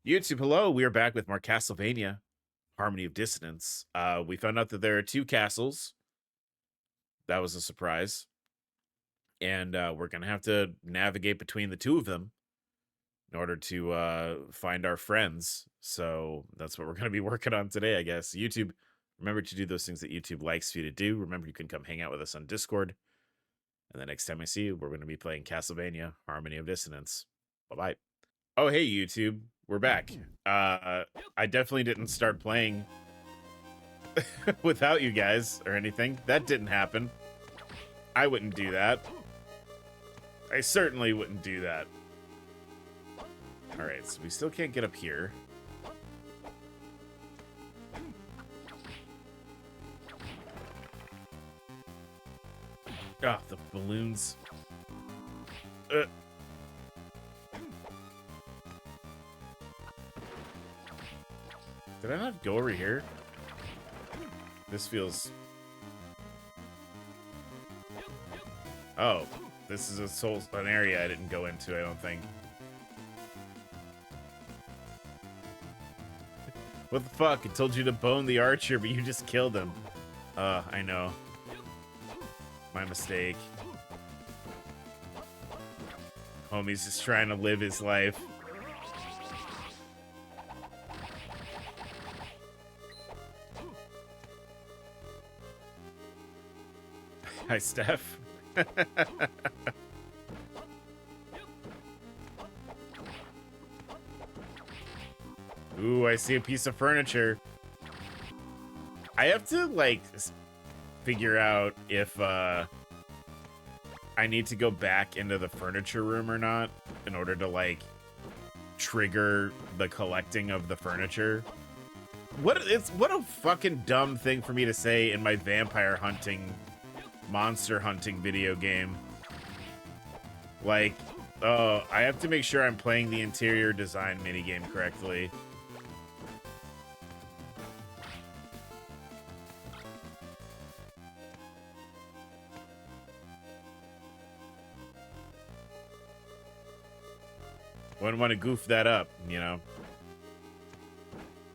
YouTube, hello. We are back with more Castlevania, Harmony of Dissonance. We found out that there are two castles. That was a surprise. And we're going to have to navigate between the two of them in order to find our friends. So that's what we're going to be working on today, I guess. YouTube, remember to do those things that YouTube likes for you to do. Remember, you can come hang out with us on Discord. And the next time I see you, we're going to be playing Castlevania, Harmony of Dissonance. Bye-bye. Oh, hey, YouTube. We're back. I definitely didn't start playing without you guys or anything. That didn't happen. I wouldn't do that. I certainly wouldn't do that. Alright, so we still can't get up here. Ah, the balloons. Did I not go over here? This feels... Oh, this is an area I didn't go into, I don't think. What the fuck? I told you to bone the archer, but you just killed him. I know. My mistake. Homie's just trying to live his life. Hi, Steph. Ooh, I see a piece of furniture. I have to, like, figure out if, I need to go back into the furniture room or not in order to, like, trigger the collecting of the furniture. What a fucking dumb thing for me to say in my vampire hunting, monster hunting video game. Like, oh, I have to make sure I'm playing the interior design minigame correctly. Wouldn't want to goof that up, you know.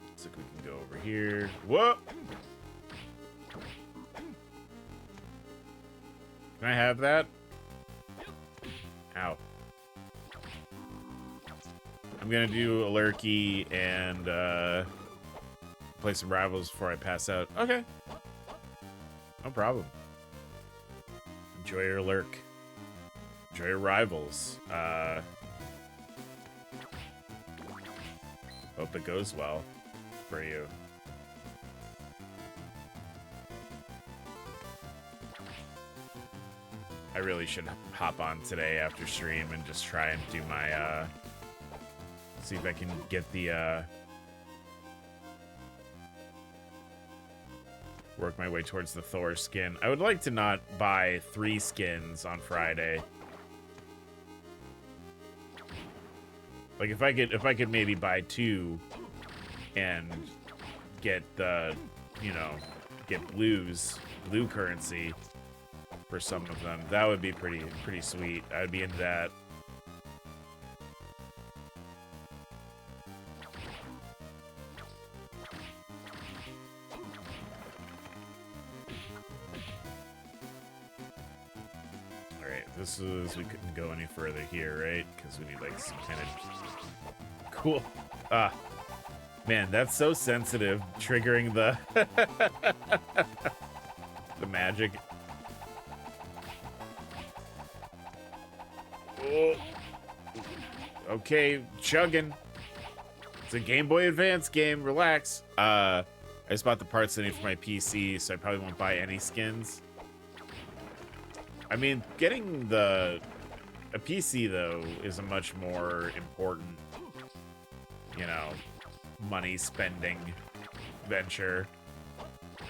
Looks like we can go over here. Whoa! Can I have that? Ow. I'm gonna do a lurky and play some rivals before I pass out. Okay. No problem. Enjoy your lurk. Enjoy your rivals. Hope it goes well for you. I really should hop on today after stream and just try and do my, see if I can get the, work my way towards the Thor skin. I would like to not buy 3 skins on Friday. Like if I could maybe buy 2 and get the, you know, get blue currency for some of them, that would be pretty sweet. I'd be into that. All right, this is, we couldn't go any further here, right? Because we need like some kind of cool. Ah, man, that's so sensitive. Triggering the the magic. Oh. Okay, chugging. It's a Game Boy Advance game. Relax. I just bought the parts I need for my PC, so I probably won't buy any skins. I mean, getting a PC though is a much more important, you know, money spending venture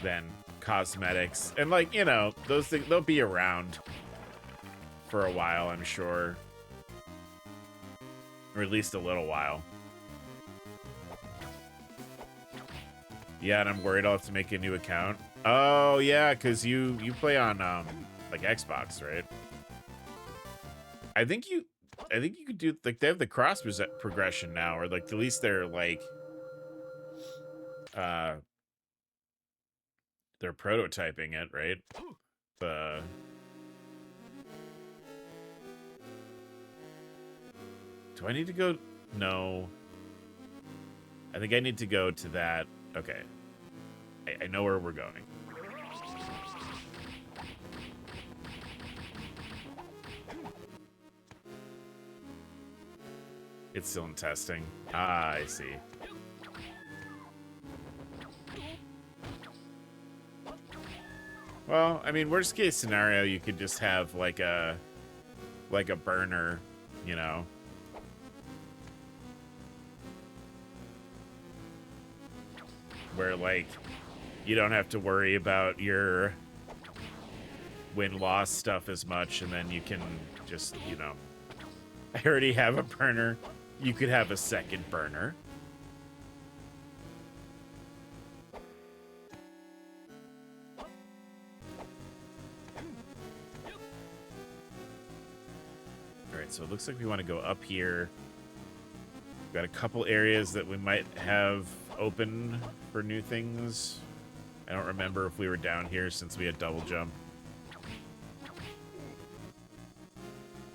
than cosmetics. And like, you know, those things, they'll be around for a while, I'm sure. Or at least a little while. Yeah, and I'm worried I'll have to make a new account. Oh yeah, because you play on like Xbox, right? I think I think you could do, like, they have the cross progression now, or like at least they're like they're prototyping it, right? Do I need to go? No. I think I need to go to that. Okay. I know where we're going. It's still in testing. Ah, I see. Well, I mean, worst case scenario, you could just have like a burner, you know. Where like you don't have to worry about your win-loss stuff as much, and then you can just, you know, I already have a burner. You could have a second burner. All right, so it looks like we want to go up here. We've got a couple areas that we might have open for new things. I don't remember if we were down here since we had double jump.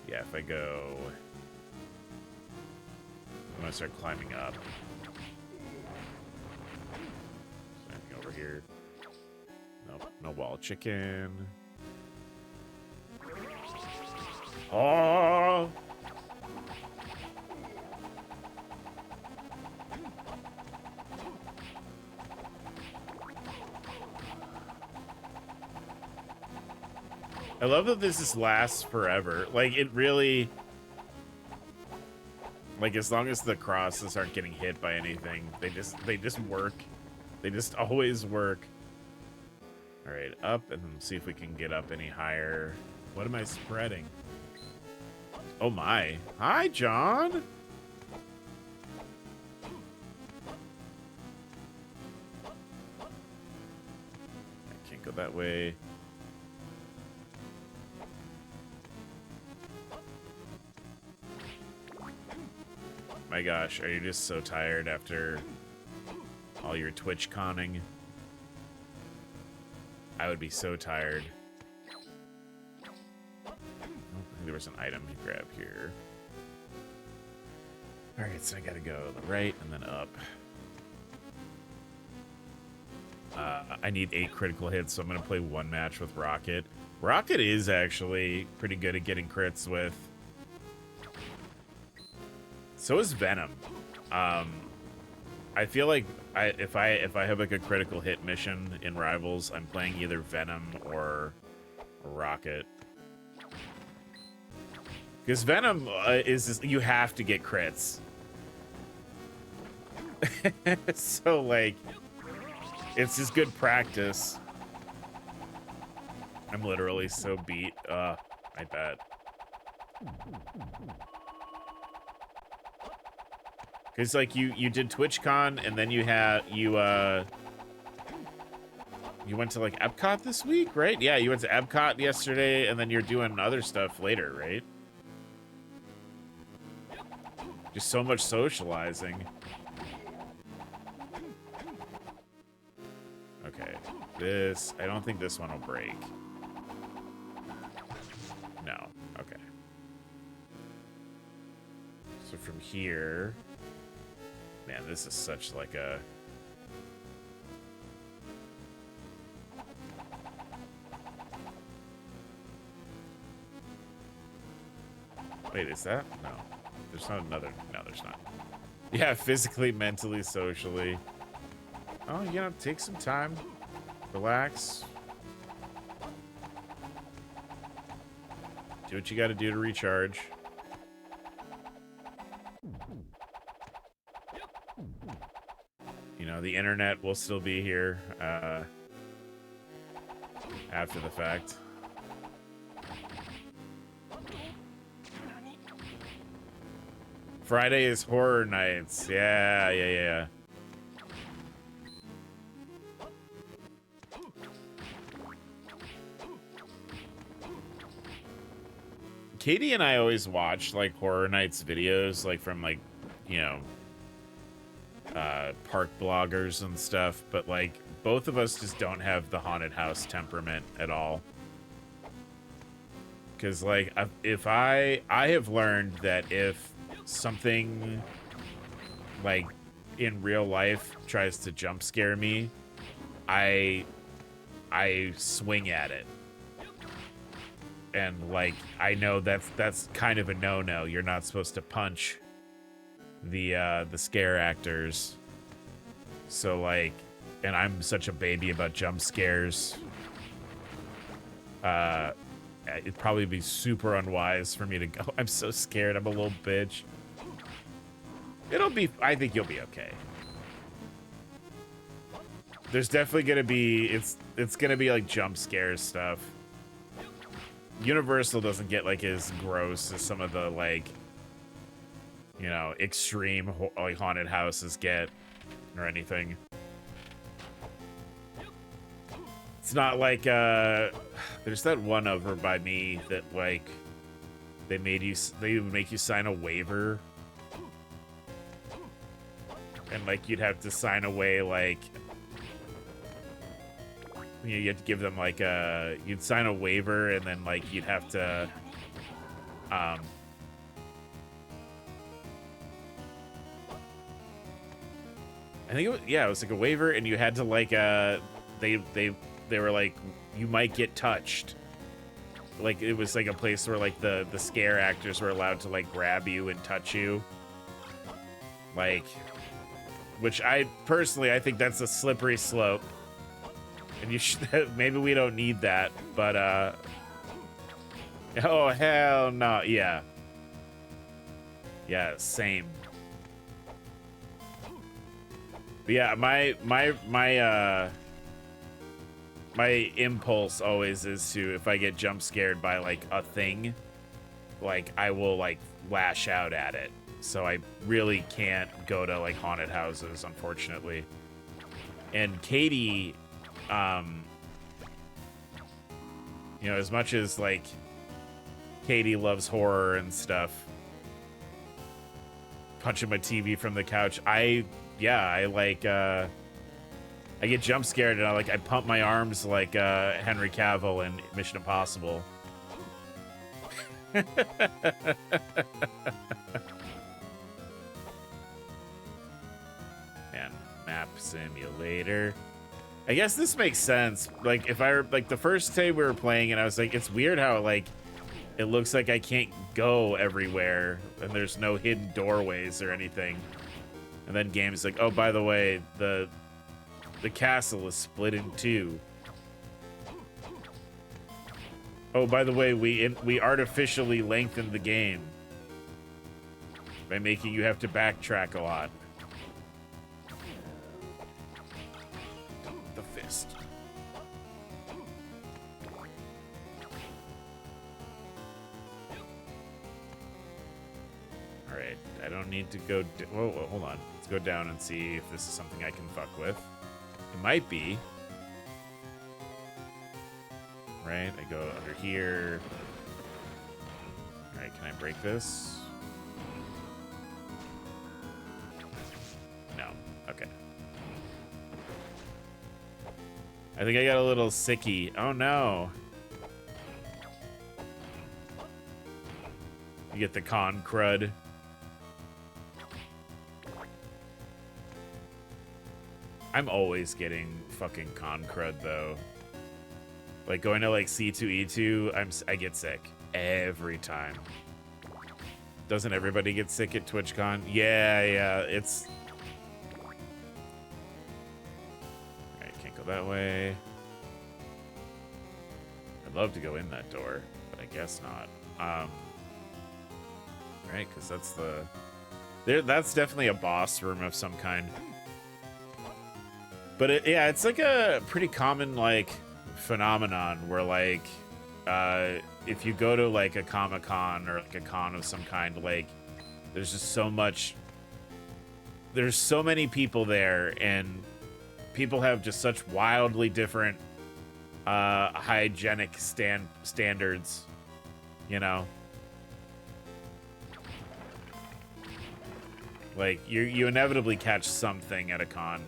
Yeah, if I go... I'm gonna start climbing up. Is there anything over here? Nope, no wall chicken. Oh! I love that this lasts forever. Like, it really... Like, as long as the crosses aren't getting hit by anything, they just work. They just always work. All right, up, and then see if we can get up any higher. What am I spreading? Oh my. Hi, John. I can't go that way. My gosh, are you just so tired after all your Twitch conning? I would be so tired. I think there was an item to grab here. Alright, so I gotta go to the right and then up. I need 8 critical hits, so I'm gonna play one match with Rocket. Rocket is actually pretty good at getting crits with. So is Venom. I feel like if I have like a critical hit mission in Rivals, I'm playing either Venom or Rocket. Because Venom is you have to get crits. So like, it's just good practice. I'm literally so beat. I bet. Because like you did TwitchCon and then you went to like Epcot this week, right? Yeah, you went to Epcot yesterday and then you're doing other stuff later, right? Just so much socializing. Okay, this, I don't think this one will break. No, okay. So from here, man, this is such like a... Wait, is that? No. There's not another... No, there's not. Yeah, physically, mentally, socially. Oh, you know, take some time. Relax. Do what you gotta do to recharge. You know, the internet will still be here after the fact. Friday is horror nights. Yeah. Katie and I always watch like Horror Nights videos, like from like, you know, park bloggers and stuff, but like both of us just don't have the haunted house temperament at all. Because like if I have learned that if something like in real life tries to jump scare me, I swing at it. And like I know that's kind of a no-no. You're not supposed to punch the scare actors. So like, and I'm such a baby about jump scares. It'd probably be super unwise for me to go. I'm so scared. I'm a little bitch. It'll be, I think you'll be okay. There's definitely gonna be, it's gonna be like jump scares stuff. Universal doesn't get like as gross as some of the like, you know, extreme like haunted houses get or anything. It's not like there's that one over by me that like they would make you sign a waiver, and like you'd have to sign away like, you know, you have to give them like you'd sign a waiver, and then like you'd have to I think it was, yeah, it was like a waiver, and you had to like they were like, you might get touched. Like it was like a place where like the scare actors were allowed to like grab you and touch you. Like, which I personally, I think that's a slippery slope. And you should, maybe we don't need that, but oh hell no, yeah. Yeah, same. But yeah, my impulse always is to, if I get jump scared by like a thing, like I will like lash out at it. So I really can't go to like haunted houses, unfortunately. And Katie, you know, as much as like Katie loves horror and stuff, punching my TV from the couch, I like I get jump scared, and I pump my arms like Henry Cavill in Mission Impossible. Man, map simulator. I guess this makes sense. Like if I like the first day we were playing, and I was like, it's weird how like it looks like I can't go everywhere, and there's no hidden doorways or anything. And then game's like, oh, by the way, the castle is split in two. Oh, by the way, we artificially lengthened the game by making you have to backtrack a lot. The fist. All right, I don't need to go. Whoa, hold on. Let's go down and see if this is something I can fuck with. It might be. Right, I go under here. All right, can I break this? No. Okay. I think I got a little sicky. Oh no. You get the con crud. I'm always getting fucking con crud though. Like going to like C2E2, I get sick every time. Doesn't everybody get sick at TwitchCon? Yeah, it's. Alright, can't go that way. I'd love to go in that door, but I guess not. Right, because that's that's definitely a boss room of some kind. But yeah, it's like a pretty common like phenomenon where like if you go to like a Comic-Con or like a con of some kind, like there's just so many people there, and people have just such wildly different hygienic standards, you know. Like, you inevitably catch something at a con.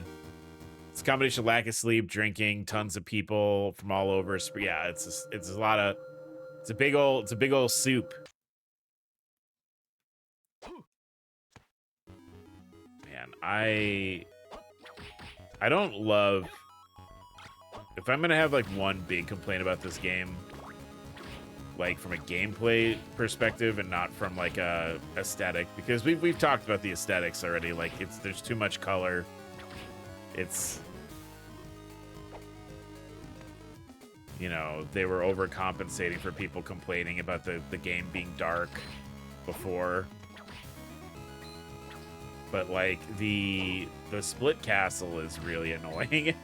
It's a combination of lack of sleep, drinking, tons of people from all over. Yeah, it's a lot of, it's a big old soup. Man, I don't love, if I'm gonna have like one big complaint about this game, like from a gameplay perspective and not from like a aesthetic, because we've talked about the aesthetics already. Like, there's too much color. It's, you know, they were overcompensating for people complaining about the game being dark before. But like the split castle is really annoying.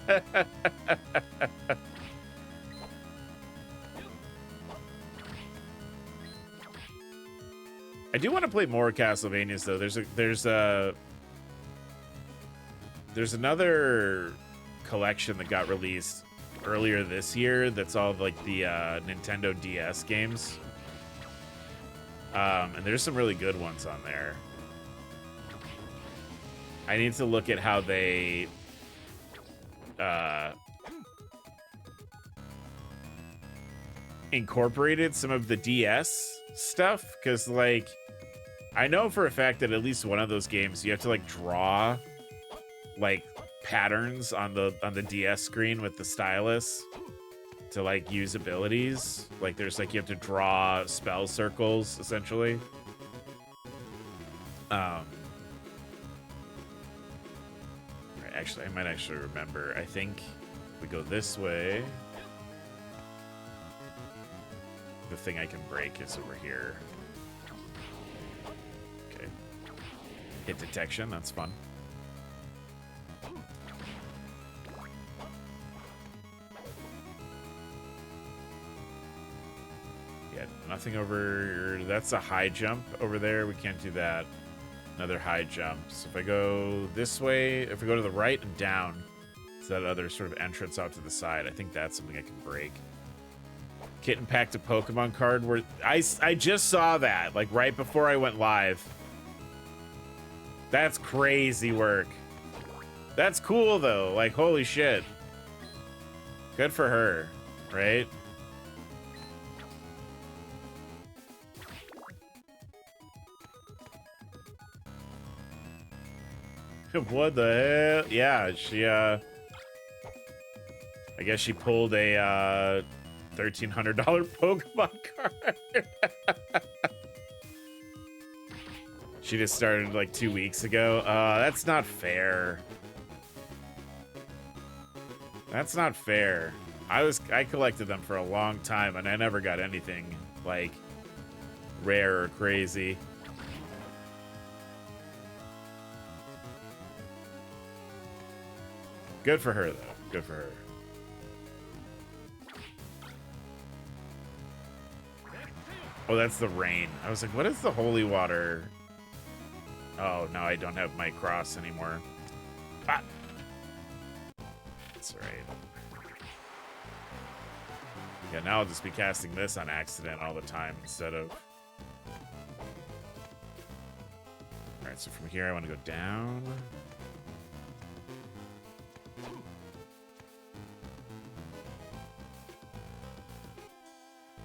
I do want to play more Castlevanias though. There's another collection that got released earlier this year that's all of like the Nintendo DS games. And there's some really good ones on there. I need to look at how they incorporated some of the DS stuff, because like I know for a fact that at least one of those games you have to like draw like patterns on the DS screen with the stylus to like use abilities. Like there's like, you have to draw spell circles essentially. Actually, I might actually remember. I think we go this way. The thing I can break is over here. Okay. Hit detection, that's fun. Yeah, nothing over. That's a high jump over there. We can't do that. Another high jump. So if I go this way, if we go to the right and down, it's that other sort of entrance out to the side. I think that's something I can break. Kitten packed a Pokemon card where I just saw that like right before I went live. That's crazy work. That's cool though. Like, holy shit. Good for her, right? What the hell? Yeah, she I guess she pulled a $1,300 Pokemon card. She just started like 2 weeks ago. That's not fair. That's not fair. I collected them for a long time and I never got anything like rare or crazy. Good for her, though. Good for her. Oh, that's the rain. I was like, what is the holy water? Oh, no, I don't have my cross anymore. Ah! That's right. Yeah, now I'll just be casting this on accident all the time instead of... Alright, so from here I want to go down.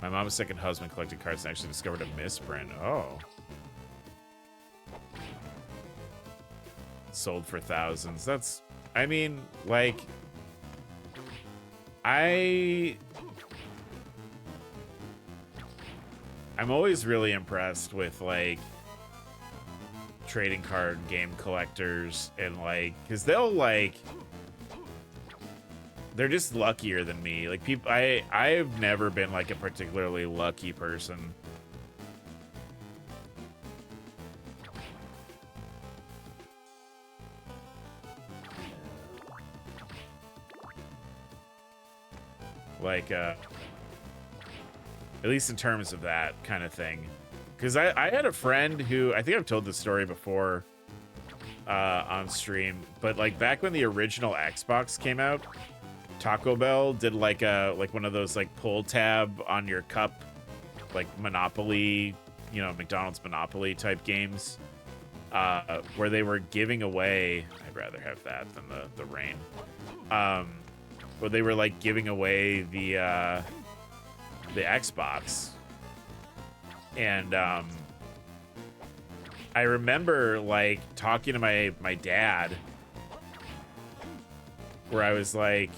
My mom's second husband collected cards and actually discovered a misprint. Oh. Sold for thousands. That's, I mean, like, I'm always really impressed with, like, trading card game collectors and, like, because they'll, like... They're just luckier than me. Like, people, I've never been like a particularly lucky person. Like, at least in terms of that kind of thing. Because I had a friend who, I think I've told this story before on stream, but like back when the original Xbox came out, Taco Bell did like one of those like pull tab on your cup, like Monopoly, you know, McDonald's Monopoly type games. where they were giving away. I'd rather have that than the rain. Where they were like giving away the Xbox, and I remember like talking to my dad, where I was like,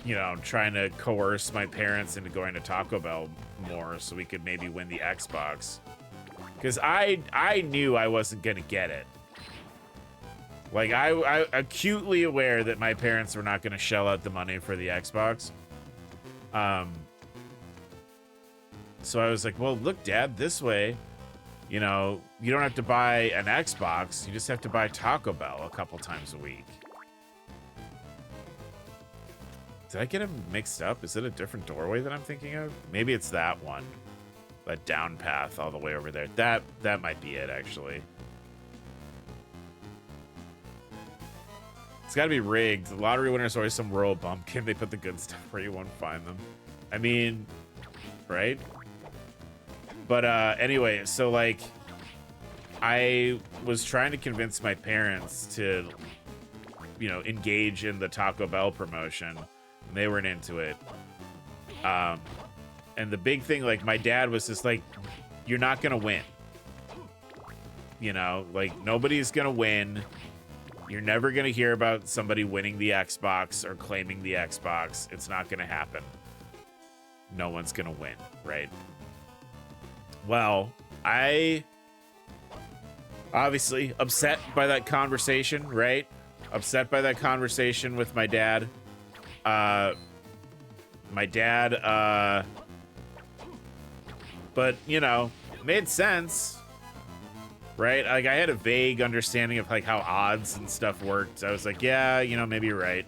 you know, trying to coerce my parents into going to Taco Bell more so we could maybe win the Xbox. Because I knew I wasn't going to get it. Like, I acutely aware that my parents were not going to shell out the money for the Xbox. So I was like, well, look, Dad, this way, you know, you don't have to buy an Xbox. You just have to buy Taco Bell a couple times a week. Did I get them mixed up? Is it a different doorway that I'm thinking of? Maybe it's that one. That down path all the way over there. That might be it, actually. It's gotta be rigged. The lottery winner is always some rural bumpkin. They put the good stuff where you won't find them. I mean, right? But anyway, so like, I was trying to convince my parents to, you know, engage in the Taco Bell promotion. And they weren't into it. And the big thing, like, my dad was just like, you're not gonna win. You know, like, nobody's gonna win. You're never gonna hear about somebody winning the Xbox or claiming the Xbox. It's not gonna happen. No one's gonna win, right? Well, I obviously upset by that conversation, right? Upset by that conversation with my dad. My dad, but, you know, made sense, right? Like, I had a vague understanding of, like, how odds and stuff worked. So I was like, yeah, you know, maybe you're right.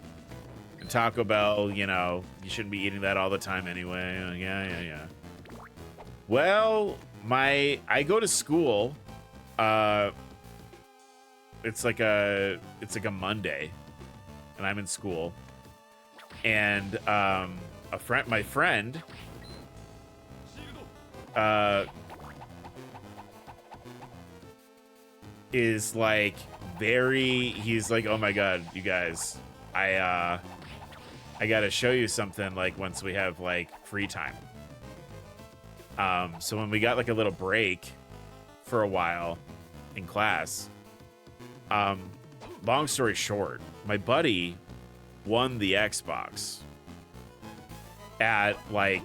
And Taco Bell, you know, you shouldn't be eating that all the time anyway. Yeah. Well, I go to school. It's like a Monday, and I'm in school. And my friend is like he's like, oh my god, you guys, I gotta show you something, like, once we have like free time. So when we got like a little break for a while in class, long story short, my buddy won the Xbox at like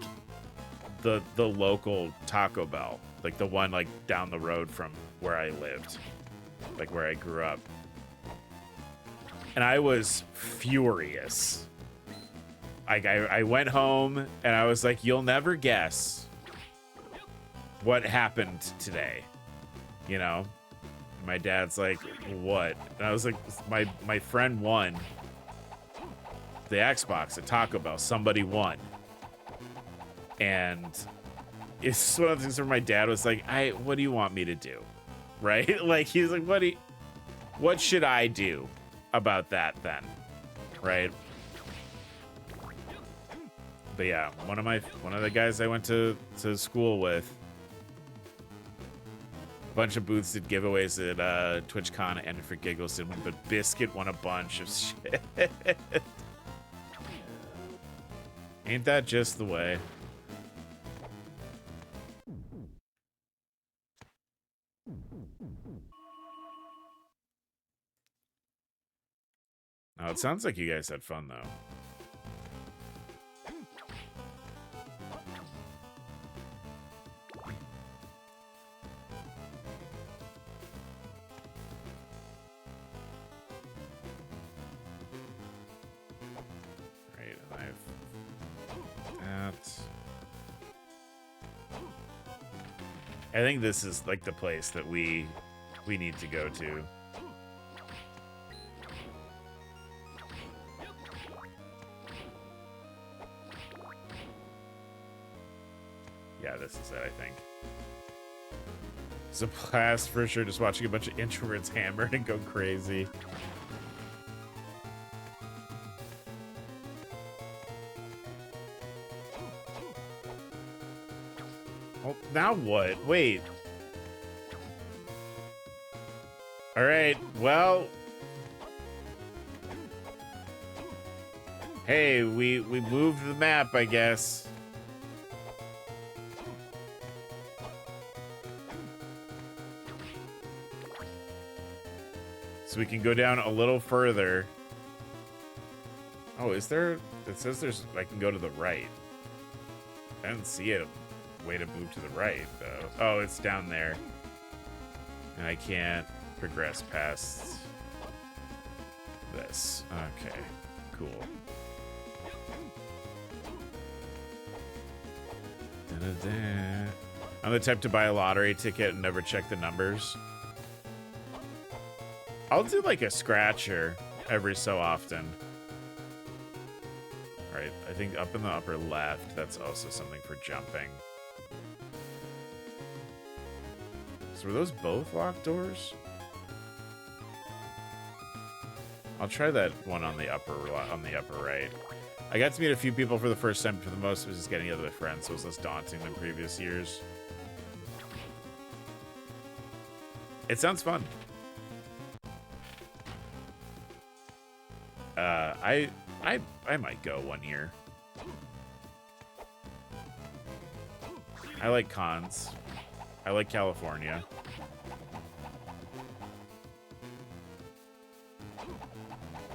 the local Taco Bell, like the one like down the road from where I lived, like where I grew up. And I was furious. Like, I went home and I was like, you'll never guess what happened today, you know? And my dad's like, what? And I was like, my friend won the Xbox at Taco Bell. Somebody won. And it's just one of the things where my dad was like, what do you want me to do? Right? Like, he's like, what should I do about that then? Right? But yeah, one of the guys I went to school with, a bunch of booths did giveaways at TwitchCon, and for giggles did one, but Biscuit won a bunch of shit. Ain't that just the way? Oh, it sounds like you guys had fun, though. Right, I think this is like the place that we need to go to. Yeah, this is it, I think. It's a blast for sure, just watching a bunch of introverts hammer and go crazy. Oh, now what? Wait. All right, well, hey, we moved the map, I guess. So we can go down a little further. Oh, is there? It says there's. I can go to the right. I didn't see a way to move to the right, though. Oh, it's down there. And I can't progress past this. Okay, cool. Da-da-da. I'm the type to buy a lottery ticket and never check the numbers. I'll do like a scratcher every so often. All right, I think up in the upper left, that's also something for jumping. So were those both locked doors? I'll try that one on the upper right. I got to meet a few people for the first time, but for the most, it was just getting together with friends, so it was less daunting than previous years. It sounds fun. I might go one year. I like cons. I like California.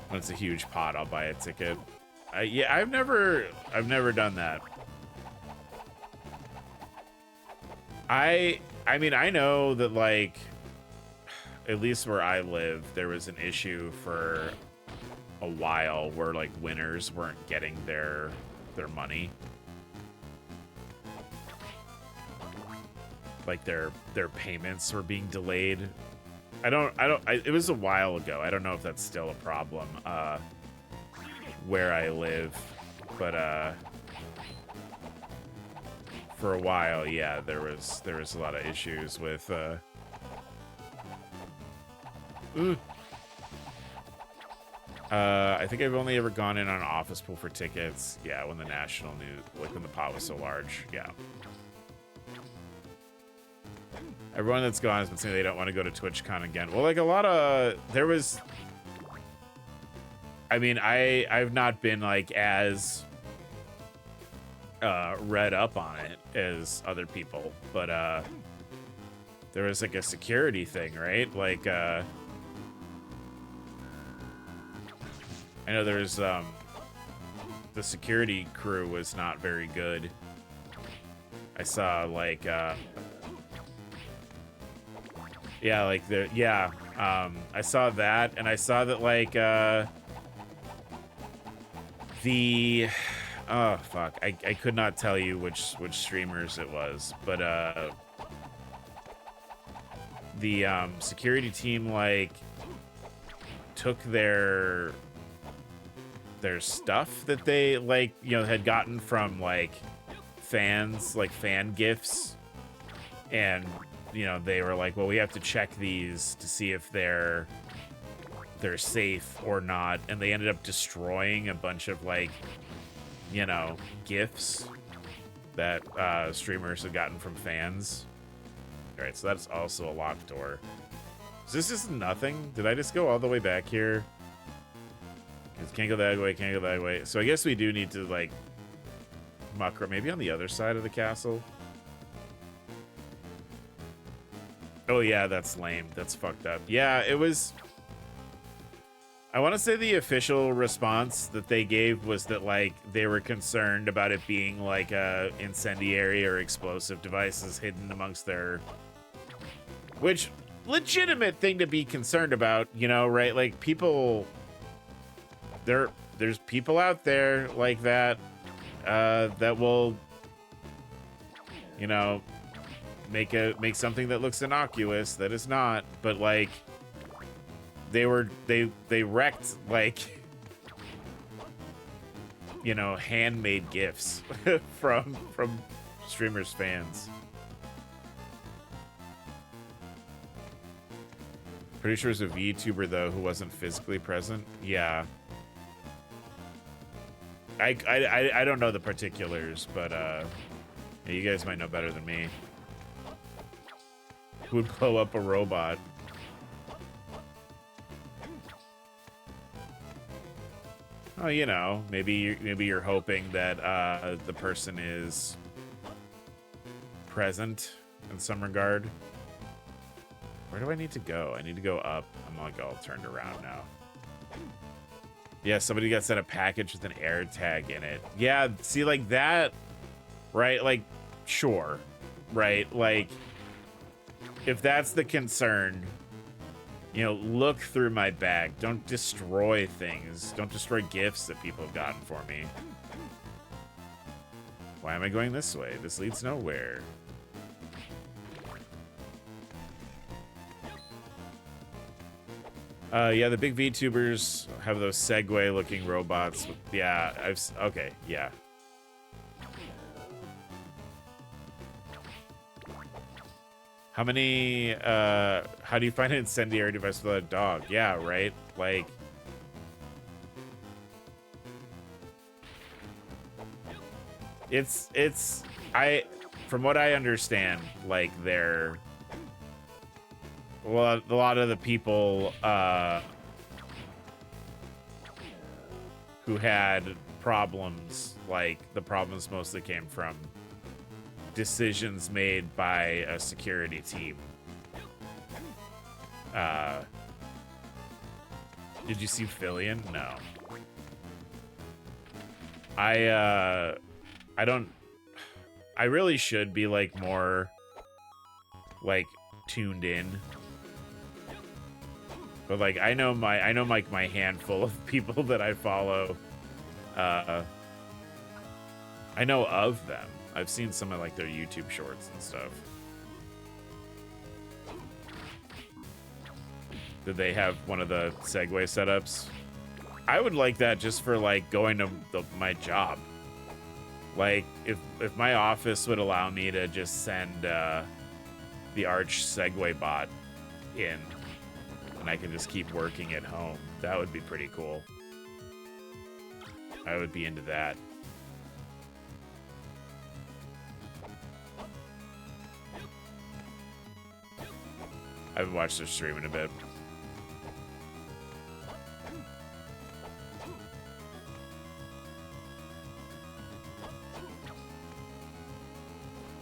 When it's a huge pot, I'll buy a ticket. Yeah, I've never done that. I mean, I know that, like, at least where I live, there was an issue for a while where, like, winners weren't getting their money. Like, their payments were being delayed. It was a while ago. I don't know if that's still a problem where I live, but for a while, yeah, there was a lot of issues with I think I've only ever gone in on an office pool for tickets. Yeah, when the national news, like when the pot was so large. Yeah. Everyone that's gone has been saying they don't want to go to TwitchCon again. Well, like a lot of, there was, I mean, I've not been like as read up on it as other people, but there was like a security thing, right? Like I know there's the security crew was not very good. I saw like yeah, like I saw that, and I saw that like the oh fuck, I could not tell you which streamers it was, but the security team like took their stuff that they like, you know, had gotten from like fans, like fan gifts, and you know, they were like, well, we have to check these to see if they're safe or not, and they ended up destroying a bunch of like, you know, gifts that streamers had gotten from fans. All right, so that's also a locked door. Is this just nothing? Did I just go all the way back here? Can't go that way, can't go that way. So I guess we do need to like muck around, maybe on the other side of the castle. Oh yeah, that's lame. That's fucked up. Yeah, it was. I want to say the official response that they gave was that like they were concerned about it being like incendiary or explosive devices hidden amongst their, which legitimate thing to be concerned about, you know, right? Like people, there's people out there like that that will, you know, make something that looks innocuous that is not, but like they wrecked like, you know, handmade gifts from streamers' fans. Pretty sure it was a VTuber though who wasn't physically present. Yeah. I don't know the particulars, but yeah, you guys might know better than me. Who would blow up a robot? Oh, you know, maybe you're hoping that the person is present in some regard. Where do I need to go? I need to go up. I'm like all turned around now. Yeah, somebody got sent a package with an air tag in it. Yeah, see, like that, right? Like, sure, right? Like, if that's the concern, you know, look through my bag. Don't destroy things. Don't destroy gifts that people have gotten for me. Why am I going this way? This leads nowhere. Yeah, the big VTubers have those Segway-looking robots. Yeah, okay, yeah. How many, how do you find an incendiary device without a dog? Yeah, right? Like, from what I understand, like, well, a lot of the people who had problems, like, the problems mostly came from decisions made by a security team. Did you see Fillion? No. I really should be, like, more, like, tuned in. But, like, I know my handful of people that I follow. I know of them. I've seen some of, like, their YouTube shorts and stuff. Did they have one of the Segway setups? I would like that just for, like, going to my job. Like, if my office would allow me to just send the Arch Segway bot in, and I can just keep working at home, that would be pretty cool. I would be into that. I haven't watched their stream in a bit.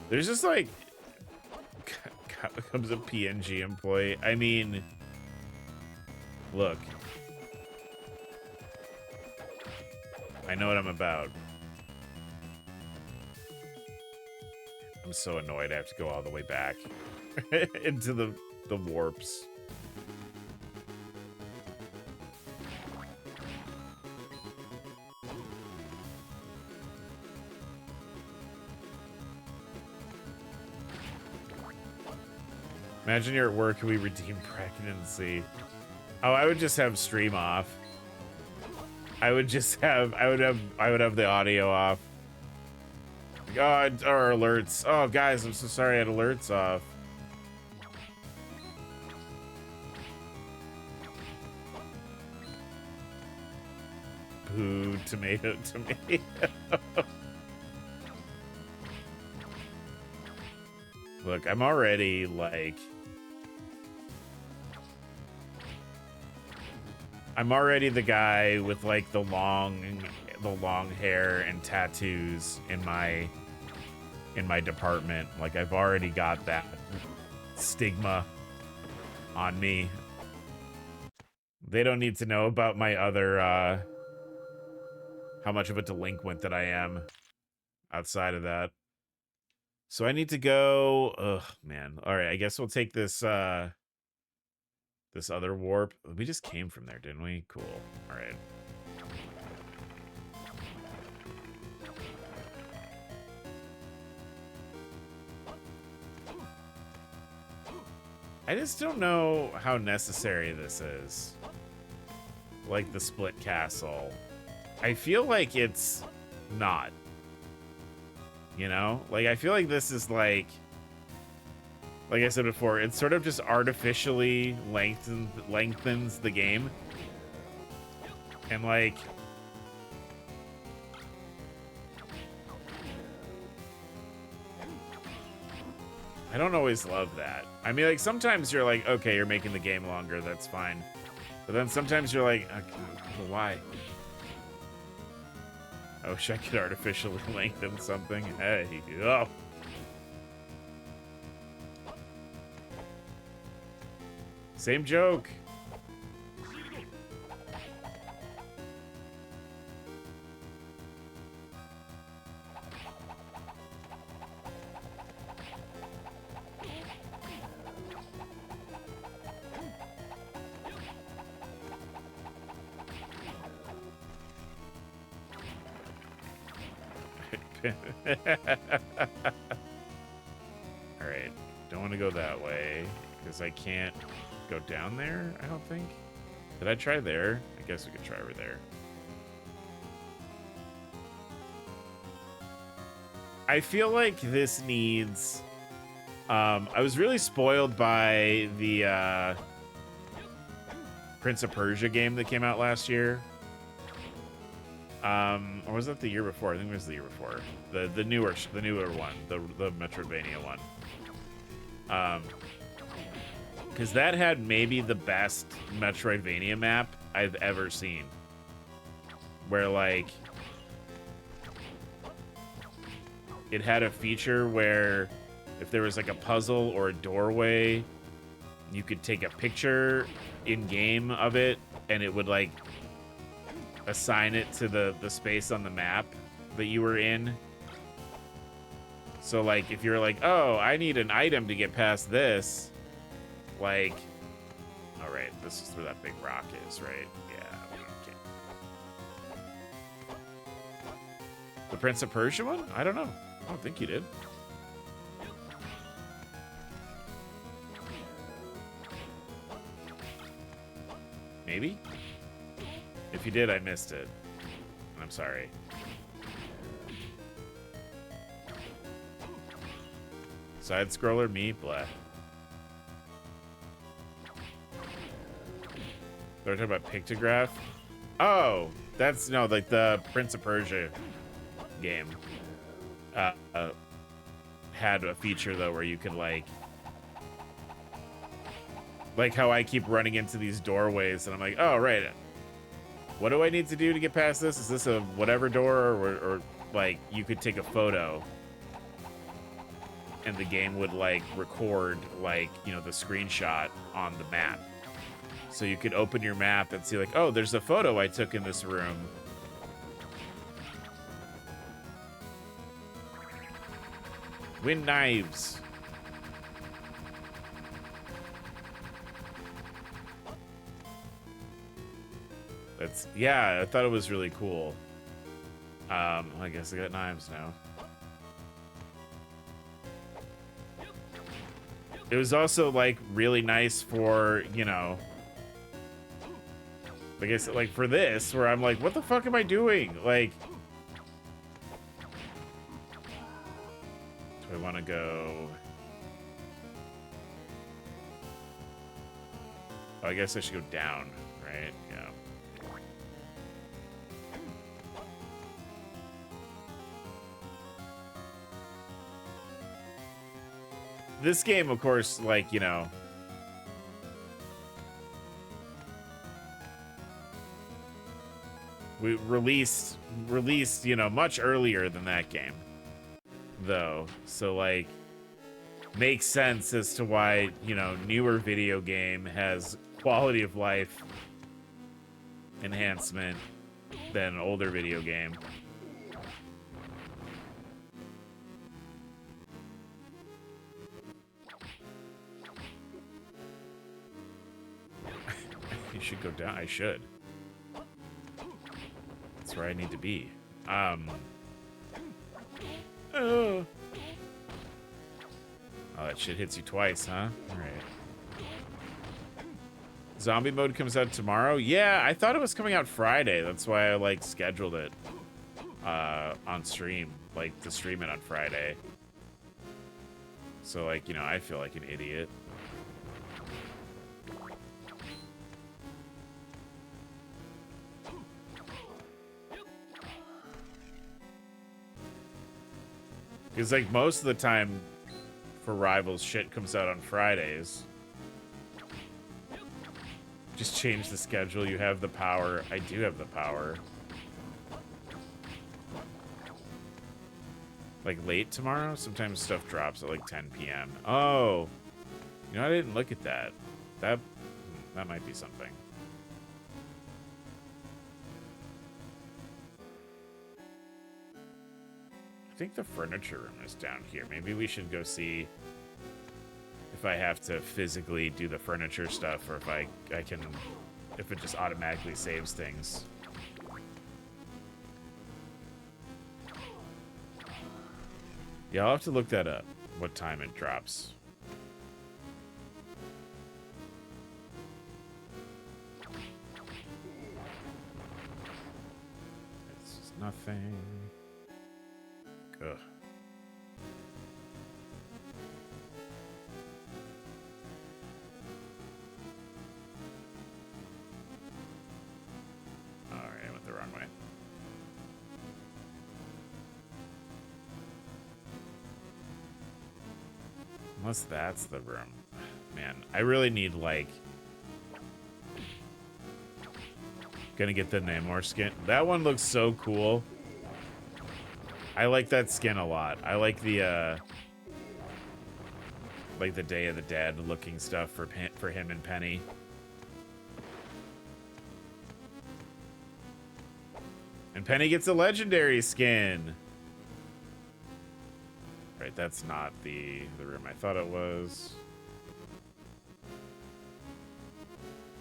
There's just like comes a PNG employee. I mean, look, I know what I'm about. I'm so annoyed I have to go all the way back into the warps. Imagine you're at work and we redeem pregnancy. Oh, I would just have stream off. I would have the audio off. God, our alerts. Oh, guys, I'm so sorry I had alerts off. Boo, tomato. Look, I'm already like... I'm already the guy with like the long hair and tattoos in my department. Like, I've already got that stigma on me. They don't need to know about my other how much of a delinquent that I am outside of that. So I need to go. Ugh, man. All right, I guess we'll take this this other warp. We just came from there, didn't we? Cool. All right. I just don't know how necessary this is. Like the split castle. I feel like it's not. You know? Like, I feel like this is like I said before, it sort of just artificially lengthens the game. And like, I don't always love that. I mean, like, sometimes you're like, okay, you're making the game longer, that's fine. But then sometimes you're like, okay, why? I wish I could artificially lengthen something. Hey, oh. Same joke. Alright, don't want to go that way, because I can't go down there, I don't think. Did I try there? I guess we could try over there. I feel like this needs... I was really spoiled by the Prince of Persia game that came out last year. Or was that the year before? I think it was the year before. The newer one, the Metroidvania one. Because that had maybe the best Metroidvania map I've ever seen. Where, like, it had a feature where if there was, like, a puzzle or a doorway, you could take a picture in-game of it, and it would, like, assign it to the space on the map that you were in. So, like, if you're like, oh, I need an item to get past this, like, all right, this is where that big rock is, right? Yeah, okay. The Prince of Persia one? I don't know. I don't think you did. Maybe? If you did, I missed it. I'm sorry. Side scroller, me, blah. They're talking about pictograph. Oh, that's no, like the Prince of Persia game. Had a feature though where you could like how I keep running into these doorways and I'm like, oh right. What do I need to do to get past this? Is this a whatever door or like you could take a photo and the game would like record like, you know, the screenshot on the map. So you could open your map and see like, oh, there's a photo I took in this room. Win knives. That's, yeah, I thought it was really cool. I guess I got knives now. It was also like really nice for, you know, like I said, like for this, where I'm like, what the fuck am I doing? Like, do I want to go? Oh, I guess I should go down, right? Yeah. This game, of course, like, you know, we released, you know, much earlier than that game, though. So, like, makes sense as to why, you know, newer video game has quality of life enhancement than an older video game. You should go down. I should. That's where I need to be. Oh, that shit hits you twice, huh? All right. Zombie mode comes out tomorrow? Yeah, I thought it was coming out Friday. That's why I, like, scheduled it on stream. Like, to stream it on Friday. So, like, you know, I feel like an idiot. Because, like, most of the time for Rivals, shit comes out on Fridays. Just change the schedule. You have the power. I do have the power. Like late tomorrow? Sometimes stuff drops at like 10 p.m. Oh, you know, I didn't look at that. That might be something. I think the furniture room is down here. Maybe we should go see if I have to physically do the furniture stuff, or if I can, if it just automatically saves things. Yeah, I'll have to look that up, what time it drops. It's nothing. Ugh. Alright, I went the wrong way. Unless that's the room. Man, I really need, like... Gonna get the Namor skin. That one looks so cool. I like that skin a lot. I like the Day of the Dead looking stuff for him and Penny. And Penny gets a legendary skin. Right, that's not the room I thought it was.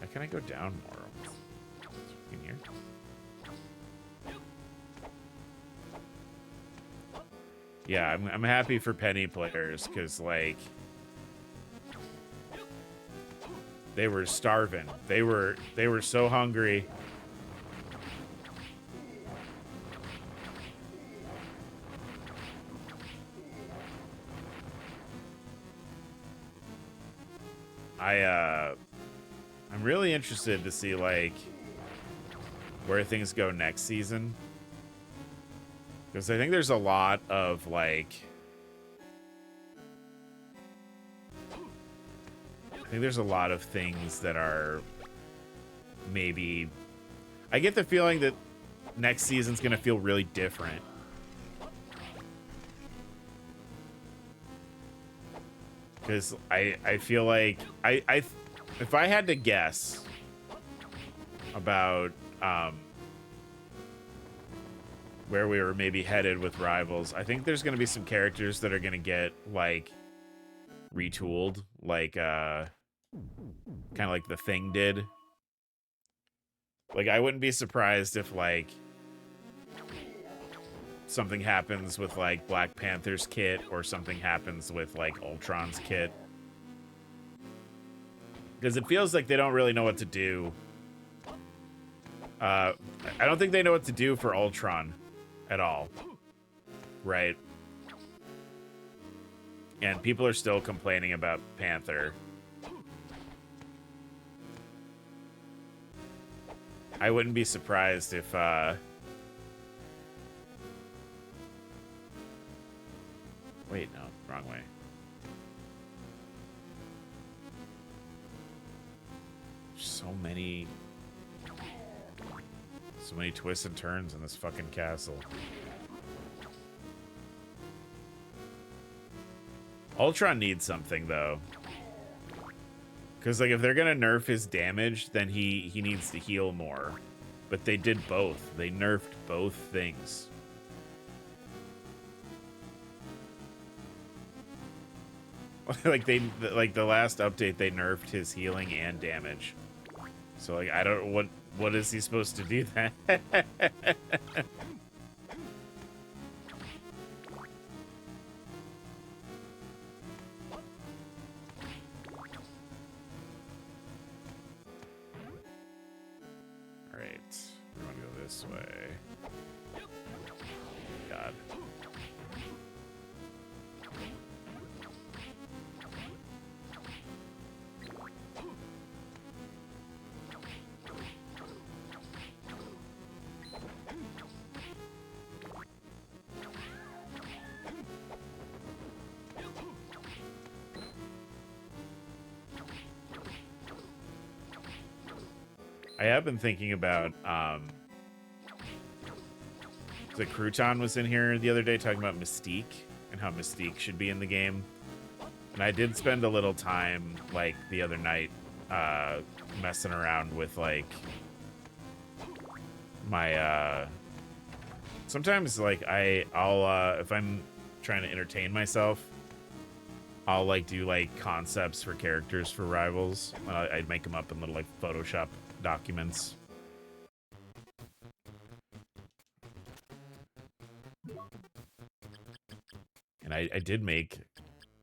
How can I go down more? In here? Yeah, I'm happy for Penny players, because, like, they were starving. They were so hungry. I'm really interested to see, like, where things go next season. Because I think there's a lot of, like... I think there's a lot of things that are maybe... I get the feeling that next season's going to feel really different. Because I feel like... if I had to guess about... where we were maybe headed with Rivals, I think there's going to be some characters that are going to get, like, retooled, like, kind of like the Thing did. Like, I wouldn't be surprised if, like, something happens with, like, Black Panther's kit, or something happens with, like, Ultron's kit. Because it feels like they don't really know what to do. I don't think they know what to do for Ultron at all. Right? And people are still complaining about Panther. I wouldn't be surprised if, wait, no, wrong way. So many twists and turns in this fucking castle. Ultron needs something, though. Because, like, if they're gonna nerf his damage, then he needs to heal more. But they did both. They nerfed both things. Like, the last update, they nerfed his healing and damage. So, like, I don't... What is he supposed to do then? Alright. We want to go this way. God. I have been thinking about The Crouton was in here the other day talking about Mystique and how Mystique should be in the game. And I did spend a little time, like, the other night messing around with, like, my, sometimes, like, I'll if I'm trying to entertain myself, I'll, like, do, like, concepts for characters for Rivals. I'd make them up in little, like, Photoshop documents. And I did make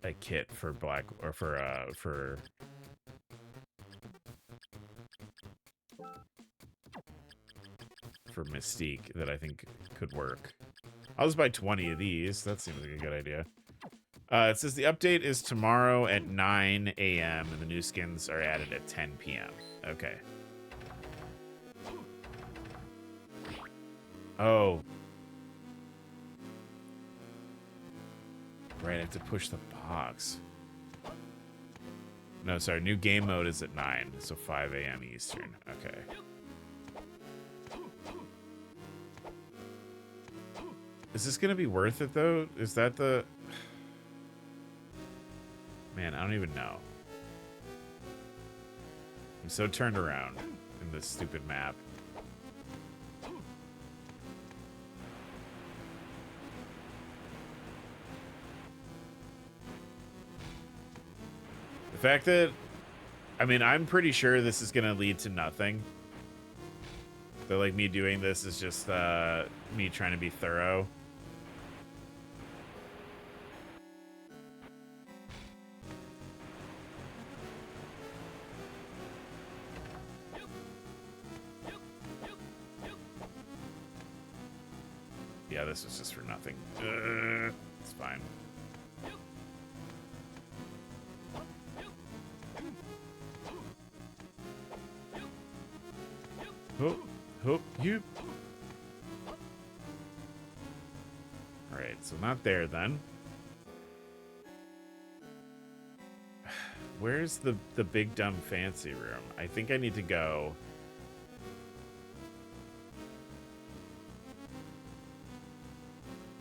a kit for Black, or for Mystique that I think could work. I'll just buy 20 of these. That seems like a good idea. It says the update is tomorrow at 9 a.m. and the new skins are added at 10 p.m. Okay. Oh. Right, I have to push the box. No, sorry, new game mode is at 9, so 5 a.m. Eastern. Okay. Is this gonna be worth it, though? Is that the... Man, I don't even know. I'm so turned around in this stupid map. The fact that... I mean, I'm pretty sure this is gonna lead to nothing. But, like, me doing this is just, me trying to be thorough. Yeah, this is just for nothing. It's fine. Hope you. Alright, so not there then. Where's the big dumb fancy room? I think I need to go.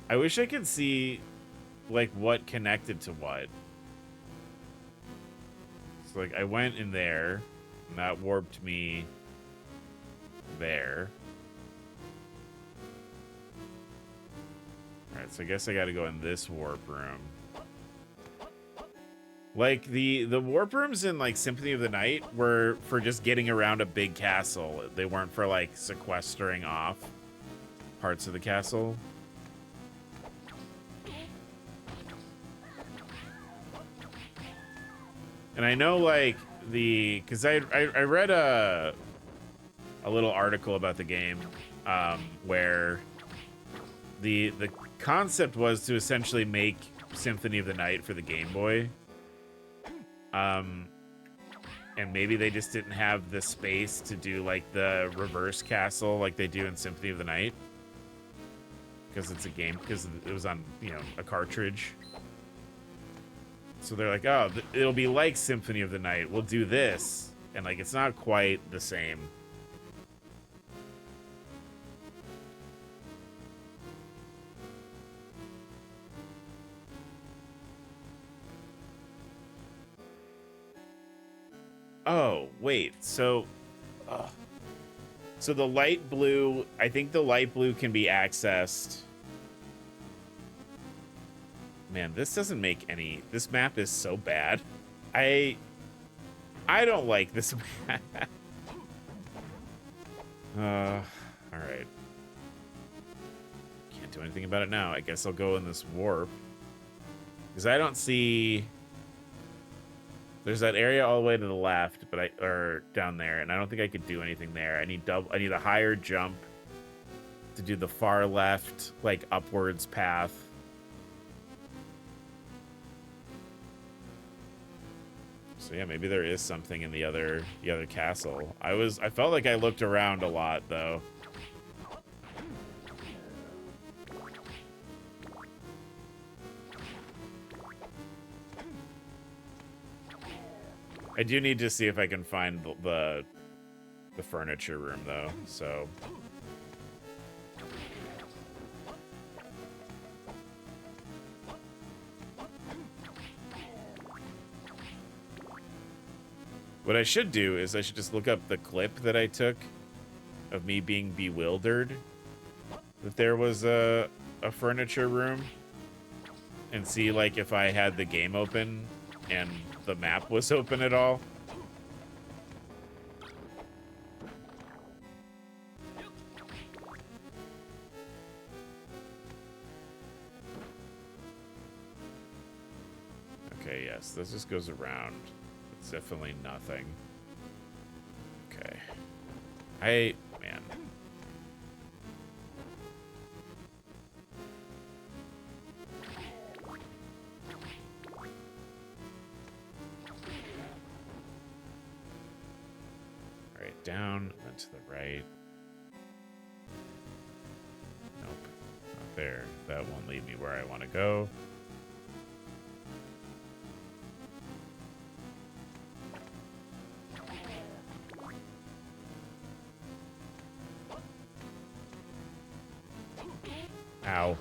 I wish I could see, like, what connected to what. So, like, I went in there, and that warped me there. Alright, so I guess I gotta go in this warp room. Like, the warp rooms in, like, Symphony of the Night were for just getting around a big castle. They weren't for, like, sequestering off parts of the castle. And I know, like, because I read a little article about the game where the concept was to essentially make Symphony of the Night for the Game Boy. And maybe they just didn't have the space to do, like, the reverse castle like they do in Symphony of the Night. Because it's a game, because it was on, you know, a cartridge. So they're like, oh, it'll be like Symphony of the Night. We'll do this. And, like, it's not quite the same. Oh, wait. So the light blue, I think the light blue can be accessed. Man, this doesn't make any... This map is so bad. I don't like this map. Alright. Can't do anything about it now. I guess I'll go in this warp. Because I don't see... There's that area all the way to the left, but or down there, and I don't think I could do anything there. I need a higher jump to do the far left, like, upwards path. So yeah, maybe there is something in the other castle. I felt like I looked around a lot though. I do need to see if I can find the furniture room though. So What I should do is I should just look up the clip that I took of me being bewildered that there was a furniture room and see like if I had the game open and the map was open at all. Okay, yes, this just goes around. It's definitely nothing. Okay. Man. All right, down and to the right. Nope, not there. That won't lead me where I want to go. Ow.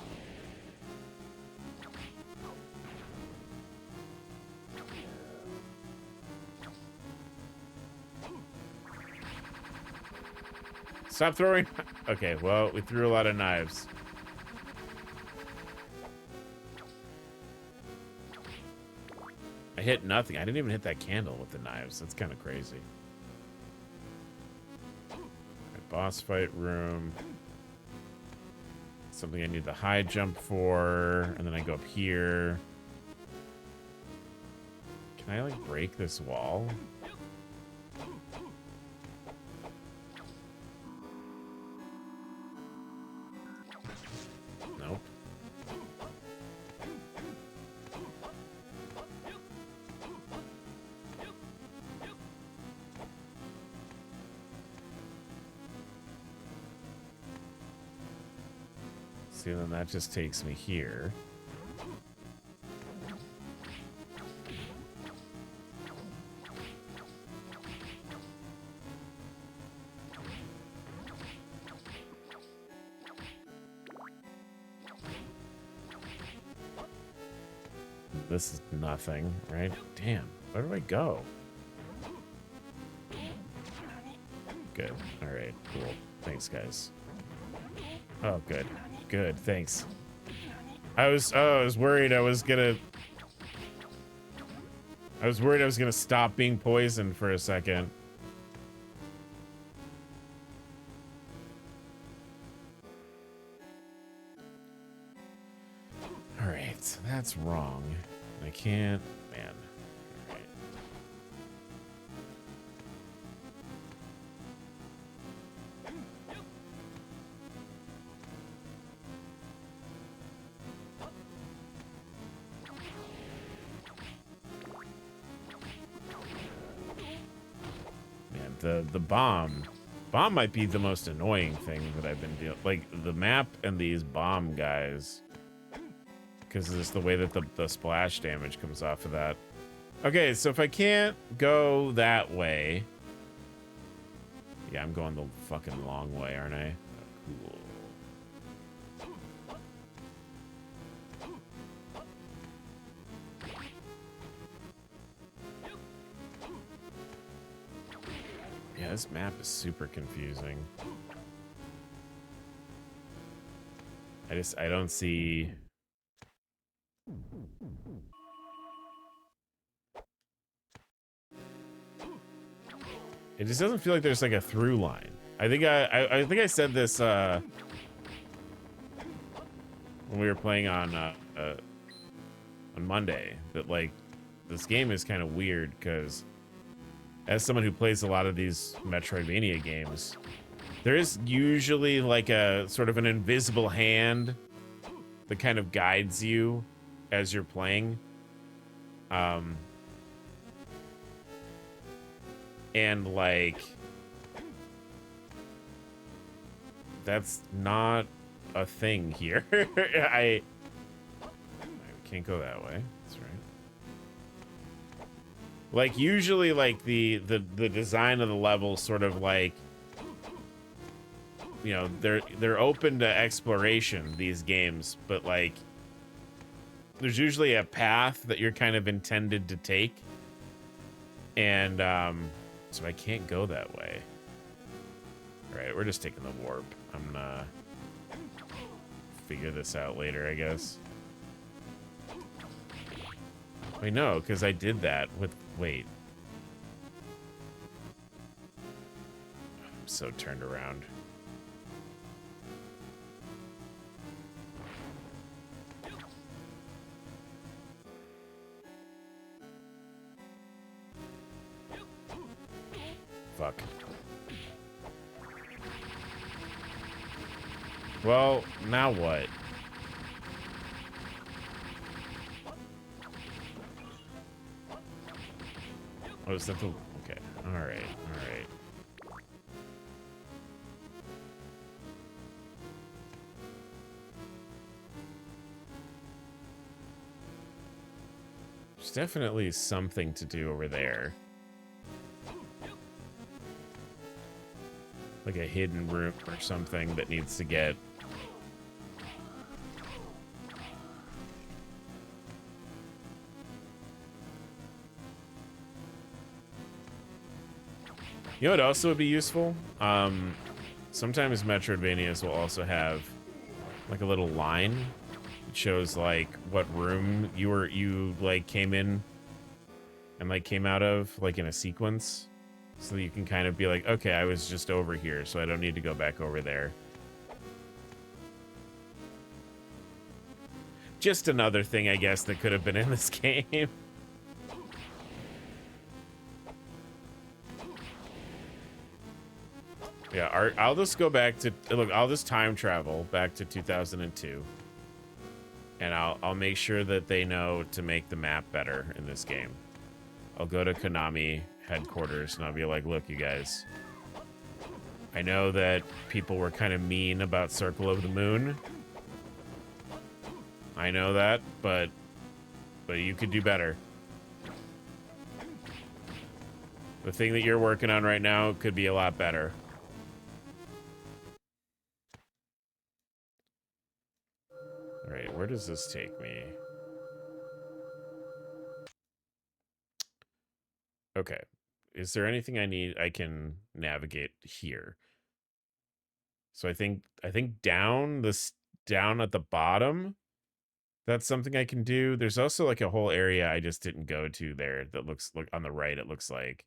Stop throwing. Okay, well, we threw a lot of knives. I hit nothing. I didn't even hit that candle with the knives. That's kind of crazy. Right, boss fight room. Something I need the high jump for, and then I go up here. Can I like break this wall? Nope. See, then that just takes me here. This is nothing, right? Damn, where do I go? Good. All right, cool. Thanks, guys. Oh, good. Good, thanks. I was worried I was gonna stop being poisoned for a second. All right, so that's wrong. I can't, man. All right. The bomb might be the most annoying thing that I've been dealing, like the map and these bomb guys, because it's the way that the splash damage comes off of that. Okay, so if I can't go that way, yeah, I'm going the fucking long way, aren't I? Oh, cool. Yeah, this map is super confusing. I don't see. It just doesn't feel like there's like a through line. I think I said this when we were playing on Monday, that like this game is kind of weird because as someone who plays a lot of these Metroidvania games, there is usually like a sort of an invisible hand that kind of guides you as you're playing. And like, that's not a thing here. I can't go that way. That's right. Like usually like the design of the level sort of like, you know, they're open to exploration, these games, but like there's usually a path that you're kind of intended to take. And so I can't go that way. All right, we're just taking the warp. I'm gonna figure this out later, I guess. Wait, no, because I did that with... Wait. I'm so turned around. Fuck. Well, now what? Oh, is that the... Okay. Alright, alright. There's definitely something to do over there. Like a hidden room or something that needs to get... You know what also would be useful? Sometimes Metroidvanias will also have like a little line. It shows like what room you like came in and like came out of, like in a sequence. So that you can kind of be like, okay, I was just over here, so I don't need to go back over there. Just another thing, I guess, that could have been in this game. Yeah, I'll just go back to... Look, I'll just time travel back to 2002. And I'll make sure that they know to make the map better in this game. I'll go to Konami headquarters and I'll be like, look, you guys. I know that people were kind of mean about Circle of the Moon. I know that, but you could do better. The thing that you're working on right now could be a lot better. All right, where does this take me? Okay. Is there anything I can navigate here? So I think down at the bottom, that's something I can do. There's also like a whole area I just didn't go to there that looks like on the right, it looks like.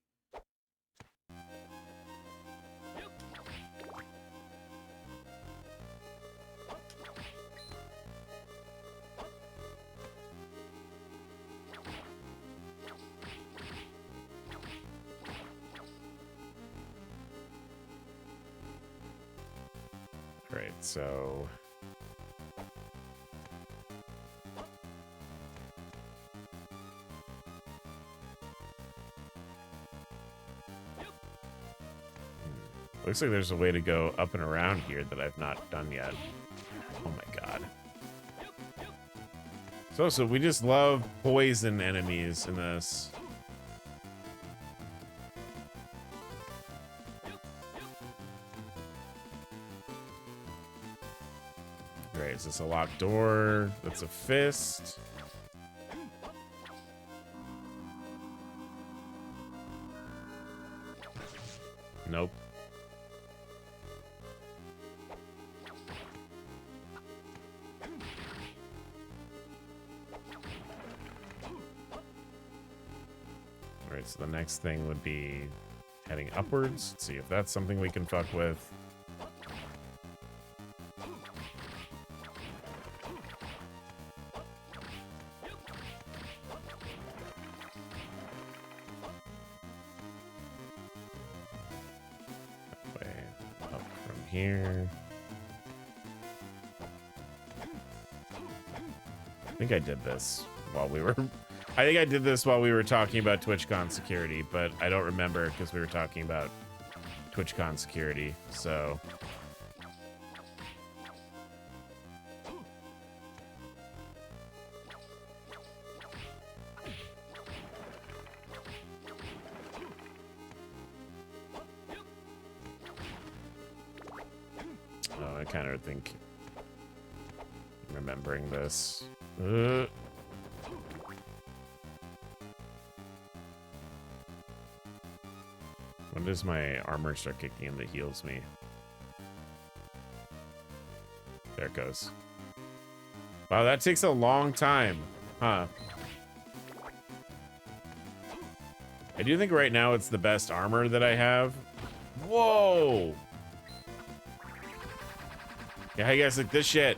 Right, so looks like there's a way to go up and around here that I've not done yet. Oh my god. So we just love poison enemies in this. Right, is this a locked door? That's a fist. Nope. Alright, so the next thing would be heading upwards. Let's see if that's something we can fuck with. Here. I think I did this while we were... I think I did this while we were talking about TwitchCon security, but I don't remember because we were talking about TwitchCon security, so... I kind of think remembering this. When does my armor start kicking in that heals me? There it goes. Wow, that takes a long time. Huh. I do think right now it's the best armor that I have. Whoa! Yeah, I guess like this shit.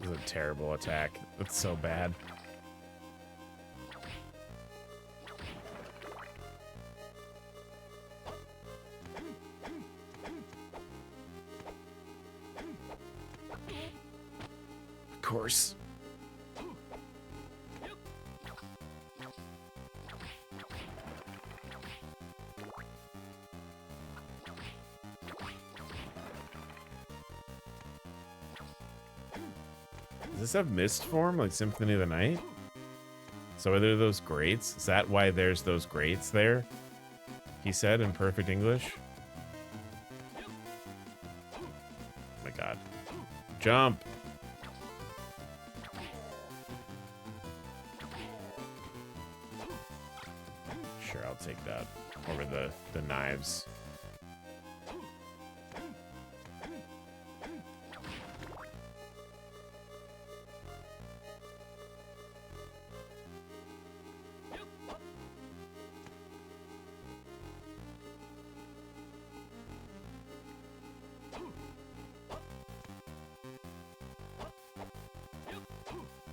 This is a terrible attack. That's so bad. Of course. Does this have mist form like Symphony of the Night? So are there those grates? Is that why there's those grates there? He said in perfect English. Oh my god. Jump! Sure, I'll take that over the knives.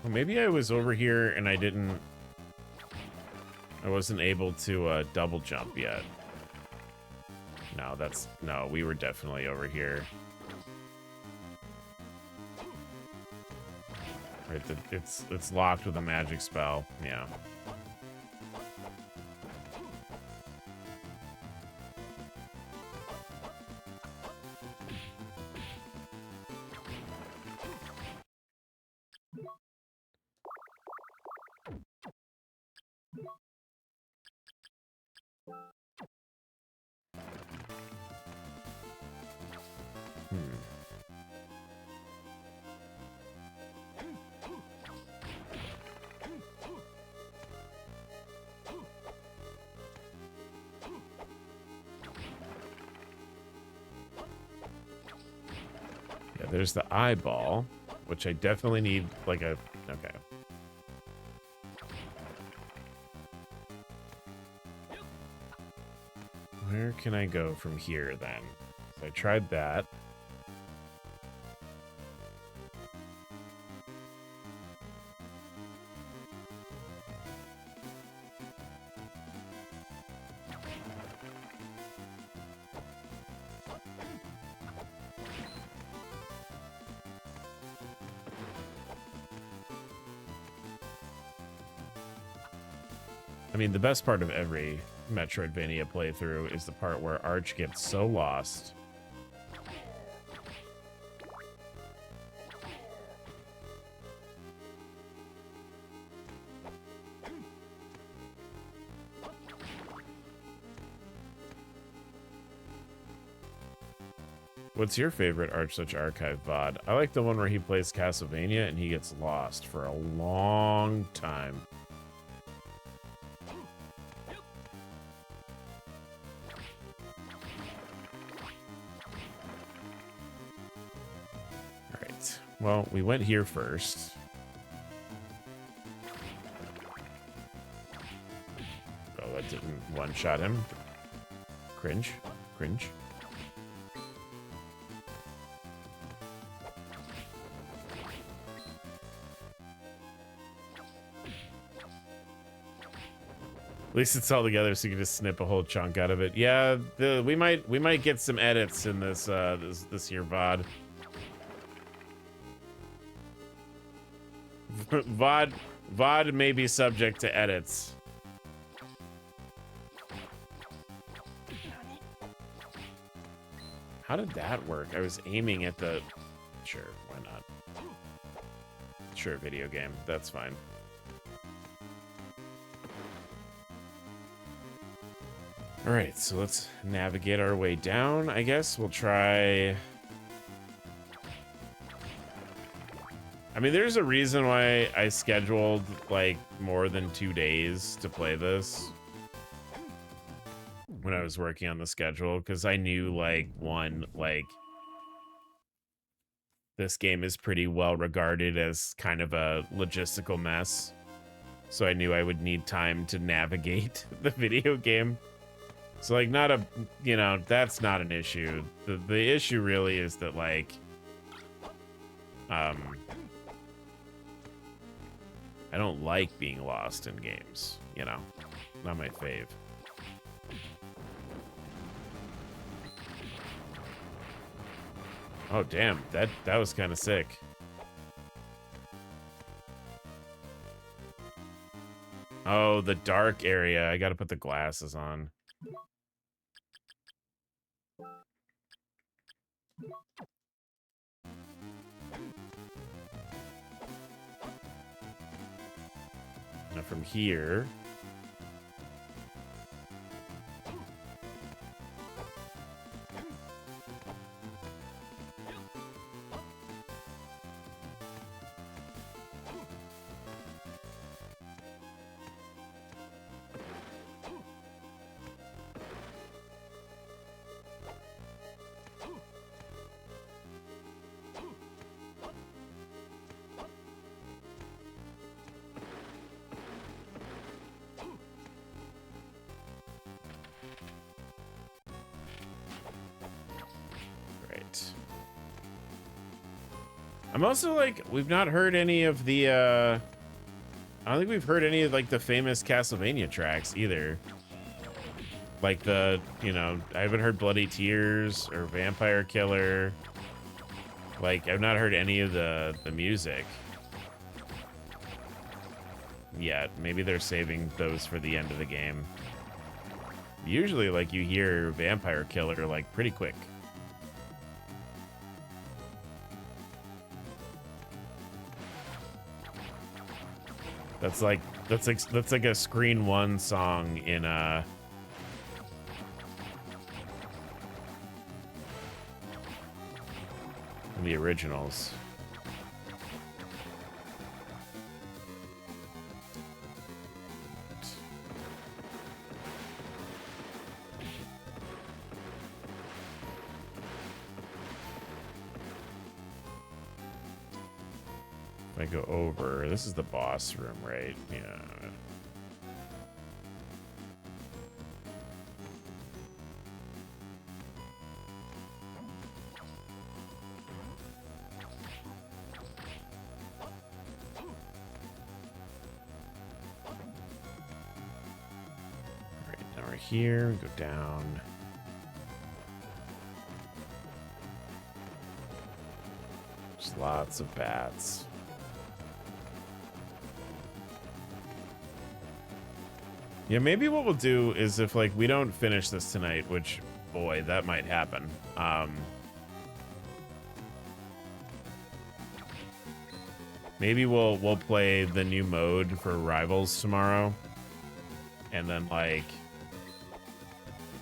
Well, maybe I was over here and I wasn't able to double jump yet. No, we were definitely over here. Right, it's locked with a magic spell. Yeah. There's the eyeball, which I definitely need, like a... Okay. Where can I go from here, then? So I tried that. I mean, the best part of every Metroidvania playthrough is the part where Arch gets so lost. What's your favorite Arch Such Archive VOD? I like the one where he plays Castlevania and he gets lost for a long time. Well, we went here first. Oh, that didn't one-shot him. Cringe. Cringe. At least it's all together, so you can just snip a whole chunk out of it. Yeah, we might get some edits in this this here VOD. VOD may be subject to edits. How did that work? I was aiming at the... Sure, why not? Sure, video game. That's fine. Alright, so let's navigate our way down, I guess. We'll try... mean, there's a reason why I scheduled like more than 2 days to play this when I was working on the schedule, because I knew like this game is pretty well regarded as kind of a logistical mess. So I knew I would need time to navigate the video game. So like that's not an issue. The issue really is that like I don't like being lost in games, Not my fave. Oh damn, that was kind of sick. Oh, the dark area. I gotta put the glasses on. Now from here. I'm also like, we've not heard any of the, I don't think we've heard any of like the famous Castlevania tracks either. Like I haven't heard Bloody Tears or Vampire Killer. Like, I've not heard any of the music yet. Maybe they're saving those for the end of the game. Usually, like, you hear Vampire Killer, like, pretty quick. That's like a screen one song in the originals. I go over. This is the boss room, right? Yeah. All right, now we're here. Go down. There's lots of bats. Yeah, maybe what we'll do is if, like, we don't finish this tonight, which, boy, that might happen. Maybe we'll play the new mode for Rivals tomorrow, and then, like,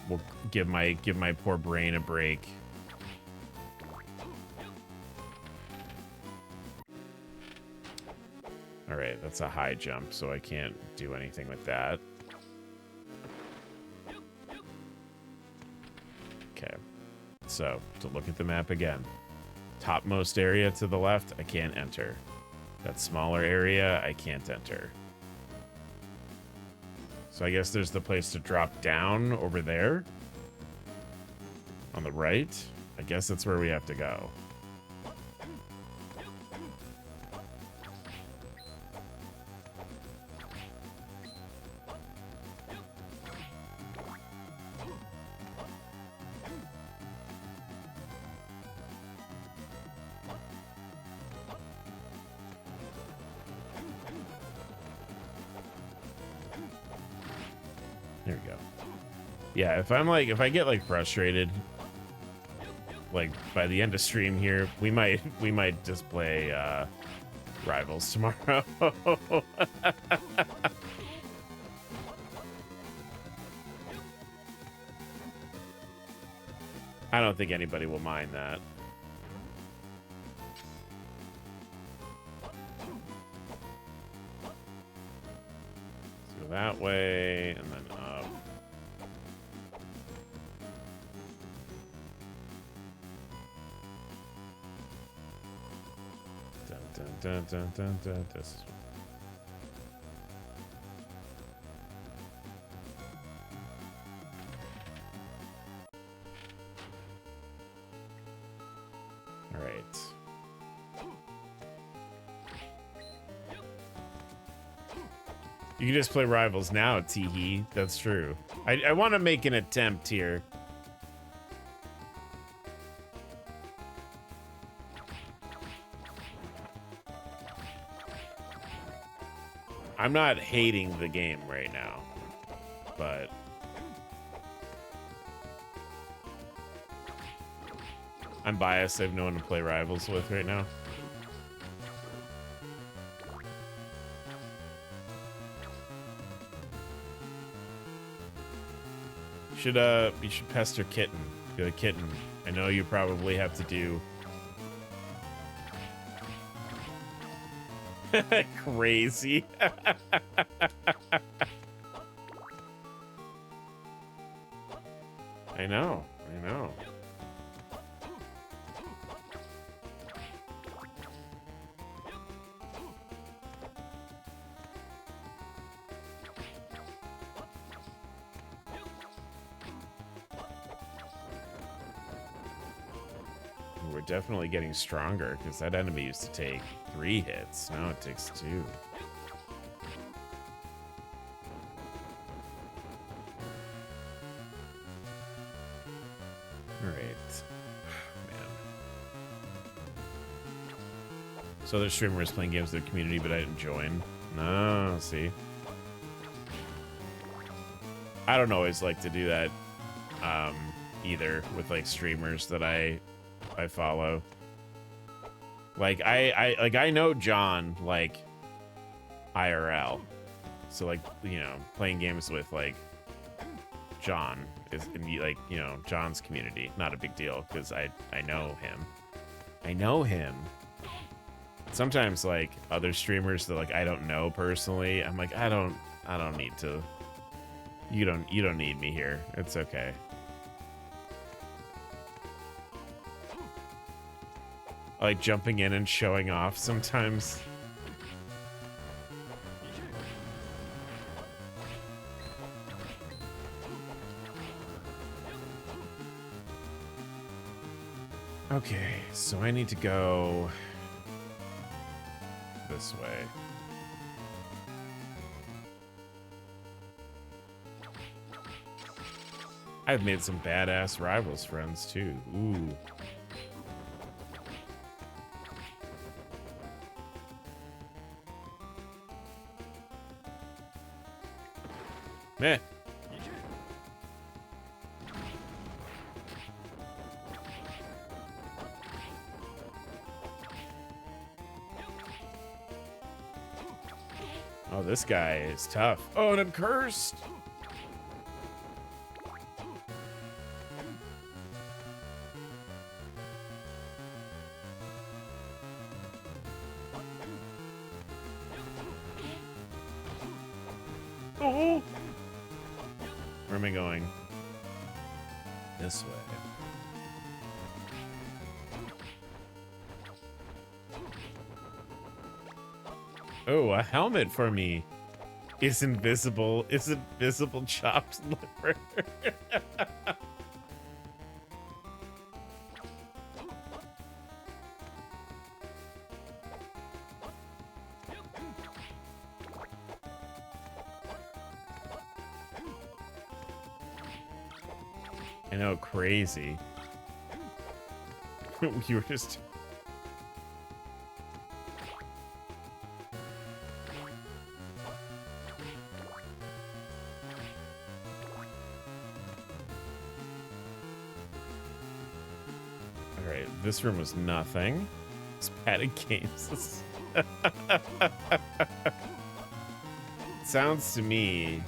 we'll give my poor brain a break. All right, that's a high jump, so I can't do anything with that. Okay, so to look at the map again, topmost area to the left, I can't enter. That smaller area, I can't enter. So I guess there's the place to drop down over there on the right. I guess that's where we have to go. There we go. Yeah, if I get like frustrated, like by the end of stream here, we might just play Rivals tomorrow. I don't think anybody will mind that. that way, and then up. Dun, dun, dun, dun, dun, dun. This is all right. You can just play Rivals now, Teehee. That's true. I want to make an attempt here. I'm not hating the game right now, but I'm biased. I have no one to play Rivals with right now. You should pester Kitten. Go Kitten. I know you probably have to do crazy. I know. We're definitely getting stronger because that enemy used to take 3 hits. Now it takes 2. All right. Man. So other streamers playing games with their community, but I didn't join. No, see. I don't always like to do that either with like streamers that I follow. Like I know John like IRL. So like, you know, playing games with like John is like, you know, John's community, not a big deal because I know him. I know him. Sometimes like other streamers that like I don't know personally, I'm like I don't need to. You don't need me here. It's okay. I like jumping in and showing off sometimes. Okay, so I need to go this way. I've made some badass Rivals friends too. Ooh. Meh. Oh, this guy is tough. Oh, and I'm cursed. Oh. Where am I going? This way. Oh, a helmet for me. It's invisible. It's invisible chopped liver. I know, crazy. You were just... Alright, this room was nothing. It's padded games. Sounds to me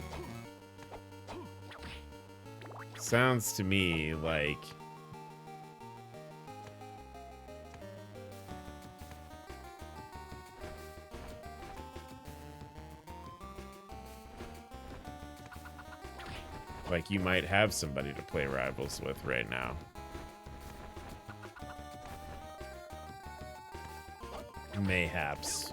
like Like you might have somebody to play Rivals with right now. Mayhaps.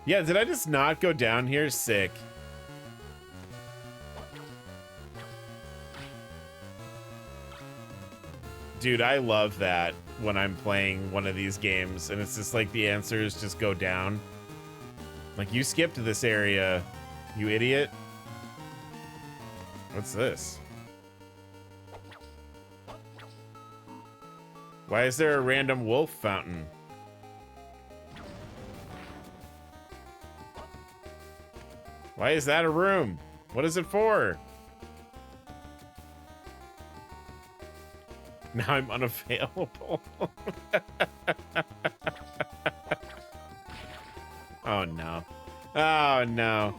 Yeah, did I just not go down here? Sick. Dude, I love that when I'm playing one of these games and it's just like the answers just go down. Like, you skipped this area, you idiot. What's this? Why is there a random wolf fountain? Why is that a room? What is it for? Now I'm unavailable. Oh no. Oh no.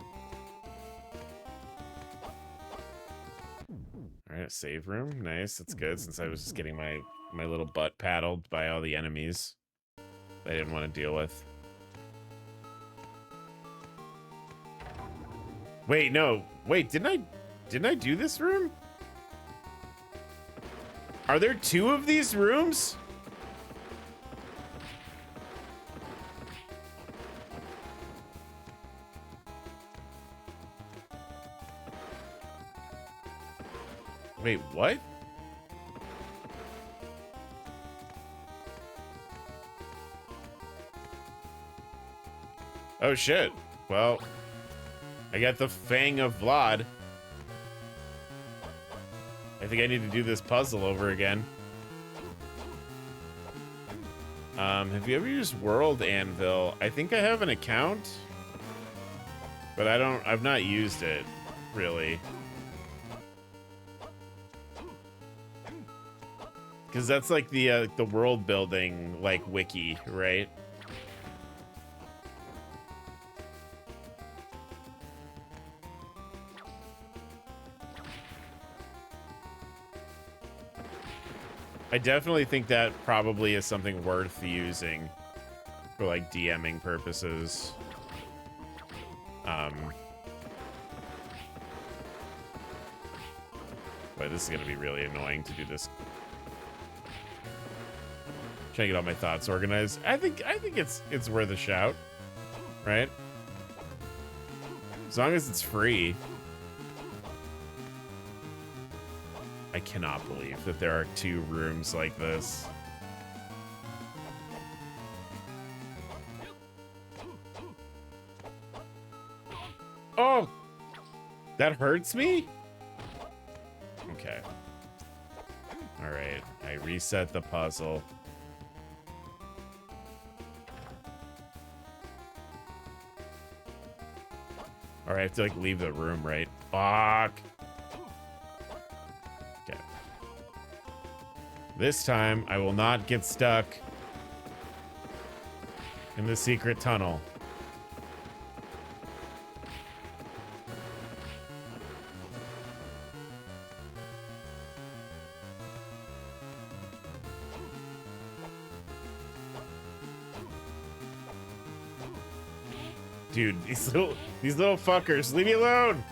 Alright, save room. Nice, that's good, since I was just getting my little butt paddled by all the enemies I didn't want to deal with. Wait, no. Wait, didn't I do this room? Are there 2 of these rooms? Wait, what? Oh shit. Well, I got the Fang of Vlad. I think I need to do this puzzle over again. Have you ever used World Anvil? I think I have an account, but I've not used it, really. Because that's like the world building, like, wiki, right? I definitely think that probably is something worth using for like DMing purposes. But this is gonna be really annoying to do this. Trying to get all my thoughts organized. I think it's worth a shout, right? As long as it's free. I cannot believe that there are 2 rooms like this. Oh! That hurts me? Okay. Alright, I reset the puzzle. Alright, I have to like leave the room, right? Fuck! This time, I will not get stuck in the secret tunnel. Dude, these little fuckers, leave me alone!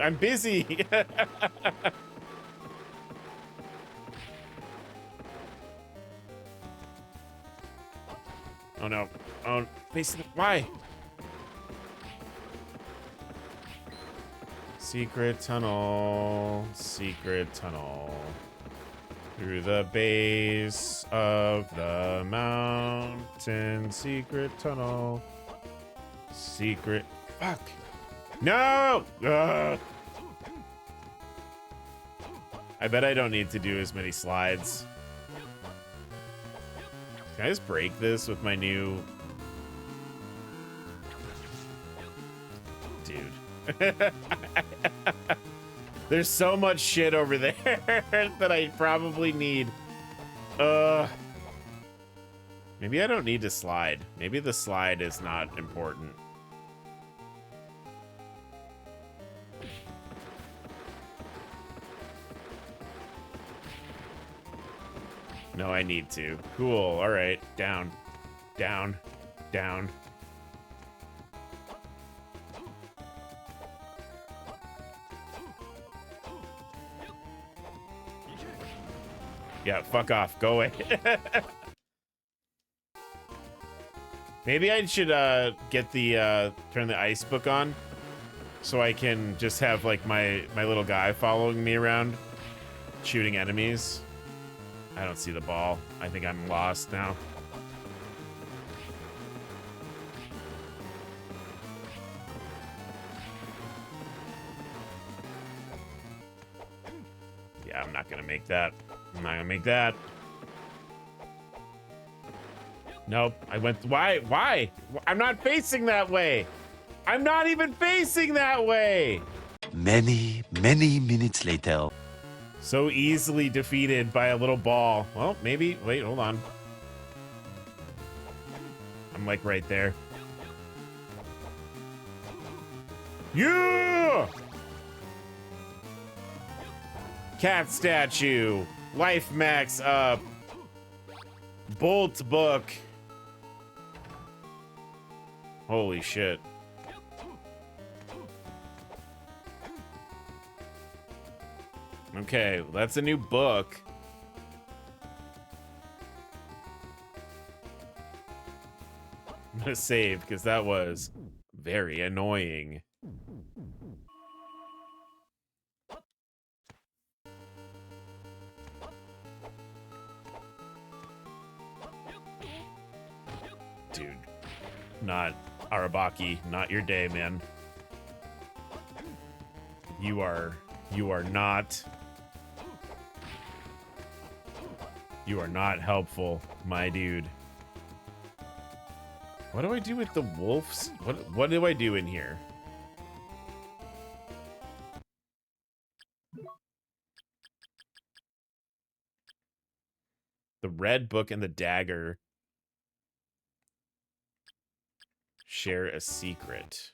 I'm busy. Oh no. Oh, why? Secret tunnel. Secret tunnel. Through the base of the mountain. Secret tunnel. Secret. Fuck. No! Ugh. I bet I don't need to do as many slides. Can I just break this with my new... Dude. There's so much shit over there that I probably need. Maybe I don't need to slide. Maybe the slide is not important. No, I need to. Cool. All right. Down. Down. Down. Yeah, fuck off. Go away. Maybe I should get the turn the ice book on so I can just have like my little guy following me around shooting enemies. I don't see the ball. I think I'm lost now. Yeah, I'm not gonna make that. I'm not gonna make that. Nope, I went. Why? I'm not facing that way. I'm not even facing that way. Many minutes later. So easily defeated by a little ball. Well, maybe. Wait, hold on. I'm like right there. Yeah! Cat statue. Life max up. Bolt book. Holy shit. Okay, that's a new book. I'm gonna save because that was very annoying. Dude, not Arabaki, not your day, man. You are not helpful, my dude. What do I do with the wolves? What do I do in here? The red book and the dagger share a secret.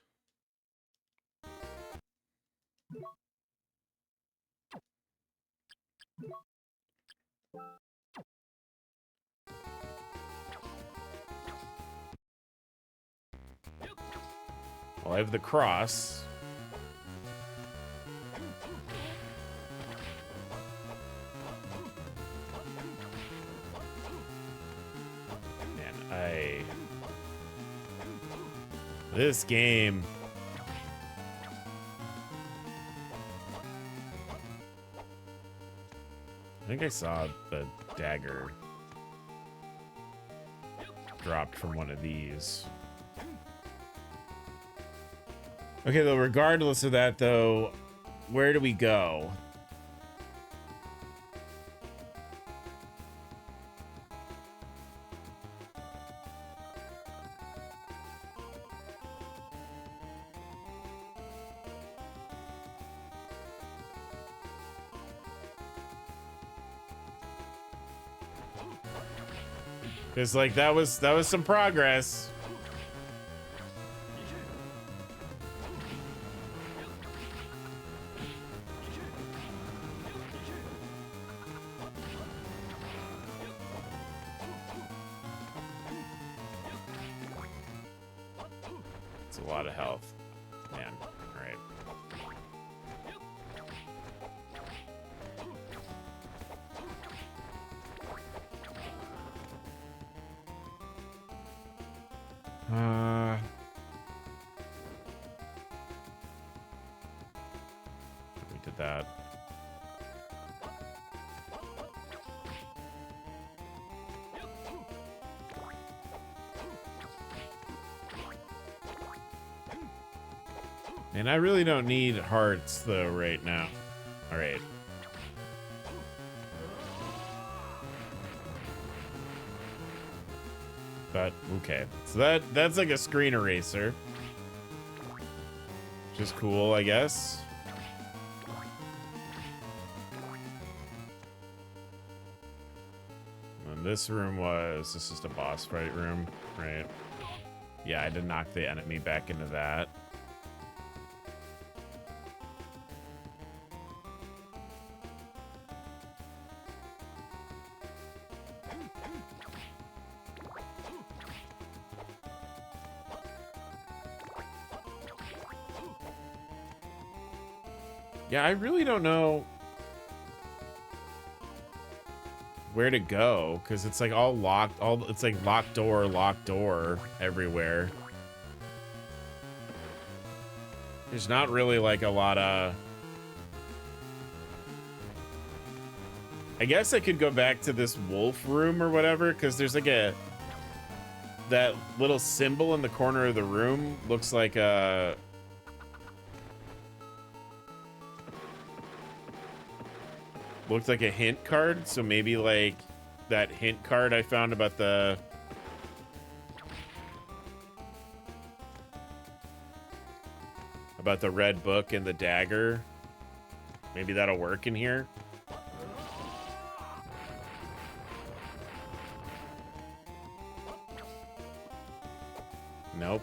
Well, I have the cross. Man, this game. I think I saw the dagger dropped from one of these. Okay, though, regardless of that, though, where do we go? Because, like, that was some progress. It's a lot of health. Man, all right. We did that. And I really don't need hearts though right now. All right. But okay. So that's like a screen eraser. Which is cool, I guess. And this room was just a boss fight room, right? Yeah, I had to knock the enemy back into that. Yeah, I really don't know where to go because it's like all locked. It's like locked door everywhere. There's not really like a lot of. I guess I could go back to this wolf room or whatever because there's like that little symbol in the corner of the room looks like a. Looked like a hint card, so maybe like that hint card I found about the red book and the dagger. Maybe that'll work in here. Nope.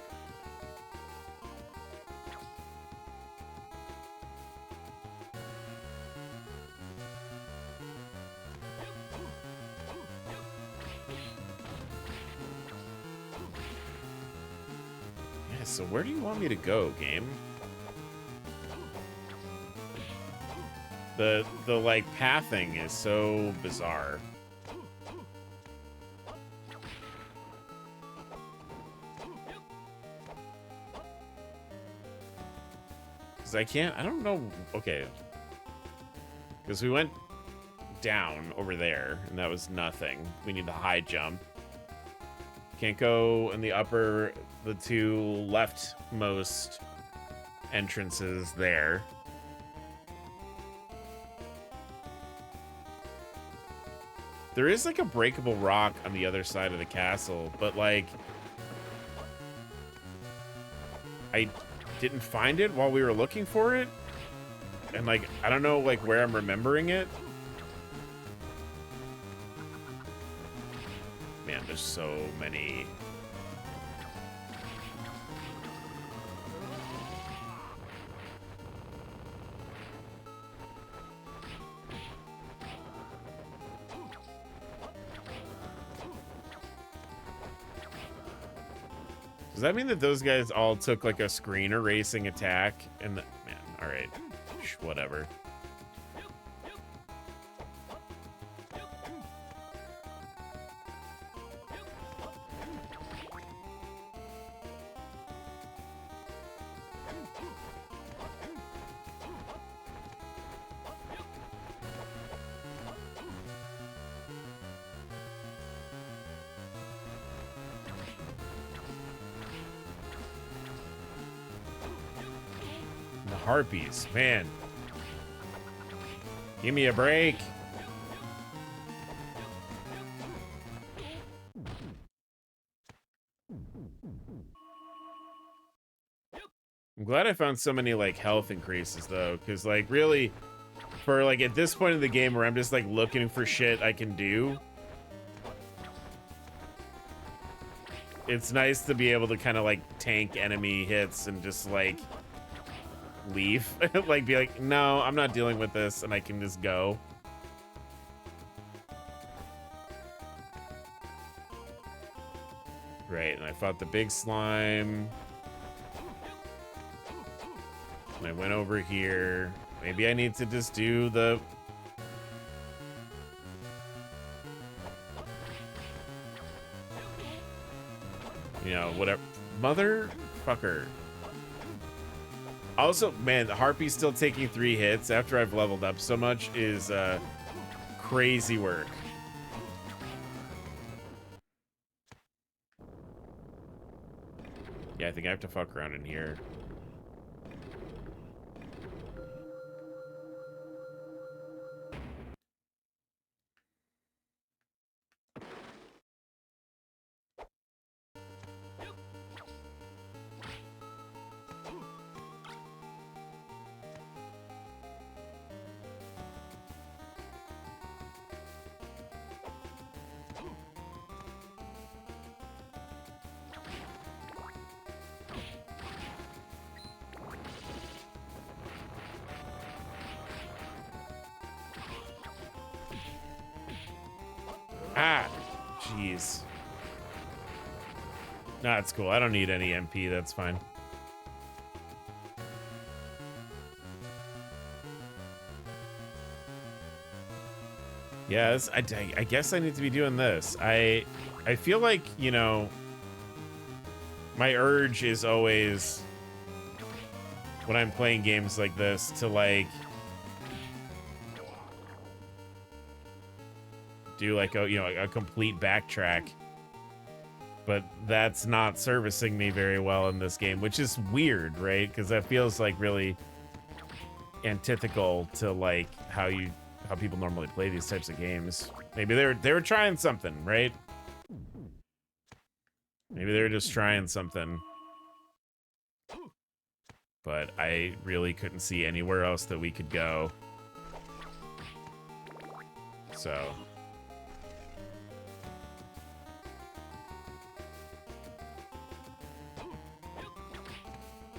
Yeah, so where do you want me to go, game? The like pathing is so bizarre. Cause I don't know. Okay. Because we went down over there and that was nothing. We need the high jump. Can't go in the the two leftmost entrances there. There is like a breakable rock on the other side of the castle, but like I didn't find it while we were looking for it. And like I don't know like where I'm remembering it. Man, there's so many. Does that mean that those guys all took like a screen erasing attack? And man, all right, whatever. Harpies, man. Give me a break. I'm glad I found so many like health increases though, because like really for like at this point in the game where I'm just like looking for shit I can do, it's nice to be able to kind of like tank enemy hits and just like leave. Like be like, no, I'm not dealing with this, and I can just go. Right, and I fought the big slime. And I went over here. Maybe I need to just do the... You know, whatever. Motherfucker. Also, man, the Harpy's still taking 3 hits after I've leveled up so much is crazy work. Yeah, I think I have to fuck around in here. Ah, jeez. Nah, it's cool. I don't need any MP. That's fine. Yeah, I guess I need to be doing this. I feel like, you know, my urge is always when I'm playing games like this to like do like a, you know, a complete backtrack. But that's not servicing me very well in this game, which is weird, right? Because that feels like really antithetical to like how people normally play these types of games. Maybe they were trying something, right? Maybe they were just trying something. But I really couldn't see anywhere else that we could go. So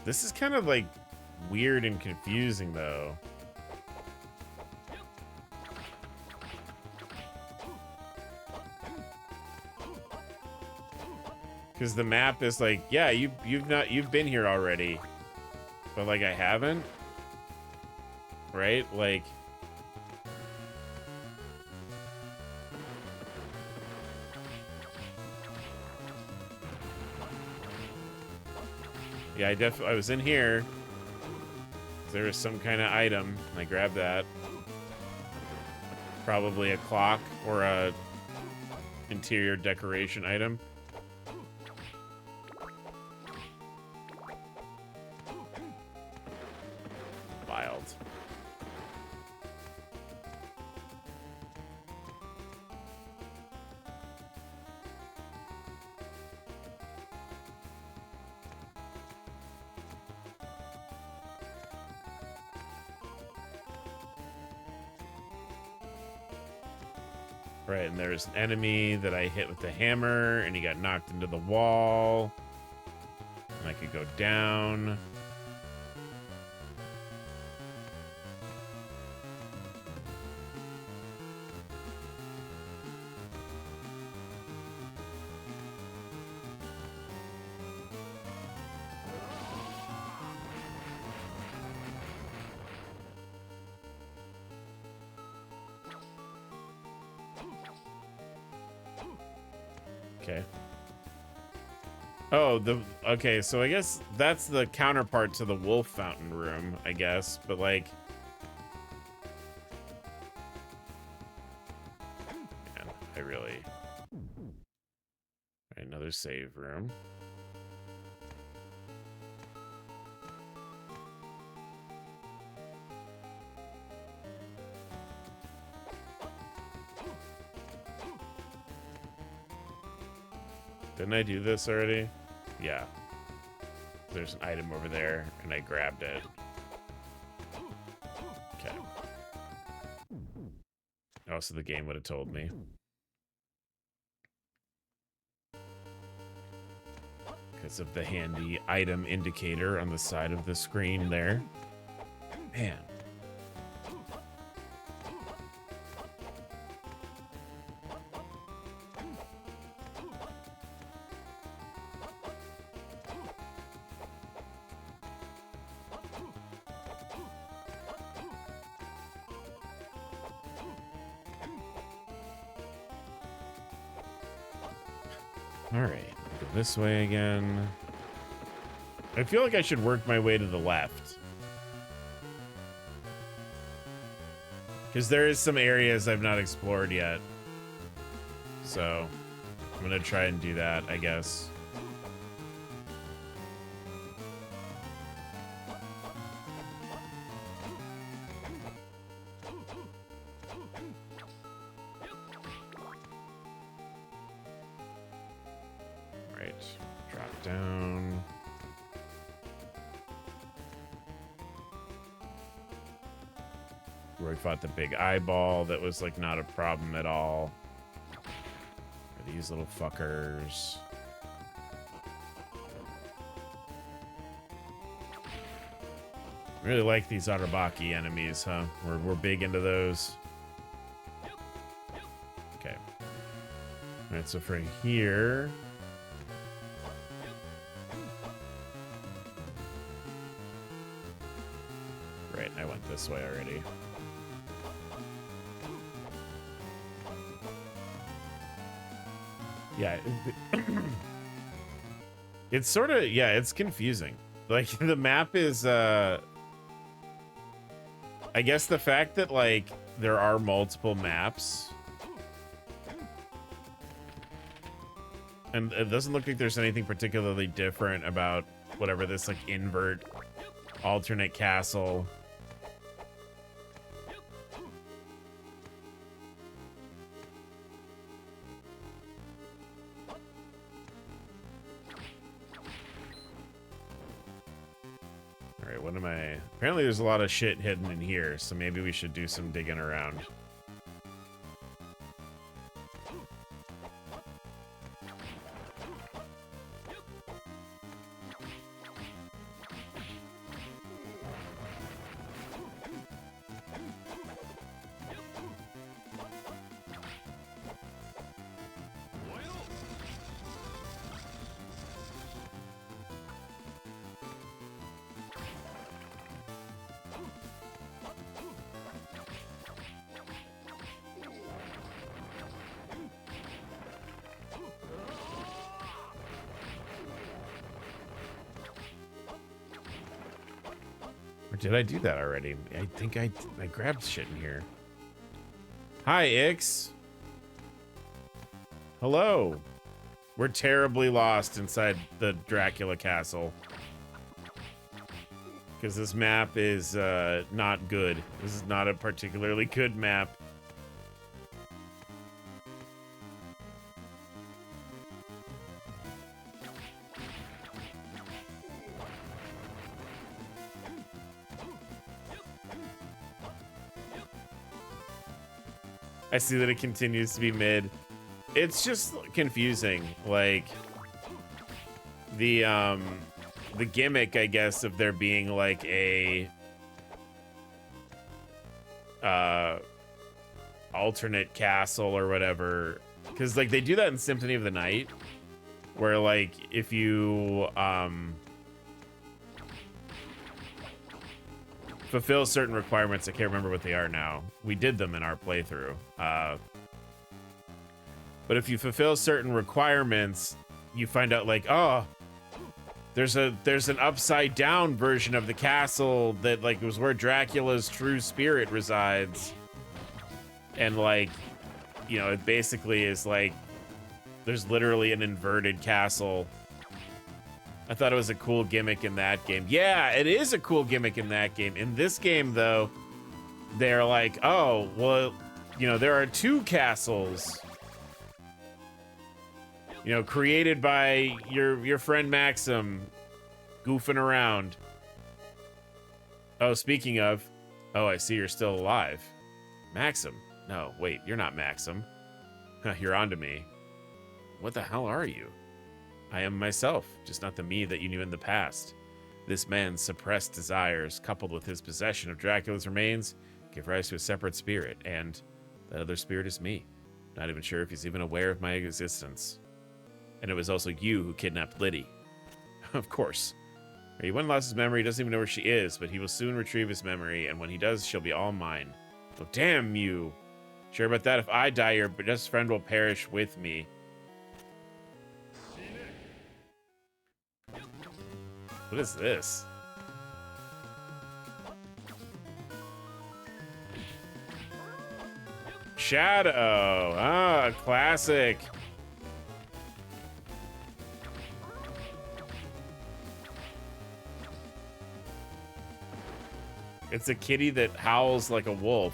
this is kind of like weird and confusing though. Because the map is like, yeah, you've been here already. But like I haven't. Right? Like yeah, I was in here. There was some kind of item, and I grabbed that. Probably a clock or a interior decoration item. Wild. Right, and there's an enemy that I hit with the hammer, and he got knocked into the wall. And I could go down. Okay. Oh, okay, so I guess that's the counterpart to the wolf fountain room, I guess, but like man, I really another save room. Didn't I do this already? Yeah. There's an item over there, and I grabbed it. Okay. Oh, so the game would have told me. Because of the handy item indicator on the side of the screen there. Man. All right, go this way again. I feel like I should work my way to the left. Because there is some areas I've not explored yet. So I'm gonna try and do that, I guess. Right, drop down. Where we fought the big eyeball that was like not a problem at all. Or these little fuckers. Really like these Arabaki enemies, huh? We're big into those. Okay. Alright, so from here. Right, I went this way already. Yeah. It's sort of, yeah, it's confusing. Like, the map is, I guess the fact that, like, there are multiple maps, and it doesn't look like there's anything particularly different about whatever this, like, invert alternate castle. All right, what am I? Apparently there's a lot of shit hidden in here, so maybe we should do some digging around. Or did I do that already? I think I grabbed shit in here. Hi, Ix. Hello. We're terribly lost inside the Dracula castle. Because this map is not good. This is not a particularly good map. I see that it continues to be mid. It's just confusing. Like, the gimmick, I guess, of there being like a alternate castle or whatever, because like they do that in Symphony of the Night, where like if you fulfill certain requirements, I can't remember what they are now. We did them in our playthrough. But if you fulfill certain requirements, you find out like, oh, there's an upside down version of the castle that like was where Dracula's true spirit resides. And like, you know, it basically is like, there's literally an inverted castle. I thought it was a cool gimmick in that game. Yeah, it is a cool gimmick in that game. In this game, though, they're like, oh, well, you know, there are two castles, you know, created by your friend Maxim goofing around. Oh, speaking of, oh, I see you're still alive. Maxim? No, wait, you're not Maxim. You're onto me. What the hell are you? I am myself, just not the me that you knew in the past. This man's suppressed desires, coupled with his possession of Dracula's remains, give rise to a separate spirit, and that other spirit is me. Not even sure if he's even aware of my existence. And it was also you who kidnapped Liddy. Of course. He once lost his memory, doesn't even know where she is, but he will soon retrieve his memory, and when he does, she'll be all mine. Oh, damn you. Sure about that? If I die, your best friend will perish with me. What is this? Shadow. Ah, classic. It's a kitty that howls like a wolf.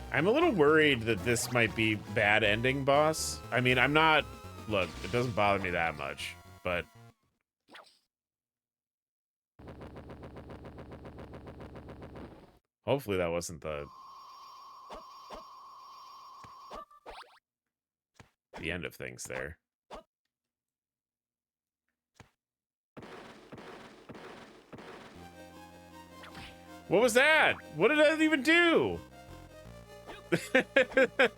I'm a little worried that this might be bad ending, boss. I mean, I'm not... Look, it doesn't bother me that much, but... Hopefully that wasn't the end of things there. What was that? What did that even do?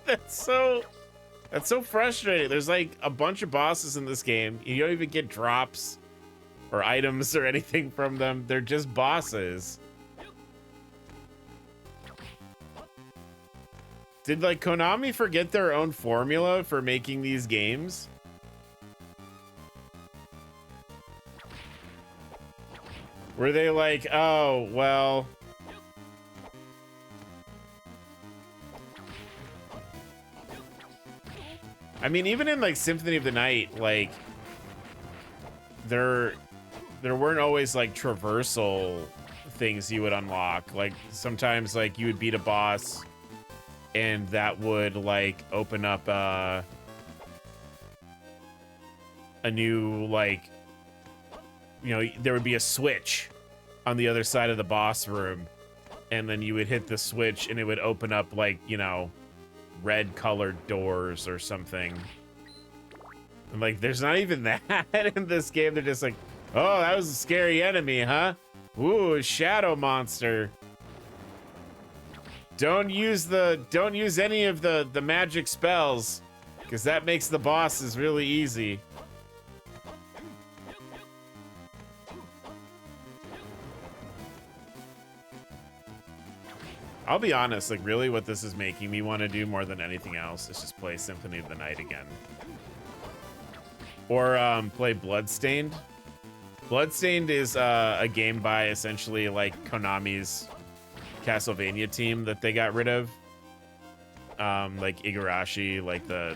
That's so... That's so frustrating. There's like a bunch of bosses in this game. You don't even get drops or items or anything from them. They're just bosses. Did like Konami forget their own formula for making these games? Were they like, oh, well, I mean, even in like Symphony of the Night, like there weren't always like traversal things you would unlock. Like sometimes like you would beat a boss and that would like open up a new, like, you know, there would be a switch on the other side of the boss room, and then you would hit the switch and it would open up like, you know, red colored doors or something. And like there's not even that in this game. They're just like, oh, that was a scary enemy, huh? Ooh, a shadow monster. Don't use any of the magic spells, because that makes the bosses really easy. I'll be honest, like really what this is making me want to do more than anything else is just play Symphony of the Night again. Or play Bloodstained. Bloodstained is a game by essentially like Konami's Castlevania team that they got rid of. Like Igarashi, like the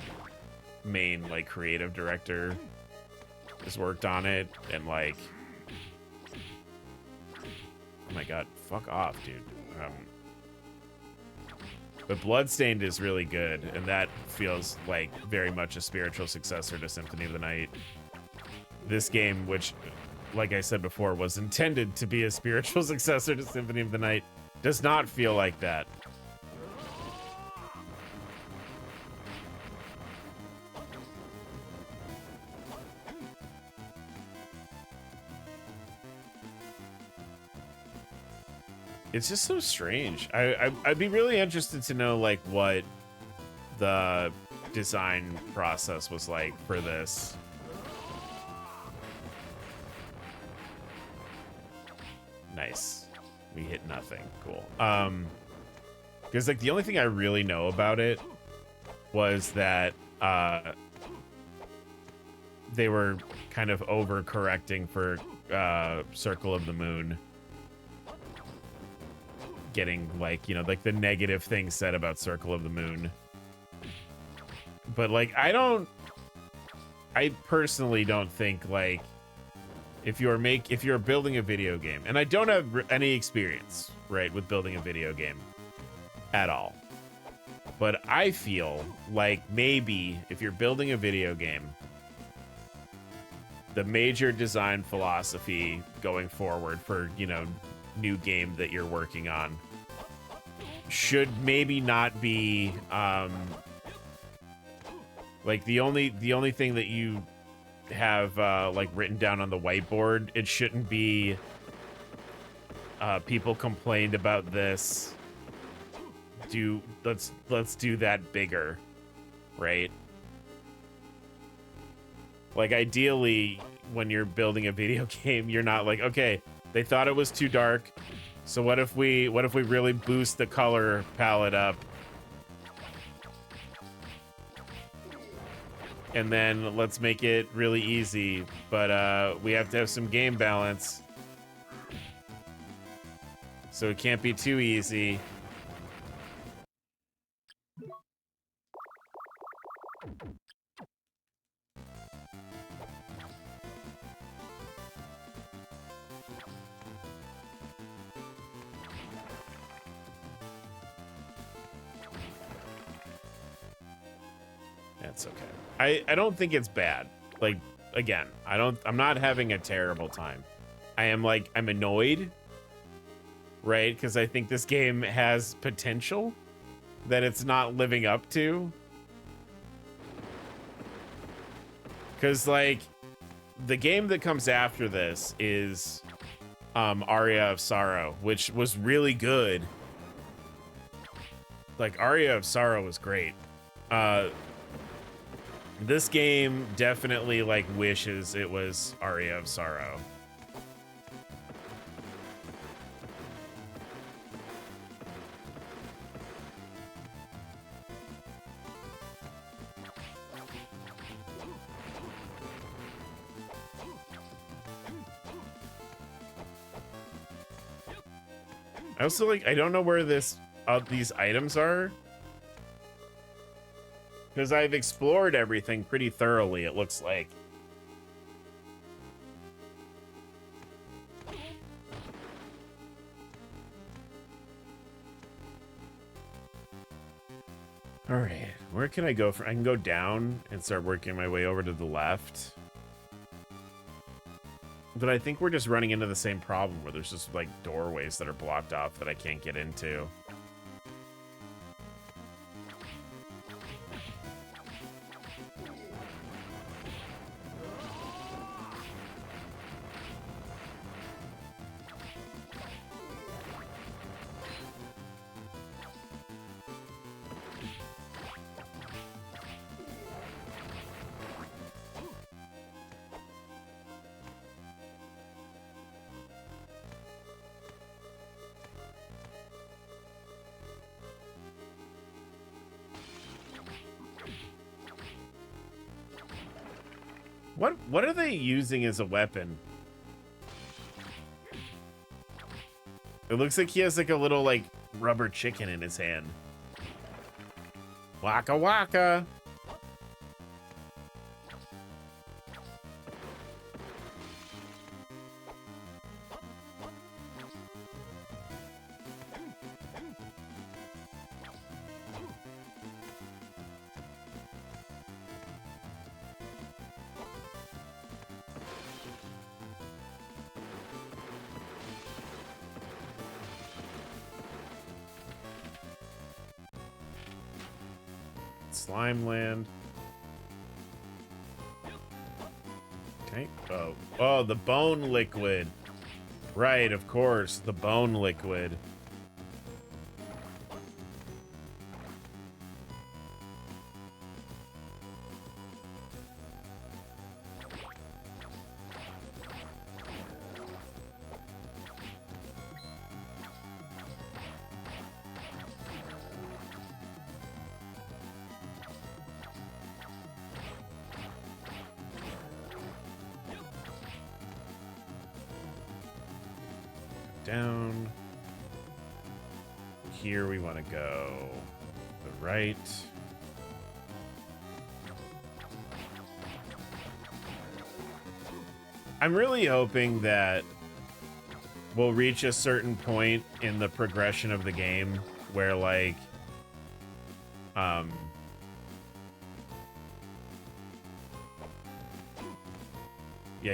main like creative director, has worked on it, and like, oh my god, fuck off, dude. But Bloodstained is really good, and that feels like very much a spiritual successor to Symphony of the Night. This game, which, like I said before, was intended to be a spiritual successor to Symphony of the Night, does not feel like that. It's just so strange. I'd be really interested to know like what the design process was like for this. Nice. We hit nothing. Cool. Because like the only thing I really know about it was that they were kind of overcorrecting for Circle of the Moon. Getting like, you know, like the negative things said about Circle of the Moon. But like I personally don't think like if you're building a video game, and I don't have any experience, right, with building a video game at all. But I feel like maybe if you're building a video game, the major design philosophy going forward for, you know, new game that you're working on should maybe not be like the only thing that you have like written down on the whiteboard. It shouldn't be people complained about this, let's do that bigger, right? Like ideally when you're building a video game, you're not like, okay, they thought it was too dark, so what if we really boost the color palette up, and then let's make it really easy, but we have to have some game balance, so it can't be too easy. That's okay. I don't think it's bad. Like, again, I'm not having a terrible time. I'm annoyed, right? Because I think this game has potential that it's not living up to. Because like the game that comes after this is Aria of Sorrow, which was really good. Like Aria of Sorrow was great. This game definitely like wishes it was Aria of Sorrow. I also like, I don't know where these items are, because I've explored everything pretty thoroughly, it looks like. All right, where can I go from? I can go down and start working my way over to the left. But I think we're just running into the same problem where there's just like doorways that are blocked off that I can't get into. What are they using as a weapon? It looks like he has like a little like rubber chicken in his hand. Waka waka. Slime land. Okay. Oh, the bone liquid. Right, of course, the bone liquid. Down. Here we want to go. The right. I'm really hoping that we'll reach a certain point in the progression of the game where like yeah,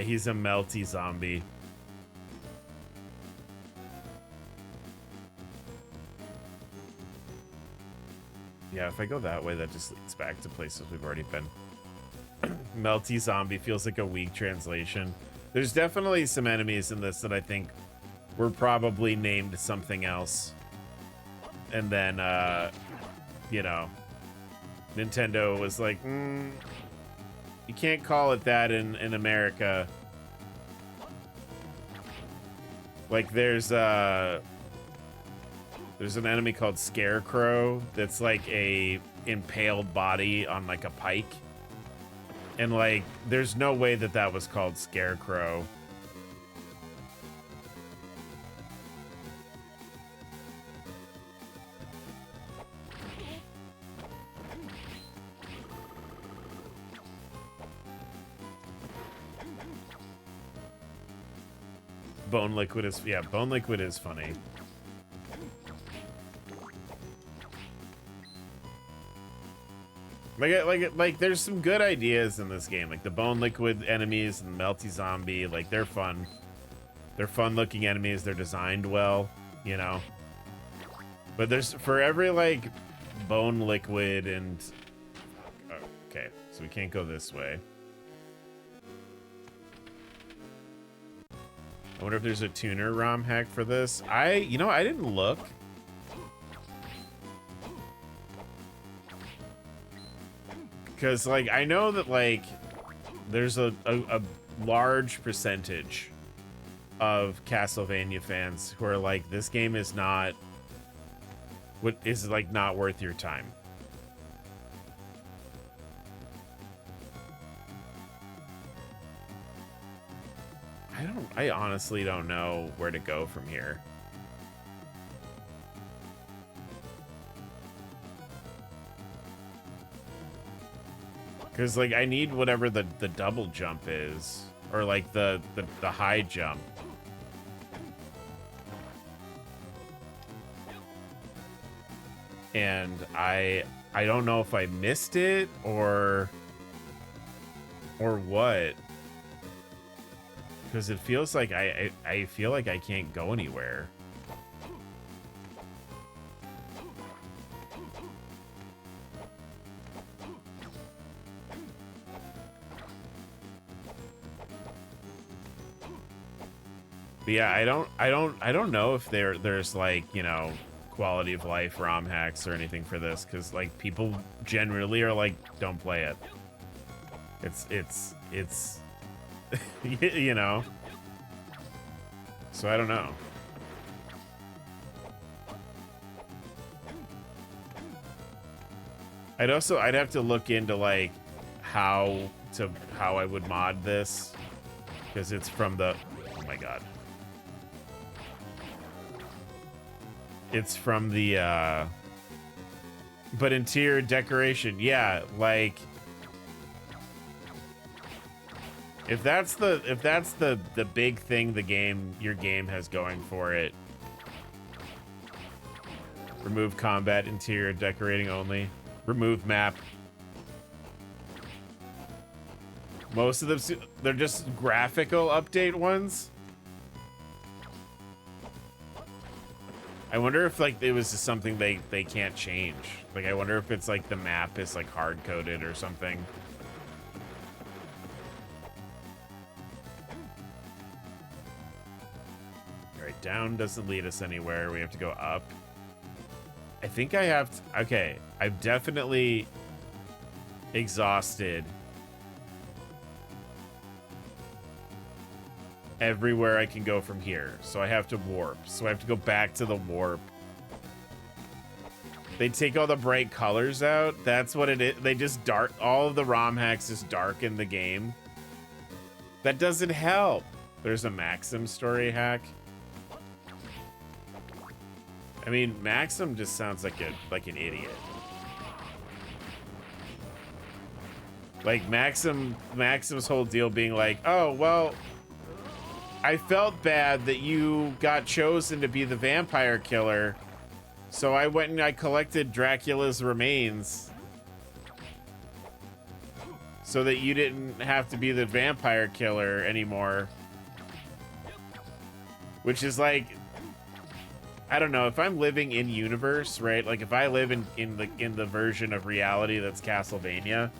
he's a melty zombie. Yeah, if I go that way, that just leads back to places we've already been. Melty zombie feels like a weak translation. There's definitely some enemies in this that I think were probably named something else. And then, you know, Nintendo was like, you can't call it that in America. Like, there's an enemy called Scarecrow that's like a impaled body on like a pike. And like, there's no way that that was called Scarecrow. Bone liquid is, yeah, bone liquid is funny. Like, there's some good ideas in this game. Like the bone liquid enemies and melty zombie, like they're fun. They're fun-looking enemies. They're designed well, you know. But there's for every like bone liquid and okay, so we can't go this way. I wonder if there's a tuner ROM hack for this. You know, I didn't look. Because, like, I know that, like, there's a large percentage of Castlevania fans who are like, this game is not not worth your time. I honestly don't know where to go from here. Because, like, I need whatever the double jump is, or like the high jump. And I don't know if I missed it or what. Because it feels like I feel like I can't go anywhere. But yeah, I don't know if there's like, you know, quality of life ROM hacks or anything for this, because like people generally are like, don't play it. It's you know. So I don't know. I'd have to look into like how I would mod this, because it's from the, oh my god. It's from the but interior decoration, yeah, like if that's the big thing your game has going for it. Remove combat, interior decorating only. Remove map. Most of them, they're just graphical update ones. I wonder if like it was just something they can't change. Like I wonder if it's like the map is like hard coded or something. All right, down doesn't lead us anywhere. We have to go up. I think I have to, okay, I've definitely exhausted everywhere I can go from here. So I have to warp. So I have to go back to the warp. They take all the bright colors out. That's what it is. They just dark, all of the ROM hacks just darken the game. That doesn't help. There's a Maxim story hack. I mean, Maxim just sounds like an idiot. Like Maxim's whole deal being like, oh, well, I felt bad that you got chosen to be the vampire killer, so I went and I collected Dracula's remains so that you didn't have to be the vampire killer anymore. Which is like, I don't know, if I'm living in universe, right? Like if I live in the version of reality that's Castlevania,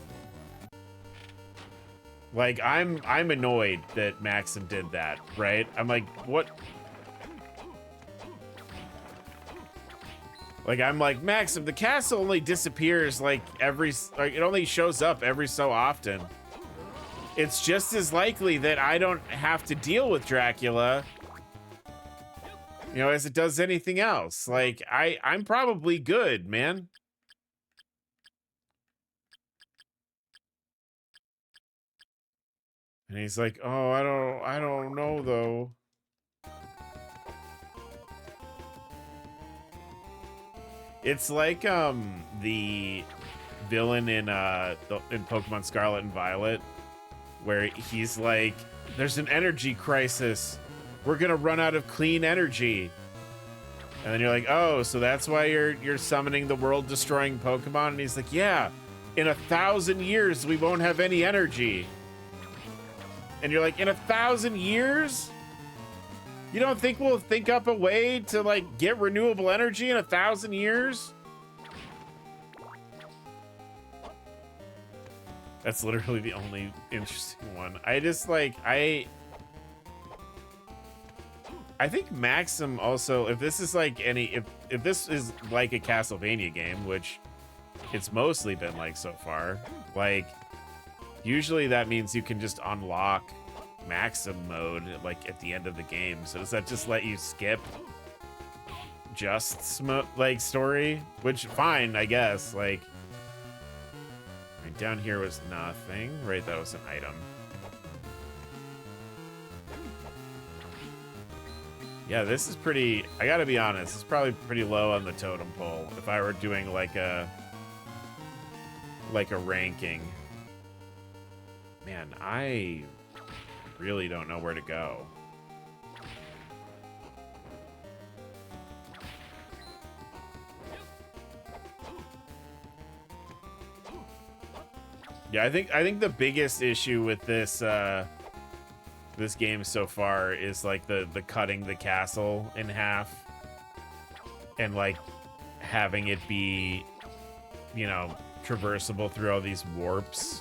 like I'm annoyed that Maxim did that, right? I'm like, what? Like I'm like, Maxim, the castle only disappears like it only shows up every so often. It's just as likely that I don't have to deal with Dracula, you know, as it does anything else. Like I'm probably good, man. And he's like, oh, I don't know though. It's like the villain in Pokemon Scarlet and Violet, where he's like, there's an energy crisis. We're gonna run out of clean energy. And then you're like, oh, so that's why you're summoning the world-destroying Pokemon? And he's like, yeah, in 1,000 years we won't have any energy. And you're like, in 1,000 years? You don't think we'll think up a way to like get renewable energy in 1,000 years? That's literally the only interesting one. I just like, I think Maxim also, if this is like if this is like a Castlevania game, which it's mostly been like so far. Like, usually that means you can just unlock Maxim mode like at the end of the game. So does that just let you skip just like story? Which fine, I guess. Like, right down here was nothing. Right, that was an item. Yeah, this is pretty, I gotta be honest, it's probably pretty low on the totem pole if I were doing like a ranking. Man, I really don't know where to go. Yeah, I think the biggest issue with this this game so far is like the cutting the castle in half and like having it be, you know, traversable through all these warps.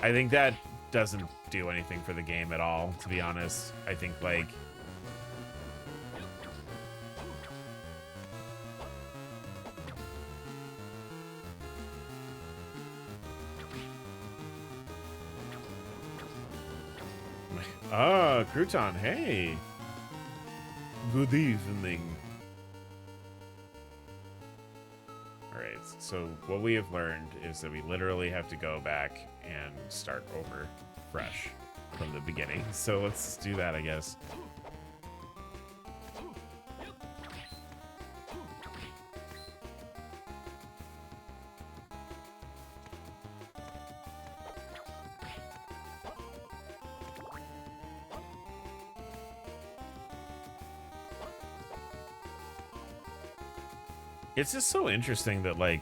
I think that doesn't do anything for the game at all, to be honest. I think like Crouton, hey. Good evening. Alright, so what we have learned is that we literally have to go back and start over fresh from the beginning. So let's do that, I guess. It's just so interesting that like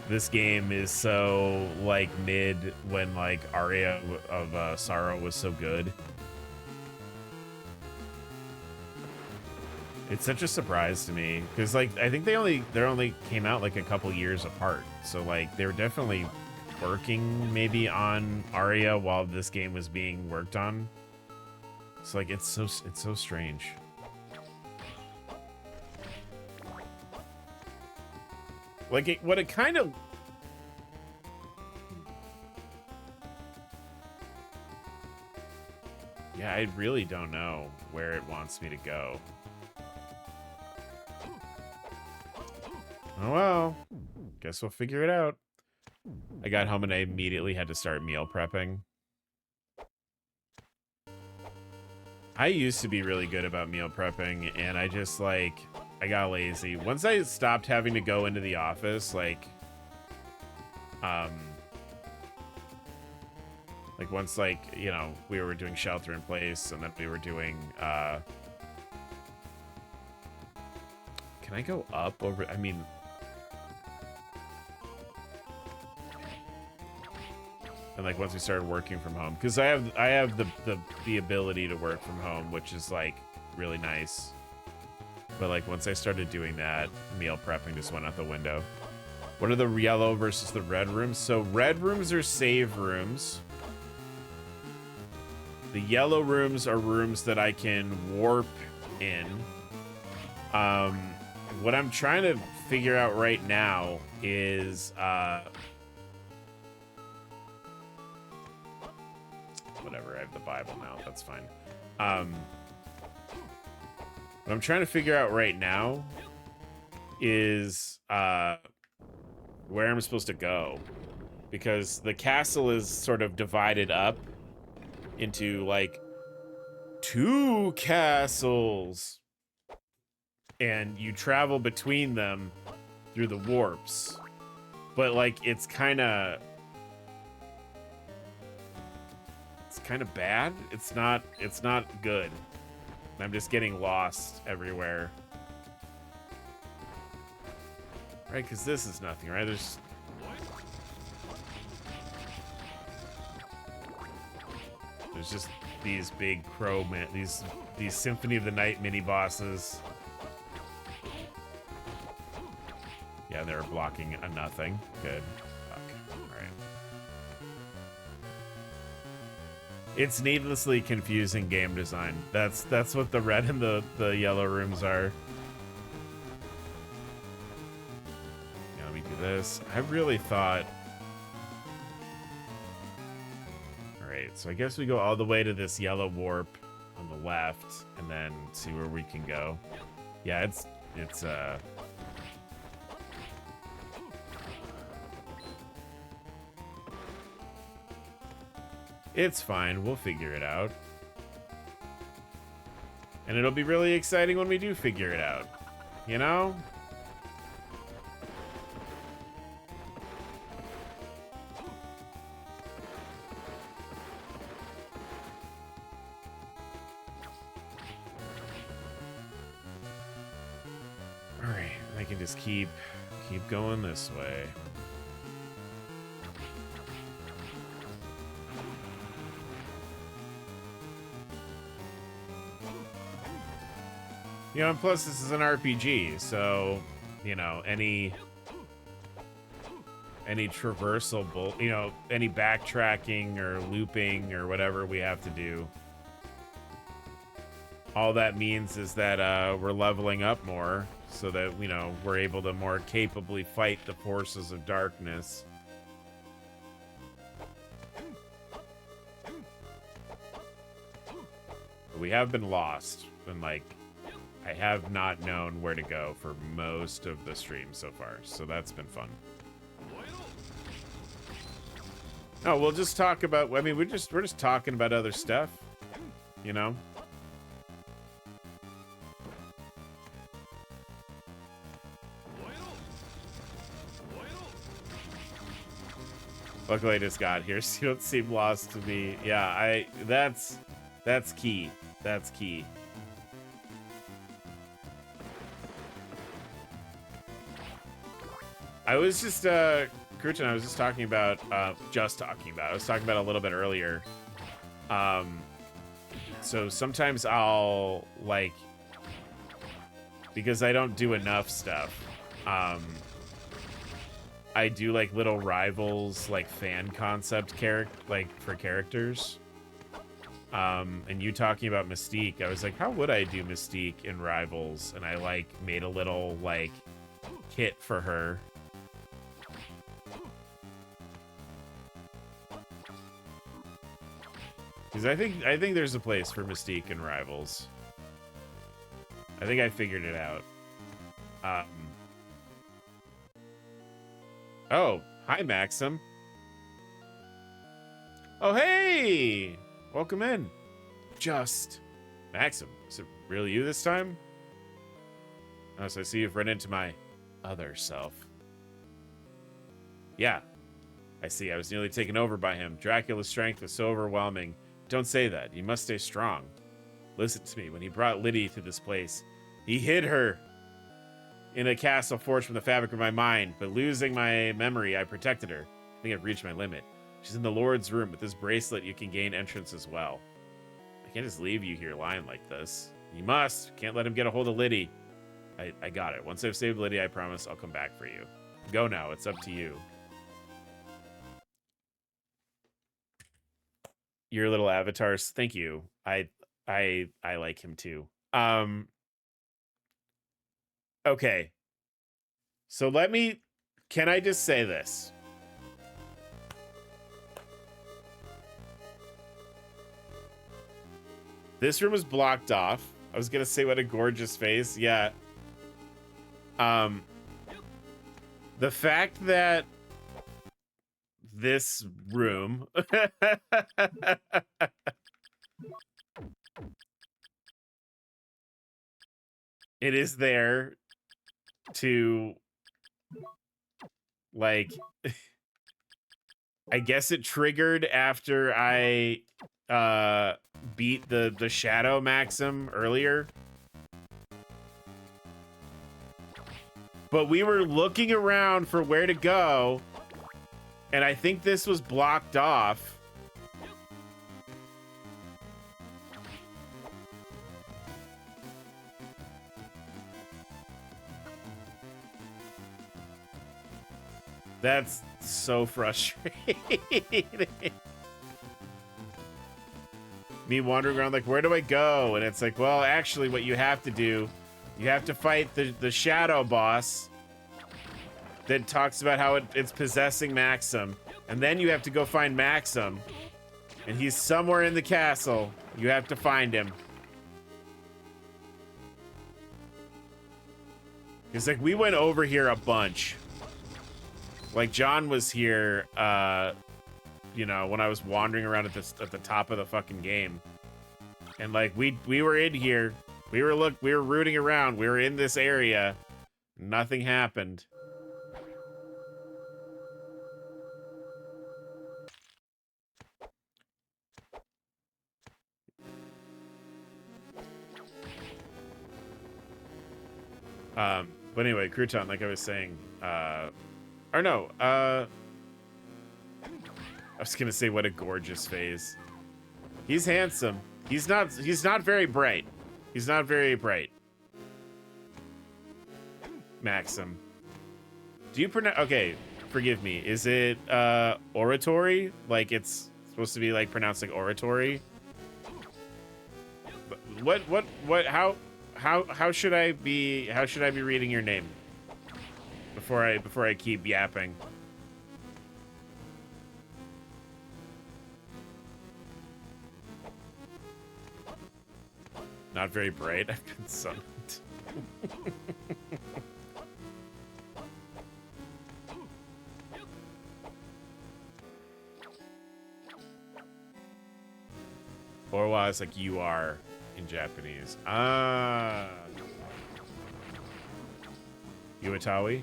this game is so like mid when like Aria of Sorrow was so good. It's such a surprise to me because like I think they only came out like a couple years apart, so like they were definitely working maybe on Aria while this game was being worked on. So like it's so strange. Like, what it kind of... Yeah, I really don't know where it wants me to go. Oh, well. Guess we'll figure it out. I got home and I immediately had to start meal prepping. I used to be really good about meal prepping, and I just, like... I got lazy. Once I stopped having to go into the office, like once, like, you know, we were doing shelter in place, and then we were doing, can I go up over, I mean... And, like, once we started working from home, because I have the ability to work from home, which is, like, really nice. But like once I started doing that, meal prepping just went out the window. What are the yellow versus the red rooms? So red rooms are save rooms. The yellow rooms are rooms that I can warp in. What I'm trying to figure out right now is whatever, I have the Bible now, that's fine. What I'm trying to figure out right now is where I'm supposed to go. Because the castle is sort of divided up into, like, 2 castles. And you travel between them through the warps. But, like, it's kind of bad. It's not good. I'm just getting lost everywhere. Right, because this is nothing, right? There's just these big crow man, these Symphony of the Night mini bosses. Yeah, they're blocking a nothing. Good. Fuck. All right. It's needlessly confusing game design. That's what the red and the yellow rooms are. Yeah, let me do this. I really thought... Alright, so I guess we go all the way to this yellow warp on the left, and then see where we can go. Yeah, it's it's fine. We'll figure it out. And it'll be really exciting when we do figure it out. You know? Alright, I can just keep going this way. You know, and plus this is an RPG, so, you know, any traversal, you know, any backtracking or looping or whatever we have to do, all that means is that we're leveling up more so that, you know, we're able to more capably fight the forces of darkness. But we have been lost, and like, I have not known where to go for most of the stream so far, so that's been fun. No, we'll just talk about, I mean, we're just talking about other stuff, you know? Luckily I just got here, so you don't seem lost to me. Yeah, that's key. That's key. I was just, Kruchen, I was just talking about, I was talking about a little bit earlier. So sometimes I'll, like, because I don't do enough stuff, I do, like, little rivals, like, fan concept for characters. And you talking about Mystique, I was like, how would I do Mystique in Rivals? And I, like, made a little, like, kit for her. Because I think there's a place for Mystique in Rivals. I think I figured it out. Oh, hi, Maxim. Oh, hey! Welcome in. Maxim, is it really you this time? Oh, so I see you've run into my other self. Yeah, I see. I was nearly taken over by him. Dracula's strength was so overwhelming. Don't say that. You must stay strong. Listen to me. When he brought Liddy to this place, he hid her in a castle forged from the fabric of my mind, but losing my memory, I protected her. I think I've reached my limit. She's in the Lord's room. With this bracelet, you can gain entrance as well. I can't just leave you here lying like this. You must. Can't let him get a hold of Liddy. I got it. Once I've saved Liddy, I promise I'll come back for you. Go now. It's up to you. Your little avatars. Thank you. I like him too. Okay. So can I just say this? This room is blocked off. I was gonna say what a gorgeous face. Yeah. The fact that this room it is there to, like, I guess it triggered after I beat the Shadow Maxim earlier. But we were looking around for where to go, and I think this was blocked off. That's so frustrating. Me wandering around like, where do I go? And it's like, well, actually what you have to do, you have to fight the shadow boss. that talks about how it's possessing Maxim, and then you have to go find Maxim, and he's somewhere in the castle. You have to find him. It's like we went over here a bunch. Like John was here, you know, when I was wandering around at the top of the fucking game, and like we were in here, we were rooting around, we were in this area, nothing happened. But anyway, Crouton, like I was saying, or no, I was gonna say what a gorgeous face. He's handsome. He's not very bright. He's not very bright. Maxim. Do you pronounce, okay, forgive me. Is it oratory? Like it's supposed to be like pronounced like oratory? How should I be reading your name before I keep yapping? Not very bright. I've been summoned. Orwa is like you are in Japanese. Ah. Uatawi?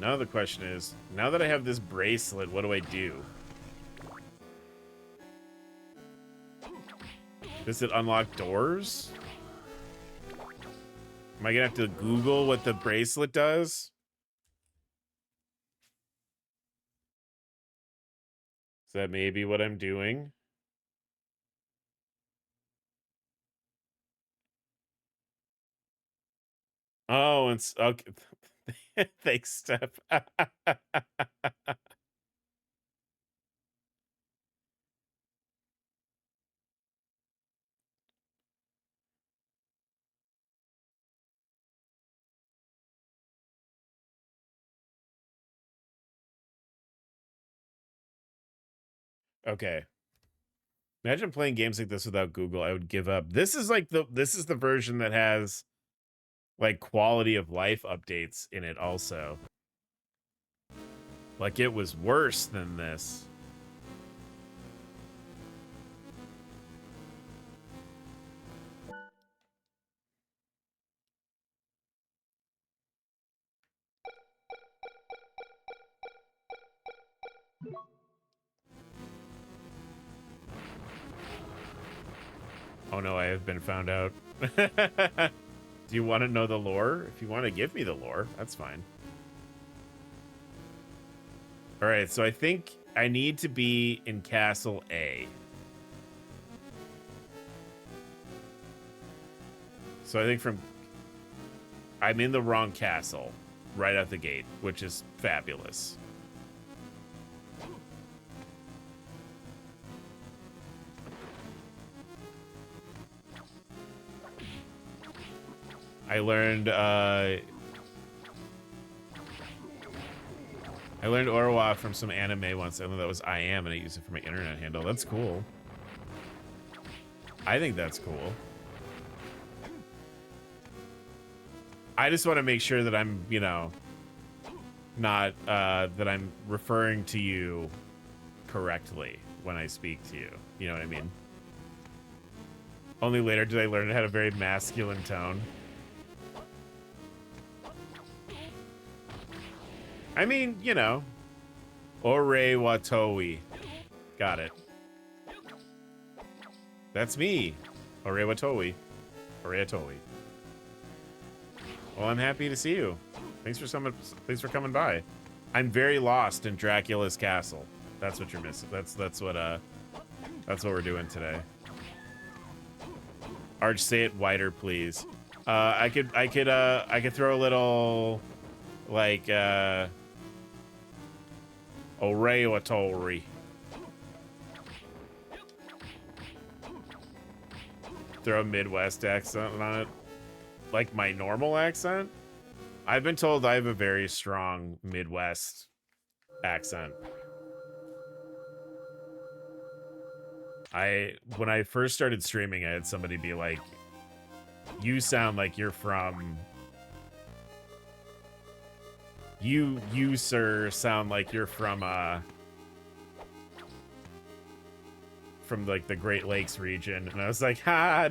Now the question is, now that I have this bracelet, what do I do? Does it unlock doors? Am I gonna have to Google what the bracelet does? Is that maybe what I'm doing? Oh, it's okay. Thanks, Steph. Okay. Imagine playing games like this without Google. I would give up. This is like this is the version that has like quality of life updates in it also. Like it was worse than this. Oh no, I have been found out. Do you want to know the lore? If you want to give me the lore, that's fine. All right, so I think I need to be in Castle A. So I think I'm in the wrong castle right out the gate, which is fabulous. I learned Orwa from some anime once. I know that was I am, and I used it for my internet handle. That's cool. I think that's cool. I just want to make sure that I'm, you know, not that I'm referring to you correctly when I speak to you. You know what I mean? Only later did I learn it had a very masculine tone. I mean, you know, Ore Watowi. Got it. That's me. Ore Watowi. Ore Watowi. Well, I'm happy to see you. Thanks for coming by. I'm very lost in Dracula's castle. That's what you're missing. That's what we're doing today. Arch, say it wider, please. I could throw a little like Oratory. Throw a Midwest accent on it. Like my normal accent? I've been told I have a very strong Midwest accent. When I first started streaming, I had somebody be like, you sound like you're from... You, sir, sound like you're from like the Great Lakes region. And I was like, ha,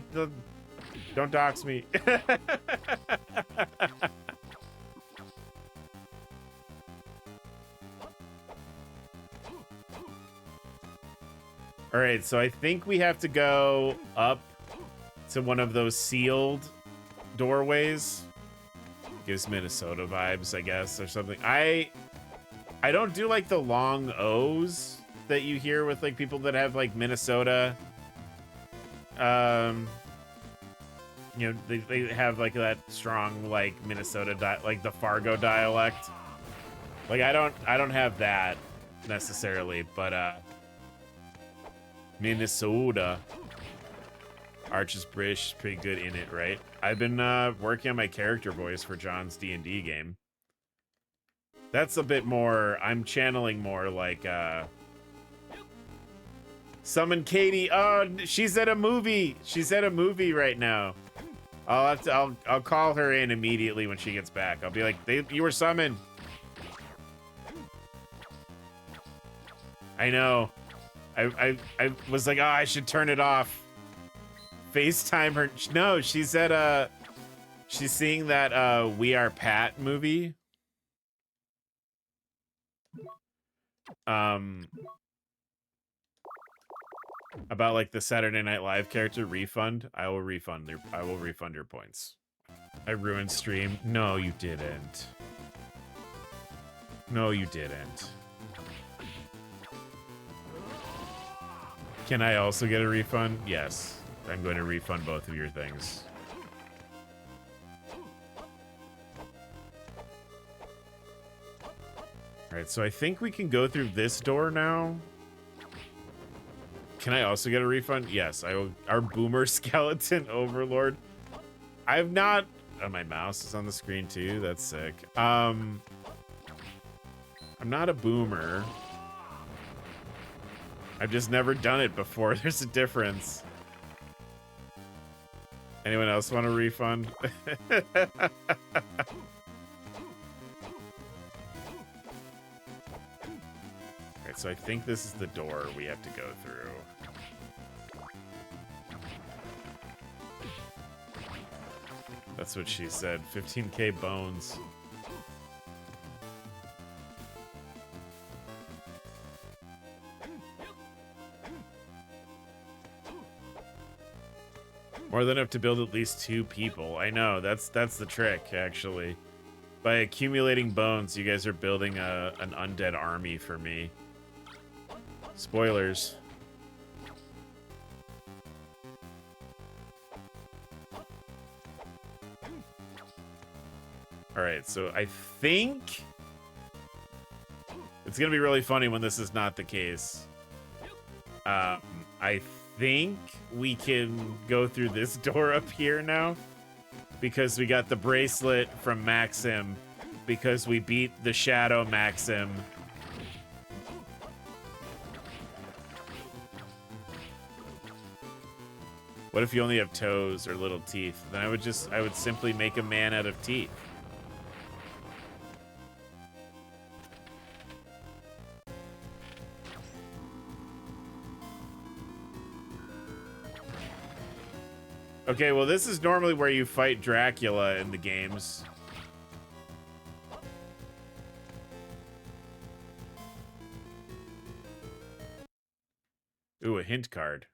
don't dox me. All right, so I think we have to go up to one of those sealed doorways. Gives Minnesota vibes, I guess, or something. I don't do like the long O's that you hear with like people that have like Minnesota. You know, they have like that strong like Minnesota like the Fargo dialect. Like I don't have that necessarily, but Minnesota. Arch is British, pretty good in it, right? I've been working on my character voice for John's D&D game. That's a bit more, I'm channeling more like Summon Katie. Oh, she's at a movie. She's at a movie right now. I'll call her in immediately when she gets back. I'll be like, you were summoned. I know. I was like, oh, I should turn it off. FaceTime her. No, she's at she's seeing that We Are Pat movie. About like the Saturday Night Live character refund. I will refund your points. I ruined stream. No, you didn't. No, you didn't. Can I also get a refund? Yes. I'm going to refund both of your things. Alright, so I think we can go through this door now. Can I also get a refund? Yes, I will. Our boomer skeleton overlord. I've not... Oh, my mouse is on the screen too. That's sick. I'm not a boomer. I've just never done it before. There's a difference. Anyone else want a refund? Alright, so I think this is the door we have to go through. That's what she said. 15k bones. More than enough to build at least 2 people. I know, that's the trick, actually. By accumulating bones, you guys are building an undead army for me. Spoilers. Alright, so I think... It's gonna be really funny when this is not the case. I think we can go through this door up here now. Because we got the bracelet from Maxim. Because we beat the Shadow Maxim. What if you only have toes or little teeth? Then I would simply make a man out of teeth. Okay, well, this is normally where you fight Dracula in the games. Ooh, a hint card.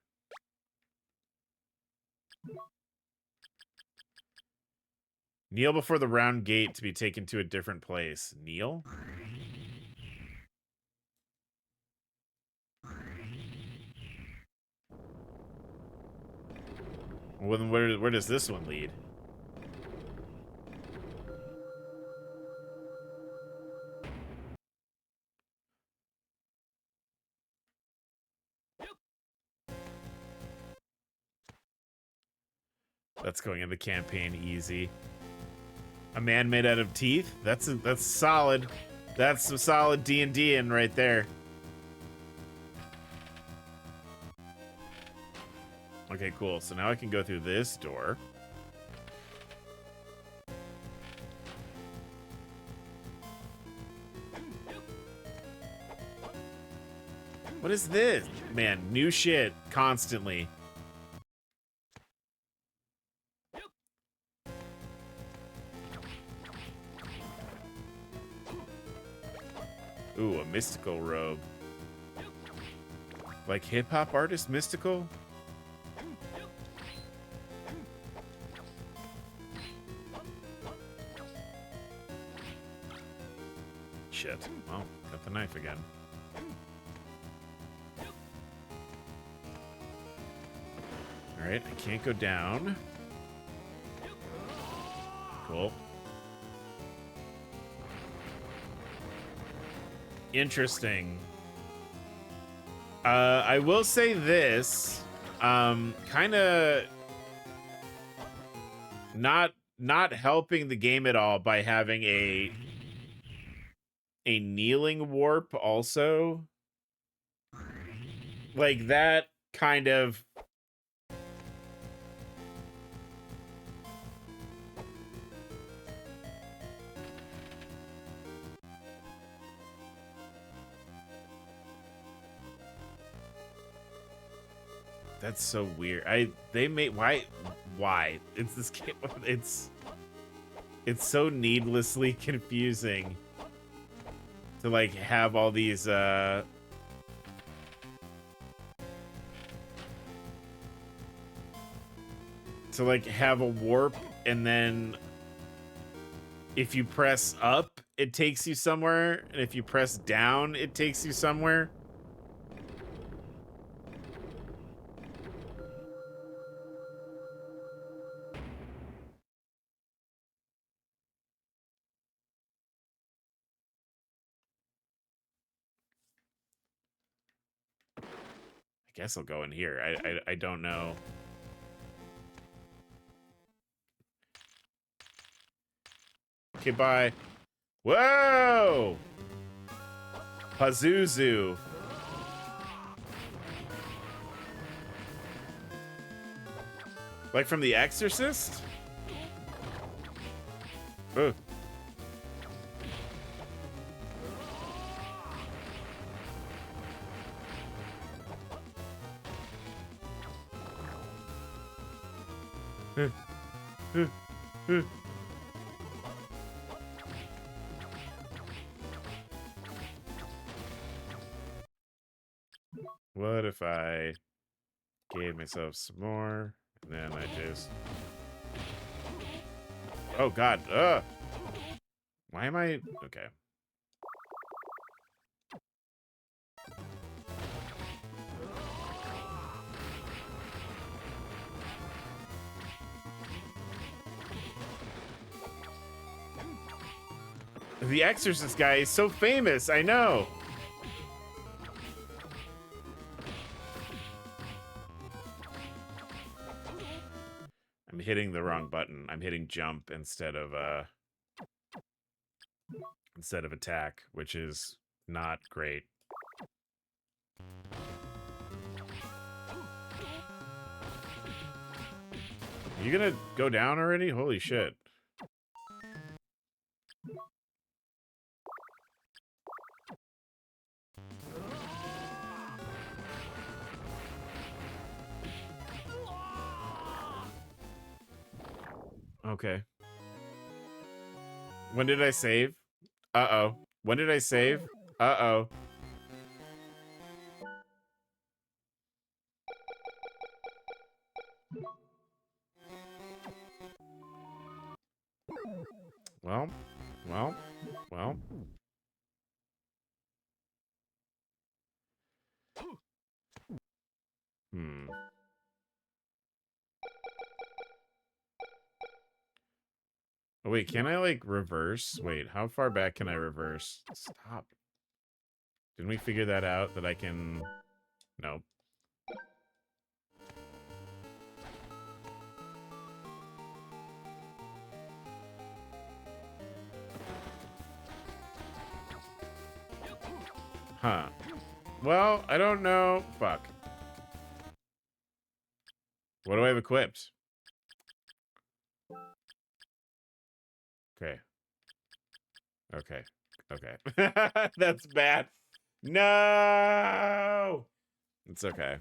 Kneel before the round gate to be taken to a different place. Kneel? Well, then where does this one lead? That's going in the campaign easy. A man made out of teeth? That's solid. That's some solid D&D in right there. Okay, cool. So now I can go through this door. What is this? Man, new shit constantly. Ooh, a mystical robe. Like hip-hop artist mystical? Shit. Well, got the knife again. Alright, I can't go down. Cool. Interesting. I will say this. Kind of not helping the game at all by having a kneeling warp also. Like that kind of that's so weird. They made why it's this game. It's so needlessly confusing to like have all these to like have a warp, and then if you press up it takes you somewhere, and if you press down it takes you somewhere. I guess I'll go in here. I don't know. Okay, bye. Whoa! Pazuzu. Like from The Exorcist? Ugh. What if I gave myself some more, and then I just... Oh, God. Ugh. Why am I... Okay. The Exorcist guy is so famous, I know. I'm hitting the wrong button. I'm hitting jump instead of attack, which is not great. You gonna go down already? Holy shit. Okay. When did I save? Uh-oh. When did I save? Uh-oh. Well. Oh, wait, can I, like, reverse? Wait, how far back can I reverse? Stop. Didn't we figure that out, that I can... Nope. Huh. Well, I don't know. Fuck. What do I have equipped? Okay. Okay. Okay. That's bad. No! It's okay.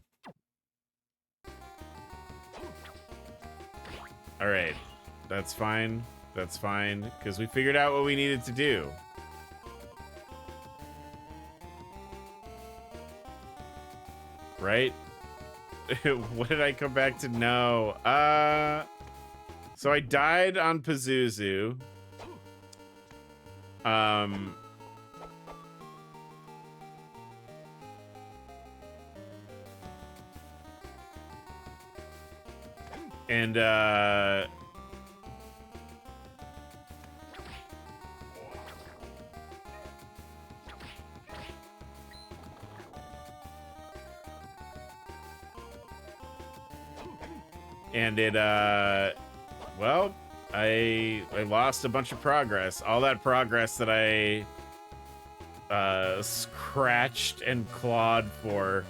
All right. That's fine. That's fine. Because we figured out what we needed to do. Right? What did I come back to? No. So I died on Pazuzu. And it well, I lost a bunch of progress. All that progress that I scratched and clawed for.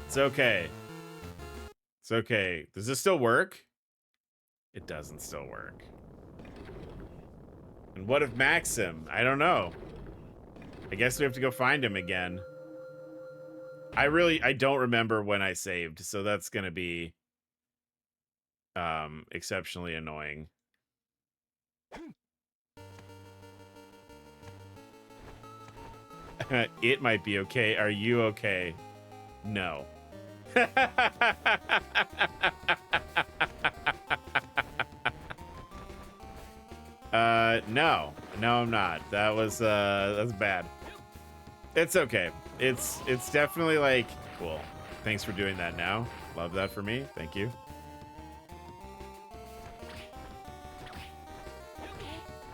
It's okay. It's okay. Does this still work? It doesn't still work. And what if Maxim? I don't know. I guess we have to go find him again. I don't remember when I saved, so that's gonna be exceptionally annoying. It might be okay. Are you okay? No. No. No, I'm not. That was that's bad. It's okay. It's definitely like cool. Thanks for doing that now. Love that for me. Thank you.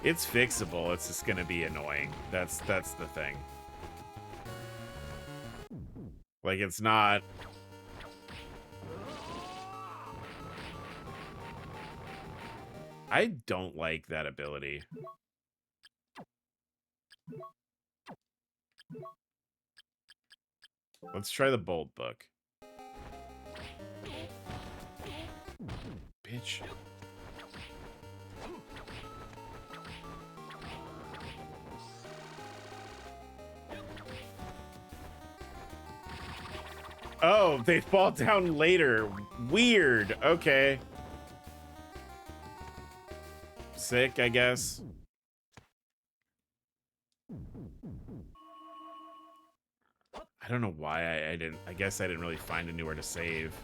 It's fixable. It's just gonna be annoying. That's the thing. Like, it's not... I don't like that ability. Let's try the Bold Book. Bitch. Oh, they fall down later. Weird. Okay. Sick, I guess. I don't know why I didn't. I guess I didn't really find anywhere to save.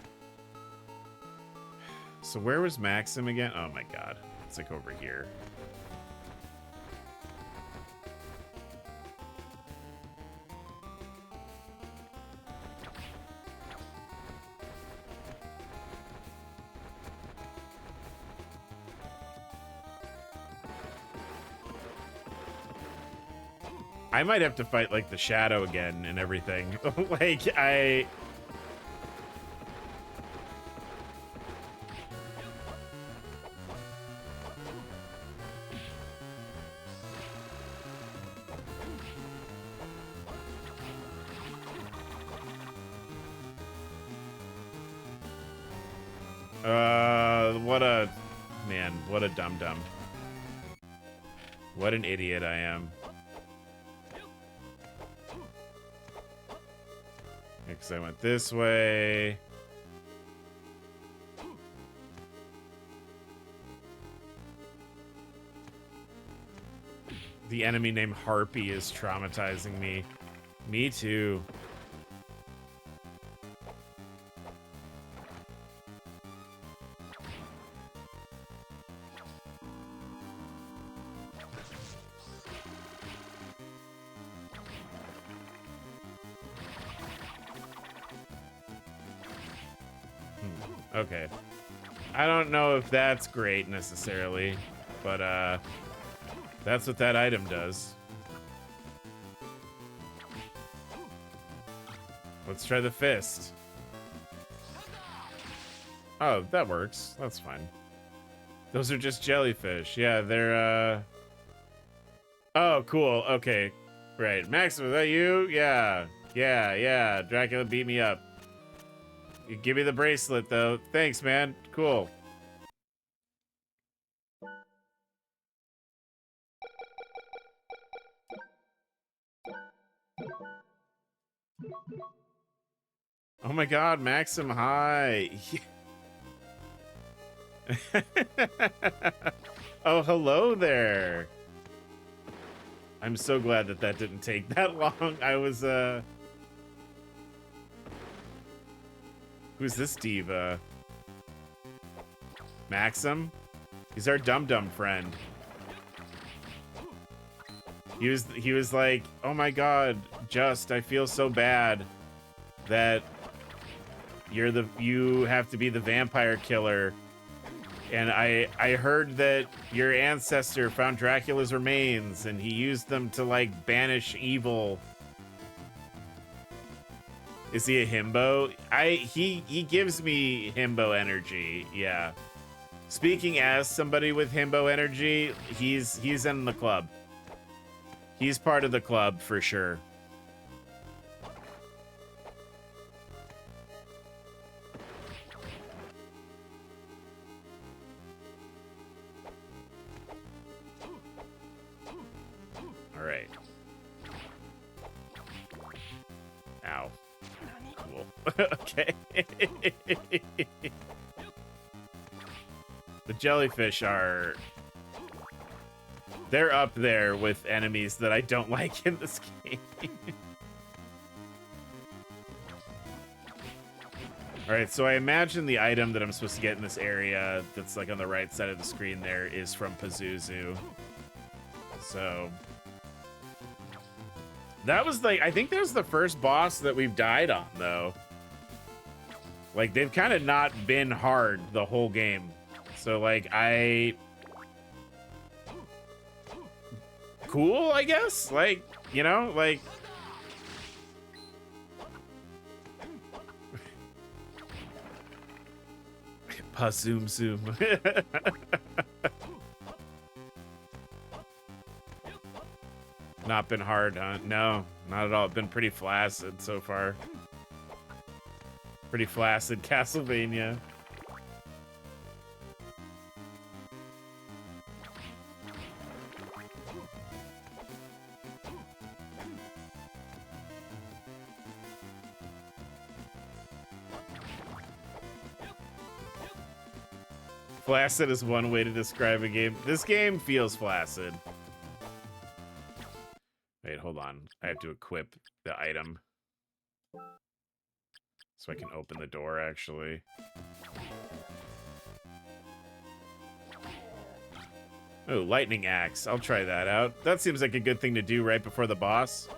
So where was Maxim again? Oh my god. It's like over here. I might have to fight, like, the Shadow again and everything. Like, I... What a... Man, what a dum-dum. What an idiot I am. Because I went this way. The enemy named Harpy is traumatizing me. Me too. Okay. I don't know if that's great necessarily, but that's what that item does. Let's try the fist. Oh, that works. That's fine. Those are just jellyfish. Yeah, they're Oh, cool. Okay. Right. Max, was that you? Yeah. Yeah. Dracula beat me up. You give me the bracelet, though. Thanks, man. Cool. Oh my god, Maxim, hi. Oh, hello there. I'm so glad that that didn't take that long. I was, Who's this diva? Maxim? He's our dum-dum friend. He was like, oh my god, I feel so bad that you have to be the vampire killer. And I heard that your ancestor found Dracula's remains and he used them to like banish evil. Is he a himbo? He gives me himbo energy, yeah. Speaking as somebody with himbo energy, he's in the club. He's part of the club for sure. All right. Ow. Cool. Okay. The jellyfish they're up there with enemies that I don't like in this game. All right, so I imagine the item that I'm supposed to get in this area that's like on the right side of the screen there is from Pazuzu. So that was like, I think that was the first boss that we've died on though. Like they've kind of not been hard the whole game. So like cool, I guess. Like, you know, like zoom zoom. Not been hard, huh? No, not at all. Been pretty flaccid so far. Pretty flaccid Castlevania. Flaccid is one way to describe a game. This game feels flaccid. Wait, hold on. I have to equip the item. So I can open the door, actually. Oh, lightning axe. I'll try that out. That seems like a good thing to do right before the boss.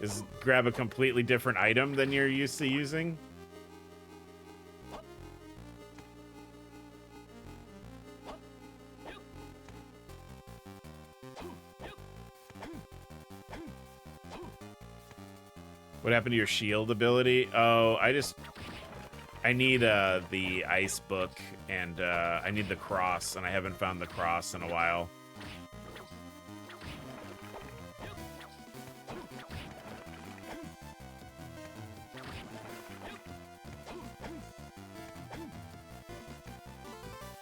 Is grab a completely different item than you're used to using. What happened to your shield ability? Oh, I need the ice book and I need the cross, and I haven't found the cross in a while.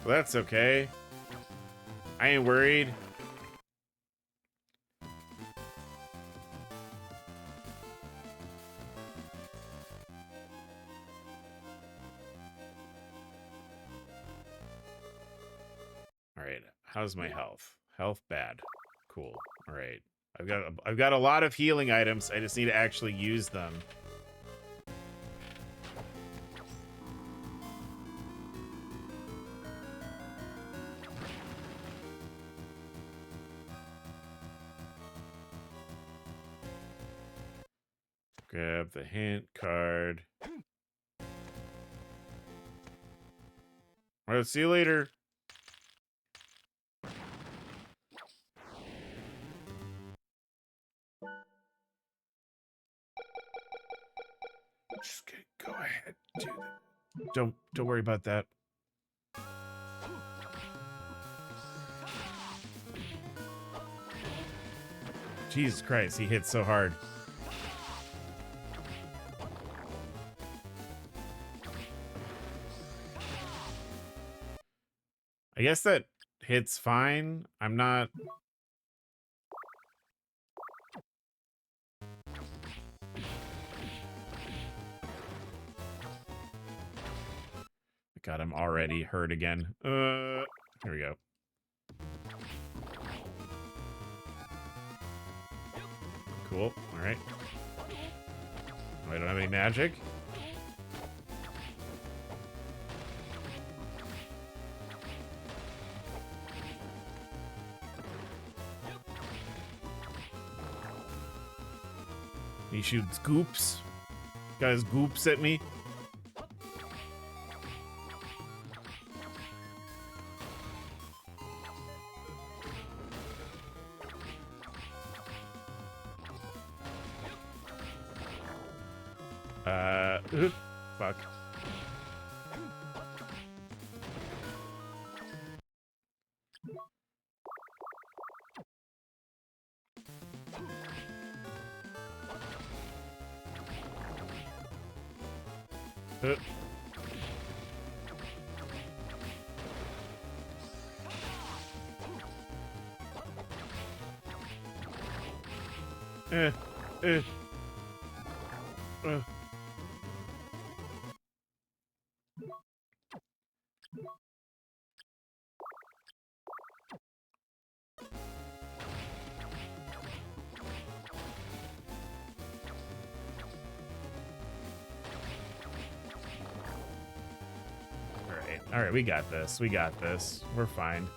Well, that's okay. I ain't worried. How's my health? Health bad. Cool. All right. I've got a lot of healing items. I just need to actually use them. Grab the hint card. All right, see you later. Just go ahead, do that. Don't worry about that. Jesus Christ, he hits so hard. I guess that hits fine. I'm not... God, I'm already hurt again. Here we go. Cool. All right. I don't have any magic. He shoots goops. Guys, goops at me. Fuck. All right, we got this. We got this. We're fine.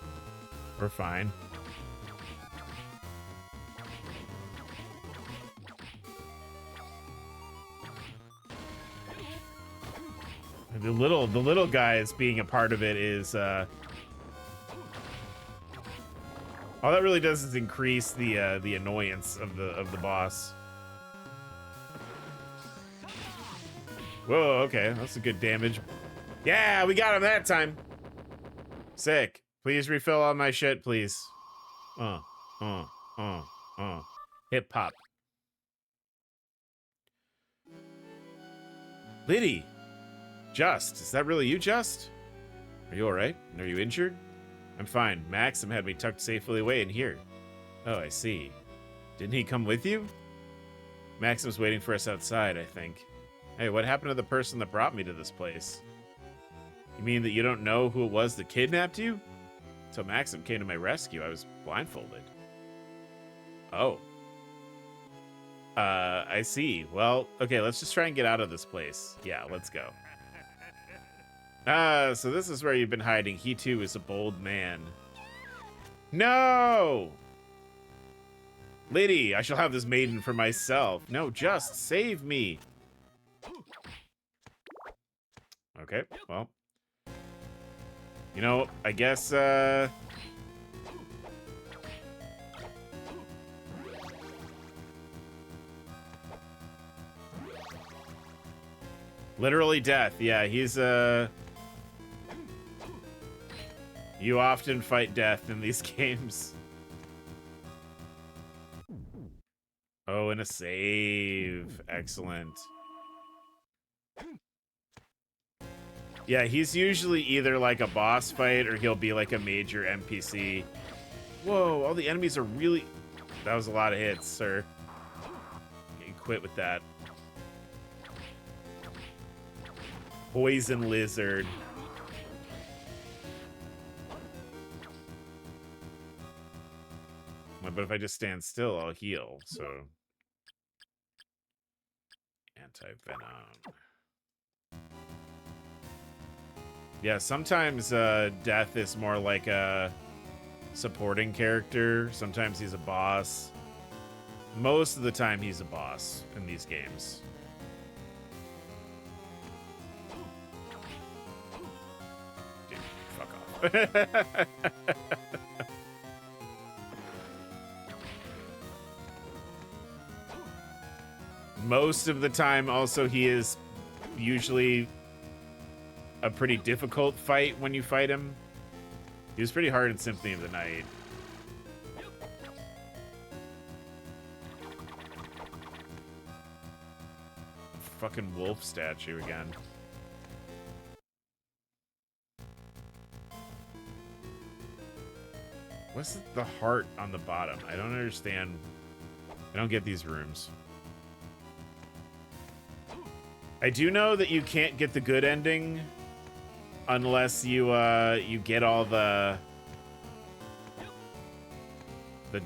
We're fine. The little guys being a part of it is all that really does is increase the annoyance of the boss. Whoa, okay, that's a good damage. Yeah, we got him that time. Sick. Please refill all my shit, please. Hip hop. Liddy. Just. Is that really you, Just? Are you alright? Are you injured? I'm fine. Maxim had me tucked safely away in here. Oh, I see. Didn't he come with you? Maxim's waiting for us outside, I think. Hey, what happened to the person that brought me to this place? You mean that you don't know who it was that kidnapped you? Until Maxim came to my rescue, I was blindfolded. Oh. I see. Well, okay, let's just try and get out of this place. Yeah, let's go. So this is where you've been hiding. He too is a bold man. No! Liddy, I shall have this maiden for myself. No, just save me. Okay, well. You know, I guess, literally death. Yeah, he's, you often fight death in these games. Oh, and a save. Excellent. Yeah, he's usually either like a boss fight or he'll be like a major NPC. Whoa, all the enemies are really... That was a lot of hits, sir. You quit with that. Poison lizard. But if I just stand still, I'll heal, so... Anti-venom. Yeah, sometimes Death is more like a supporting character. Sometimes he's a boss. Most of the time he's a boss in these games. Dude, fuck off. Most of the time also he is usually a pretty difficult fight when you fight him. He was pretty hard in Symphony of the Night. fucking wolf statue again. What's the heart on the bottom? I don't understand. I don't get these rooms. I do know that you can't get the good ending unless you you get all the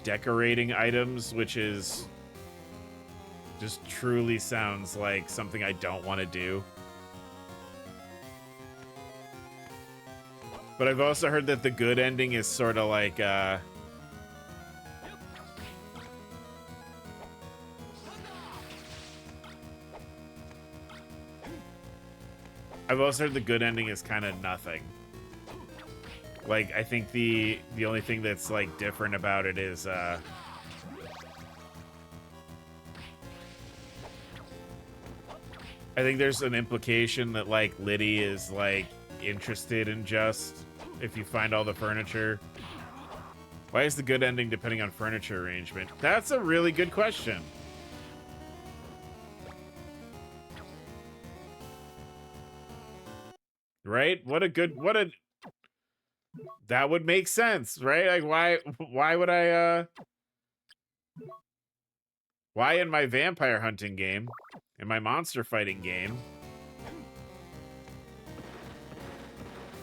decorating items, which is just truly sounds like something I don't want to do. But I've also heard that the good ending is sort of like I've also heard the good ending is kind of nothing. Like, I think the only thing that's like different about it is I think there's an implication that like Liddy is like interested in just if you find all the furniture. Why is the good ending depending on furniture arrangement? That's a really good question. Right? That would make sense, right? Like why would I why in my vampire hunting game, in my monster fighting game,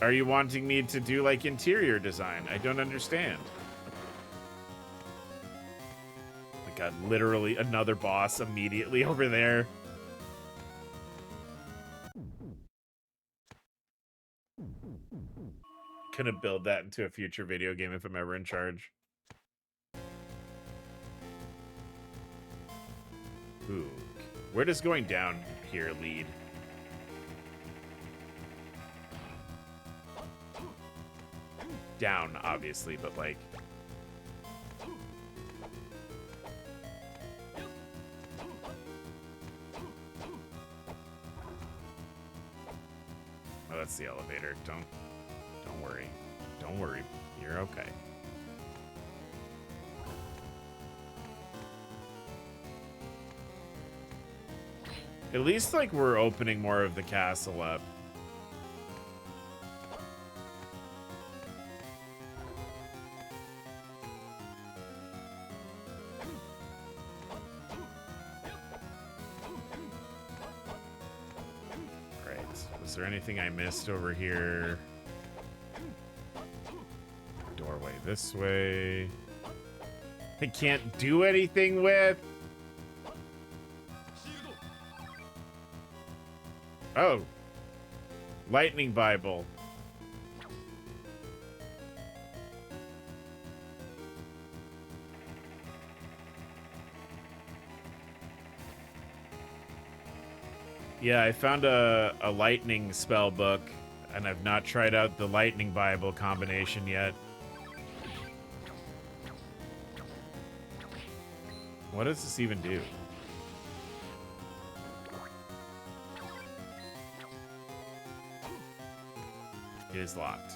are you wanting me to do like interior design? I don't understand. I got literally another boss immediately over there. Gonna build that into a future video game if I'm ever in charge. Ooh. Where does going down here lead? Down, obviously, but like... Oh, that's the elevator. Don't worry. Don't worry. You're okay. At least, like, we're opening more of the castle up. Right. Was there anything I missed over here? Doorway this way. I can't do anything with. Oh. Lightning Bible. Yeah, I found a lightning spell book, and I've not tried out the Lightning Bible combination yet. What does this even do? It is locked.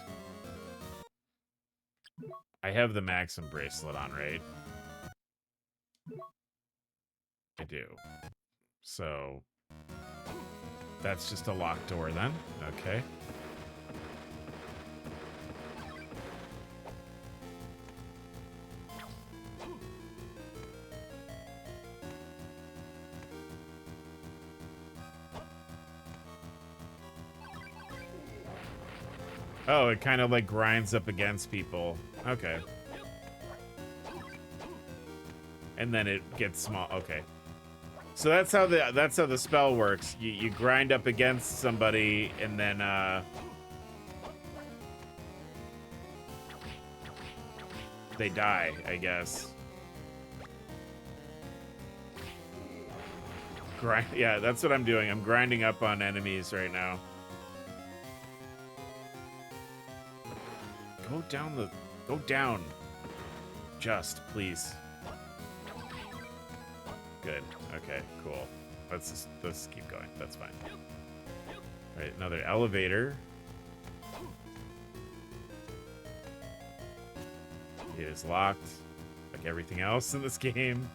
I have the Maxim bracelet on, right? I do. So that's just a locked door then. Okay. Oh, it kind of like grinds up against people. Okay. And then it gets small. Okay. So that's how the spell works. You grind up against somebody and then they die, I guess. Yeah, that's what I'm doing. I'm grinding up on enemies right now. Go down. Just, please. Good. Okay, cool. Let's keep going. That's fine. All right, another elevator. It is locked, like everything else in this game.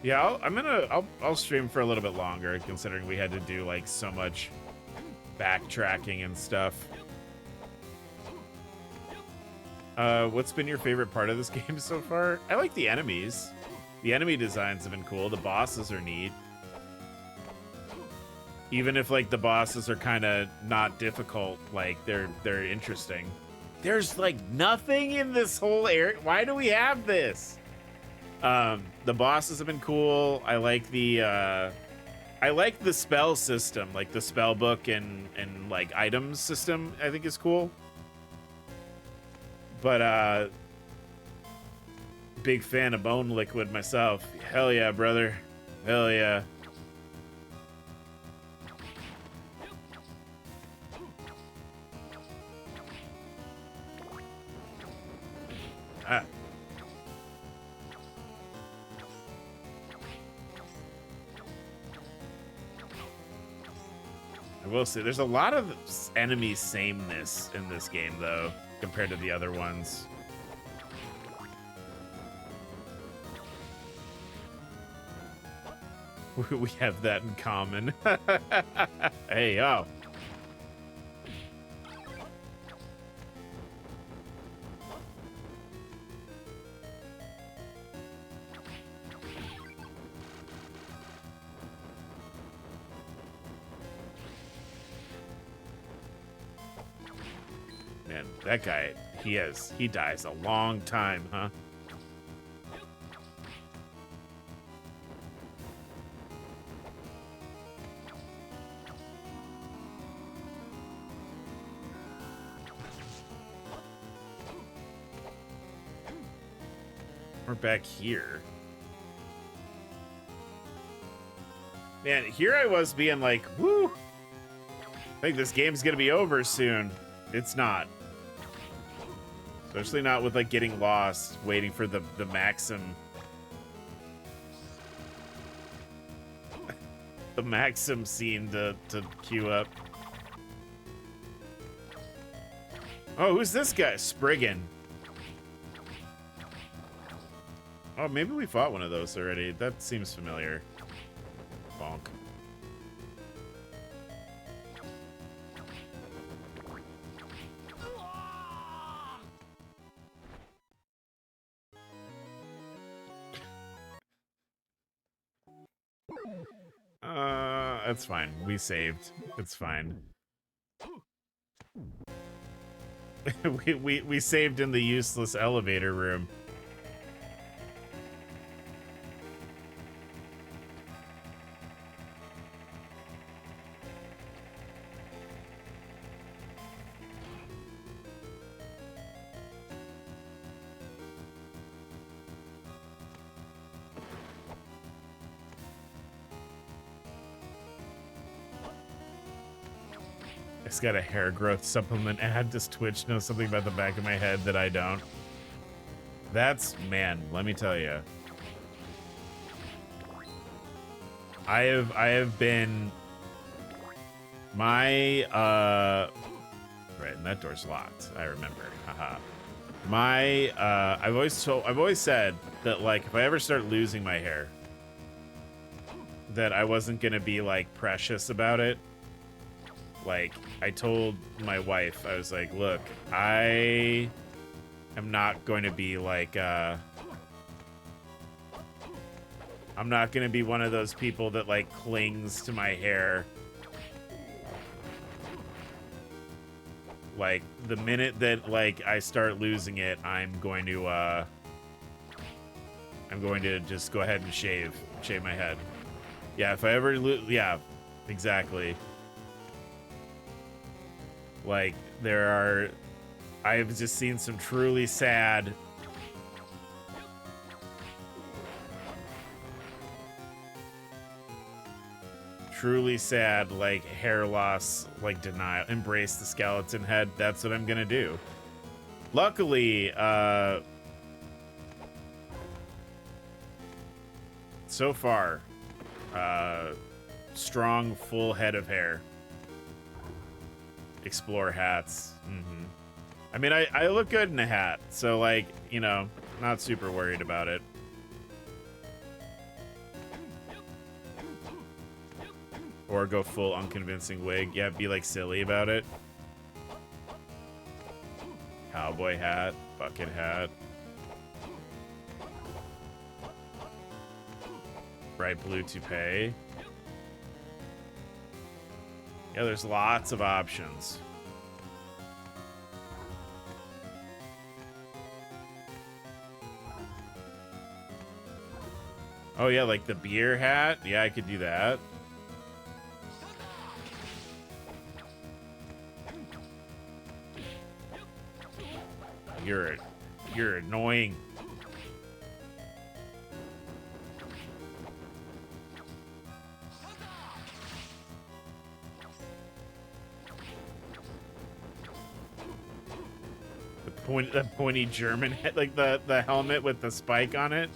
Yeah, I'll stream for a little bit longer, considering we had to do like so much backtracking and stuff. What's been your favorite part of this game so far? I like the enemies. The enemy designs have been cool. The bosses are neat. Even if like the bosses are kind of not difficult, like they're interesting. There's like nothing in this whole area. Why do we have this? The bosses have been cool. I like the spell system, like the spell book and like items system, I think is cool. But big fan of Bone Liquid myself. Hell yeah, brother. Hell yeah. Ah. I will say, there's a lot of enemy sameness in this game, though, compared to the other ones. We have that in common. Hey, yo. Man, that guy, he dies a long time, huh? We're back here. Man, here I was being like, woo! I think this game's gonna be over soon. It's not. Especially not with like getting lost, waiting for the Maxim. The Maxim scene to queue up. Oh, who's this guy? Spriggan. Oh, maybe we fought one of those already. That seems familiar. Bonk. That's fine. We saved. It's fine. we saved in the useless elevator room. It's got a hair growth supplement ad. Does Twitch know something about the back of my head that I don't? That's, man, let me tell you. I have been my right, and that door's locked. I remember. Haha. My I've always said that like if I ever start losing my hair, that I wasn't gonna be like precious about it. Like, I told my wife, I was like, look, I am not going to be like, I'm not going to be one of those people that, like, clings to my hair. Like, the minute that, like, I start losing it, I'm going to just go ahead and shave my head. Yeah, if I ever yeah, exactly. Like, I've just seen some truly sad like hair loss, like denial. Embrace the skeleton head. That's what I'm gonna do. Luckily, so far, strong full head of hair. Explore hats. Mm-hmm. I mean, I look good in a hat, so like, you know, not super worried about it. Or go full unconvincing wig. Yeah, be like silly about it. Cowboy hat, bucket hat. Bright blue toupee. Yeah, there's lots of options. Oh yeah, like the beer hat. Yeah, I could do that. You're annoying. The pointy German head, like the helmet with the spike on it.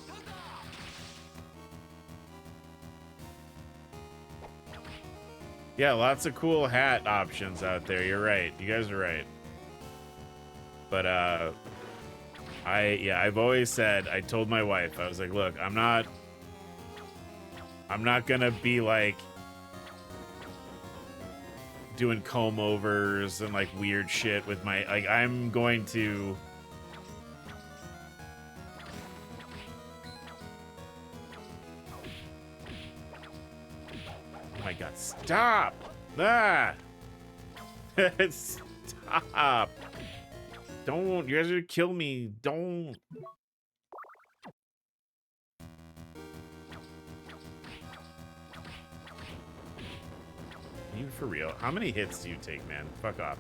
Yeah, lots of cool hat options out there. You're right. You guys are right. But I've always said, I told my wife, I was like, look, I'm not gonna be like doing comb overs and like weird shit with my, like, I'm going to oh my god, stop. Stop. Don't, you guys are gonna kill me. Don't. Even for real, how many hits do you take, man? Fuck off.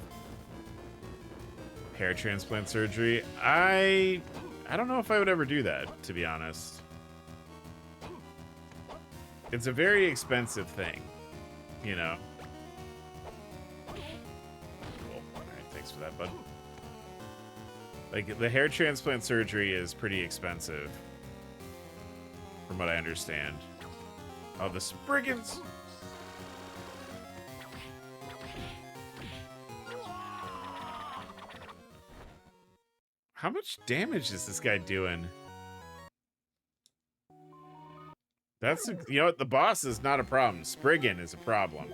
Hair transplant surgery. I don't know if I would ever do that, to be honest. It's a very expensive thing, you know. Cool. All right, thanks for that, bud. Like, the hair transplant surgery is pretty expensive, from what I understand. Oh, the Spriggans! How much damage is this guy doing? That's, you know what, the boss is not a problem. Spriggan is a problem.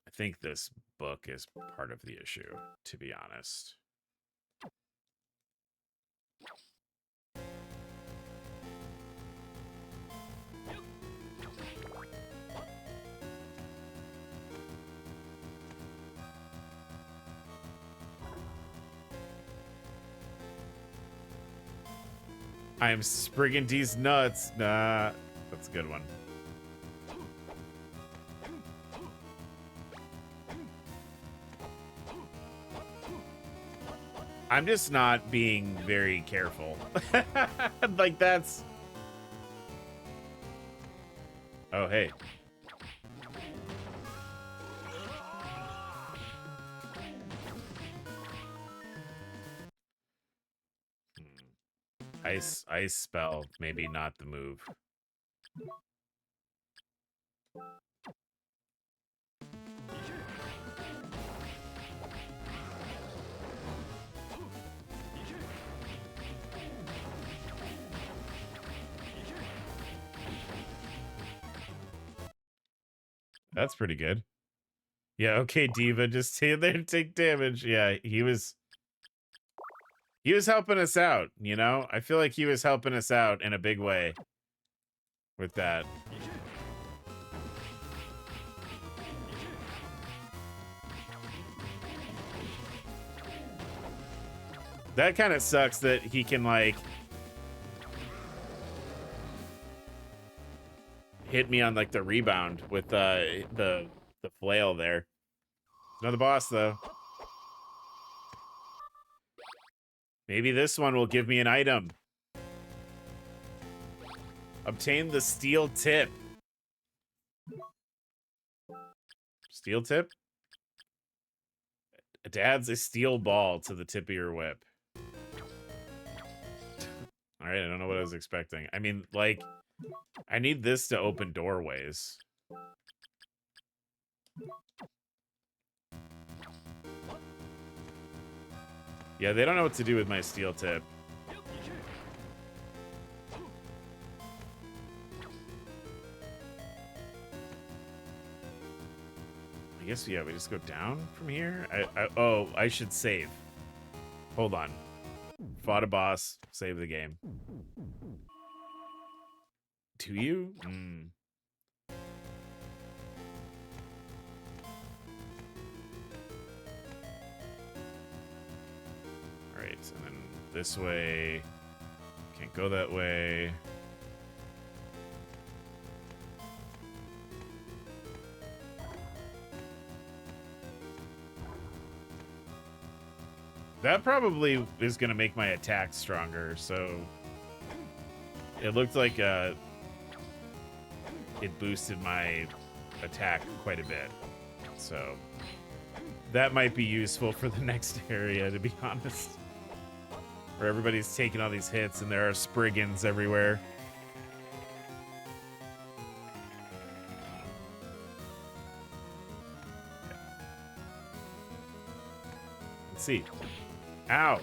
I think this book is part of the issue, to be honest. I am sprigging these nuts. Nah, that's a good one. I'm just not being very careful. Like, that's... Oh, hey. Ice spell, maybe not the move. That's pretty good. Yeah, okay, Diva, just stay there and take damage. Yeah, he was helping us out, you know? I feel like he was helping us out in a big way with that. That kind of sucks that he can, like, hit me on, like, the rebound with the flail there. Another boss, though. Maybe this one will give me an item. Obtain the steel tip. Steel tip? It adds a steel ball to the tip of your whip. Alright, I don't know what I was expecting. I mean, like, I need this to open doorways. Yeah, they don't know what to do with my steel tip. guess, yeah, we just go down from here. Oh, I should save. Hold on. Fought a boss. Save the game. Do you? Alright, and then this way. Can't go that way. That probably is going to make my attack stronger, so it looked like it boosted my attack quite a bit. So that might be useful for the next area, to be honest. Where everybody's taking all these hits and there are Spriggans everywhere. Let's see. Ow.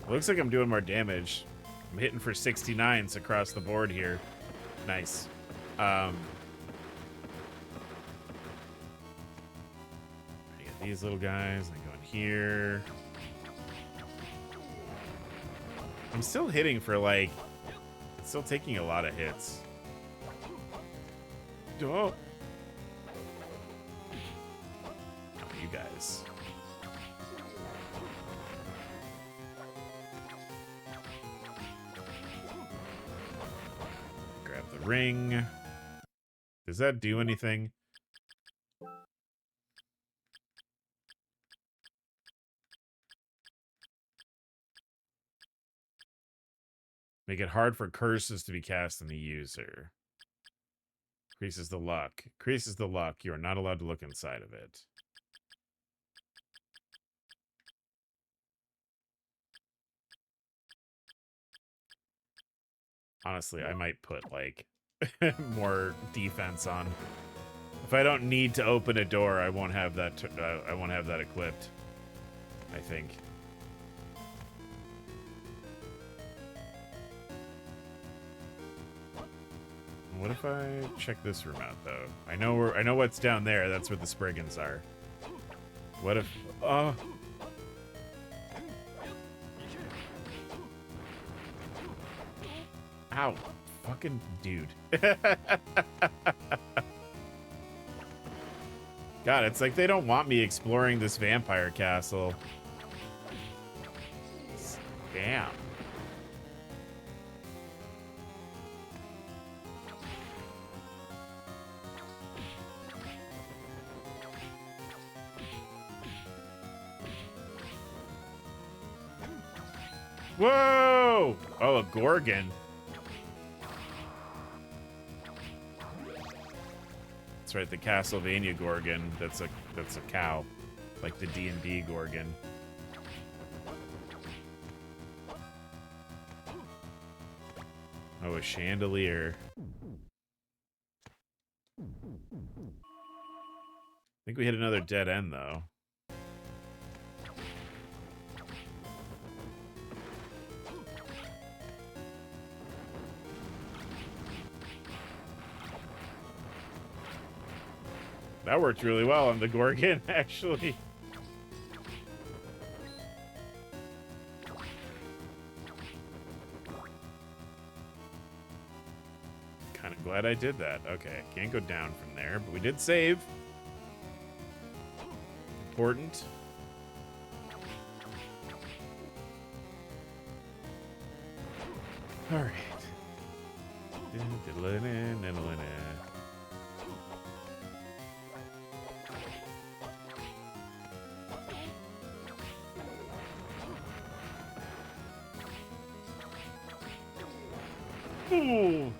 Looks like I'm doing more damage. I'm hitting for 69s across the board here. Nice. I got these little guys. I go in here. I'm still hitting for like... Still taking a lot of hits. Oh. You guys. Grab the ring. Does that do anything? Make it hard for curses to be cast on the user. Increases the luck. Increases the luck. You are not allowed to look inside of it. Honestly, I might put, like, more defense on. If I don't need to open a door, I won't have that. I won't have that equipped. I think. What if I check this room out, though? I know what's down there. That's where the Spriggans are. What if? Oh. Ow. Fucking dude. God, it's like they don't want me exploring this vampire castle. Damn. Whoa! Oh, a Gorgon. That's right, the Castlevania Gorgon. That's a cow, like the D&D Gorgon. Oh, a chandelier. I think we hit another dead end, though. That worked really well on the Gorgon, actually. Kind of glad I did that. Okay, can't go down from there, but we did save. Important. All right. Ooh.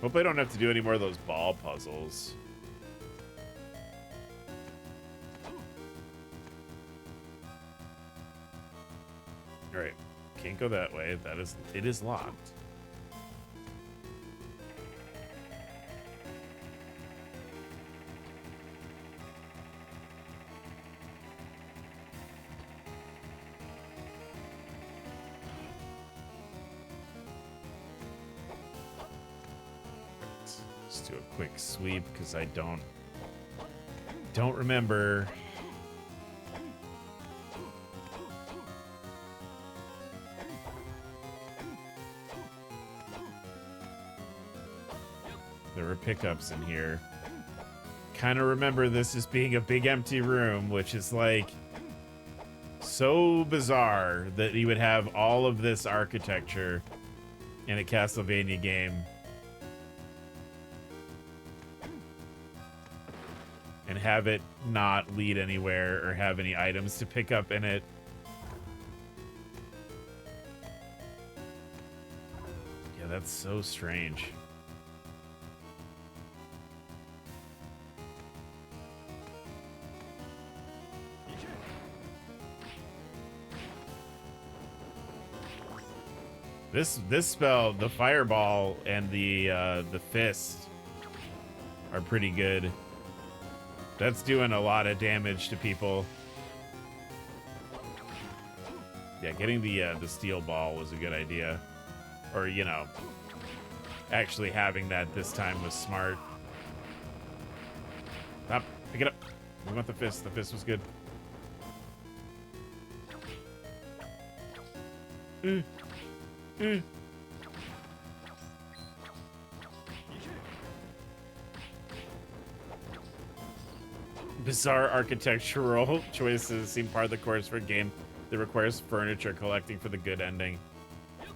Hope I don't have to do any more of those ball puzzles. All right, can't go that way. It is locked. Just do a quick sweep because I don't remember. There were pickups in here. Kind of remember this as being a big empty room, which is like so bizarre that you would have all of this architecture in a Castlevania game and have it not lead anywhere or have any items to pick up in it. Yeah, that's so strange. This spell, the fireball and the fist are pretty good. That's doing a lot of damage to people. Yeah, getting the steel ball was a good idea. Or, you know, actually having that this time was smart. Stop, pick it up. We want the fist. The fist was good. Bizarre architectural choices seem part of the course for a game that requires furniture collecting for the good ending.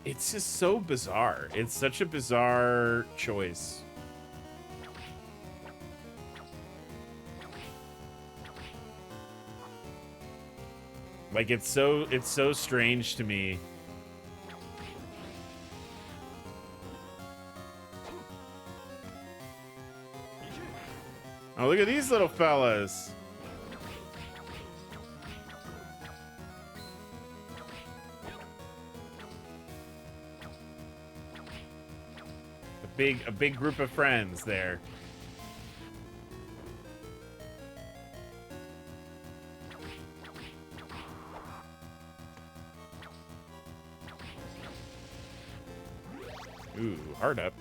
It's just so bizarre. It's such a bizarre choice. Like it's so strange to me. Oh, look at these little fellas. A big group of friends there. Ooh, hard up.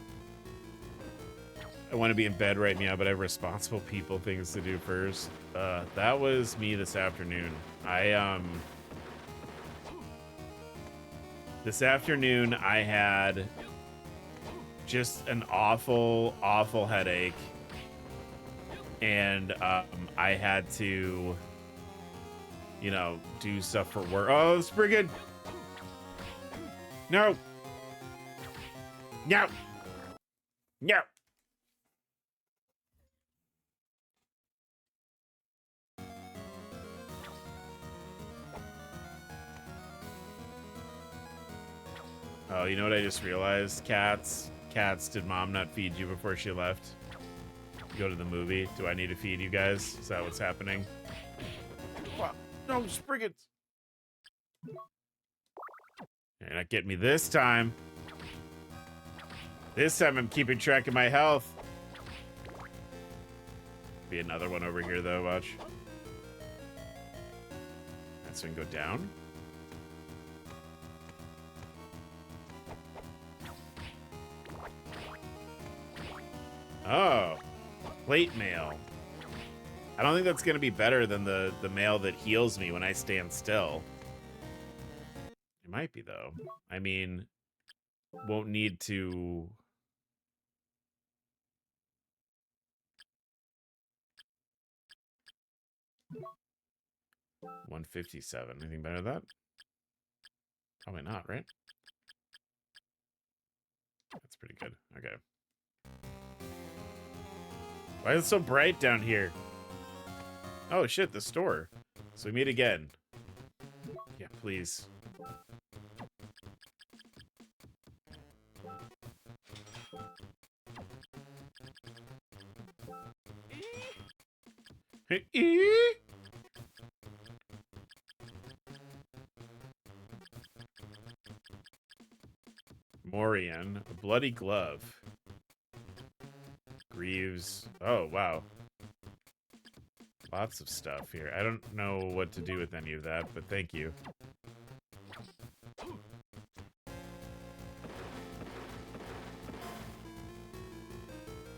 I want to be in bed right now, but I have responsible people things to do first. That was me this afternoon. This afternoon I had just an awful headache, and I had to, you know, do stuff for work. Oh, Spriggan! No! No! No! Oh, you know what I just realized? Cats. Cats, did mom not feed you before she left? Go to the movie. Do I need to feed you guys? Is that what's happening? What? No, Spriggans. You're not getting me this time. This time I'm keeping track of my health. Be another one over here, though. Watch. That's gonna go down. Oh, plate mail. I don't think that's going to be better than the mail that heals me when I stand still. It might be, though. I mean, won't need to... $157. Anything better than that? Probably not, right? That's pretty good. Okay. Why is it so bright down here? Oh, shit, the store. So we meet again. Yeah, please. Morian, a bloody glove. Greaves. Oh, wow. Lots of stuff here. I don't know what to do with any of that, but thank you.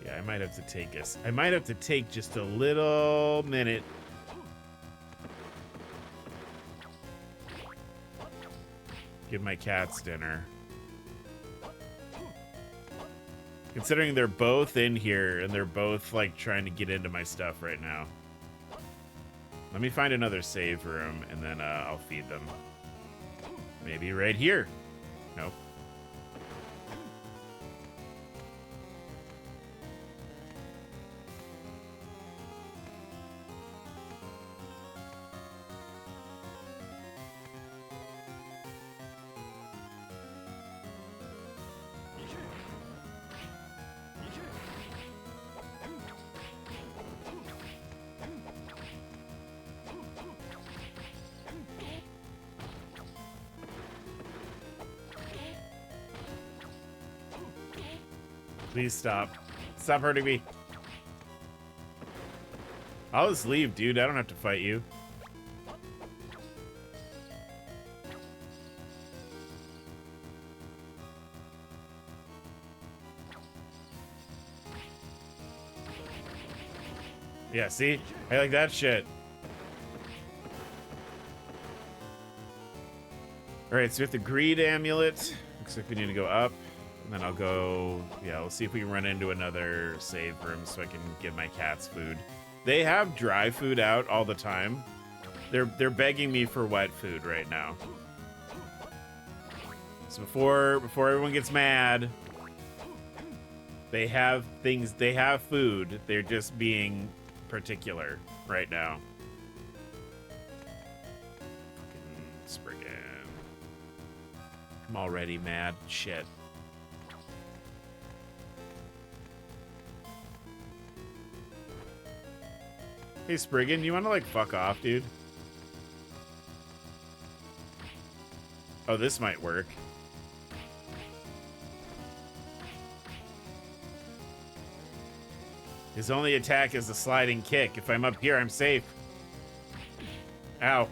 Yeah, I might have to take this. I might have to take just a little minute. Give my cats dinner. Considering they're both in here and they're both like trying to get into my stuff right now. Let me find another save room and then I'll feed them. Maybe right here. Nope. Please stop. Stop hurting me. I'll just leave, dude. I don't have to fight you. Yeah, see? I like that shit. Alright, so we have the greed amulet. Looks like we need to go up. And then I'll go, yeah, we'll see if we can run into another save room so I can give my cats food. They have dry food out all the time. They're begging me for wet food right now. So before everyone gets mad, they have things, they have food. They're just being particular right now. Fucking Spriggan. I'm already mad. Shit. Hey, Spriggan, you want to, like, fuck off, dude? Oh, this might work. His only attack is a sliding kick. If I'm up here, I'm safe. Ow.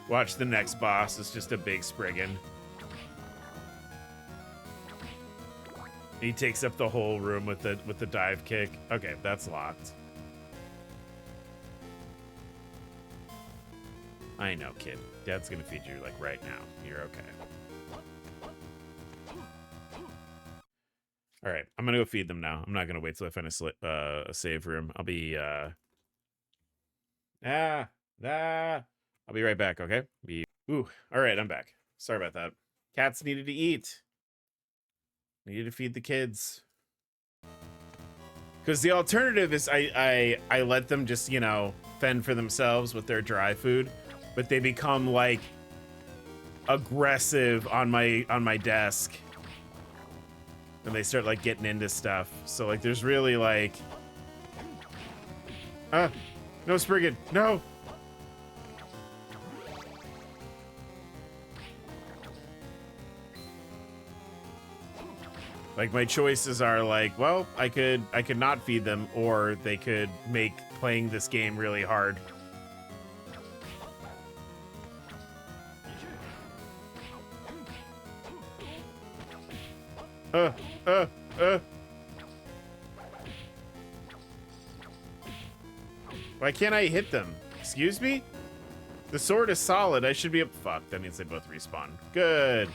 Watch the next boss. It's just a big Spriggan. He takes up the whole room with the dive kick. Okay, that's locked. I know, kid. Dad's gonna feed you like right now. You're okay. All right, I'm gonna go feed them now. I'm not gonna wait till I find a save room. I'll be I'll be right back. Okay. Ooh. All right, I'm back. Sorry about that. Cats needed to eat. Needed to feed the kids. Because the alternative is I let them just, you know, fend for themselves with their dry food, but they become like aggressive on my desk. And they start like getting into stuff. So like there's really like no Spriggan, no. Like my choices are like, well, I could not feed them, or they could make playing this game really hard. Why can't I hit them? Excuse me? The sword is solid. I should be up. Fuck, that means they both respawn. Good.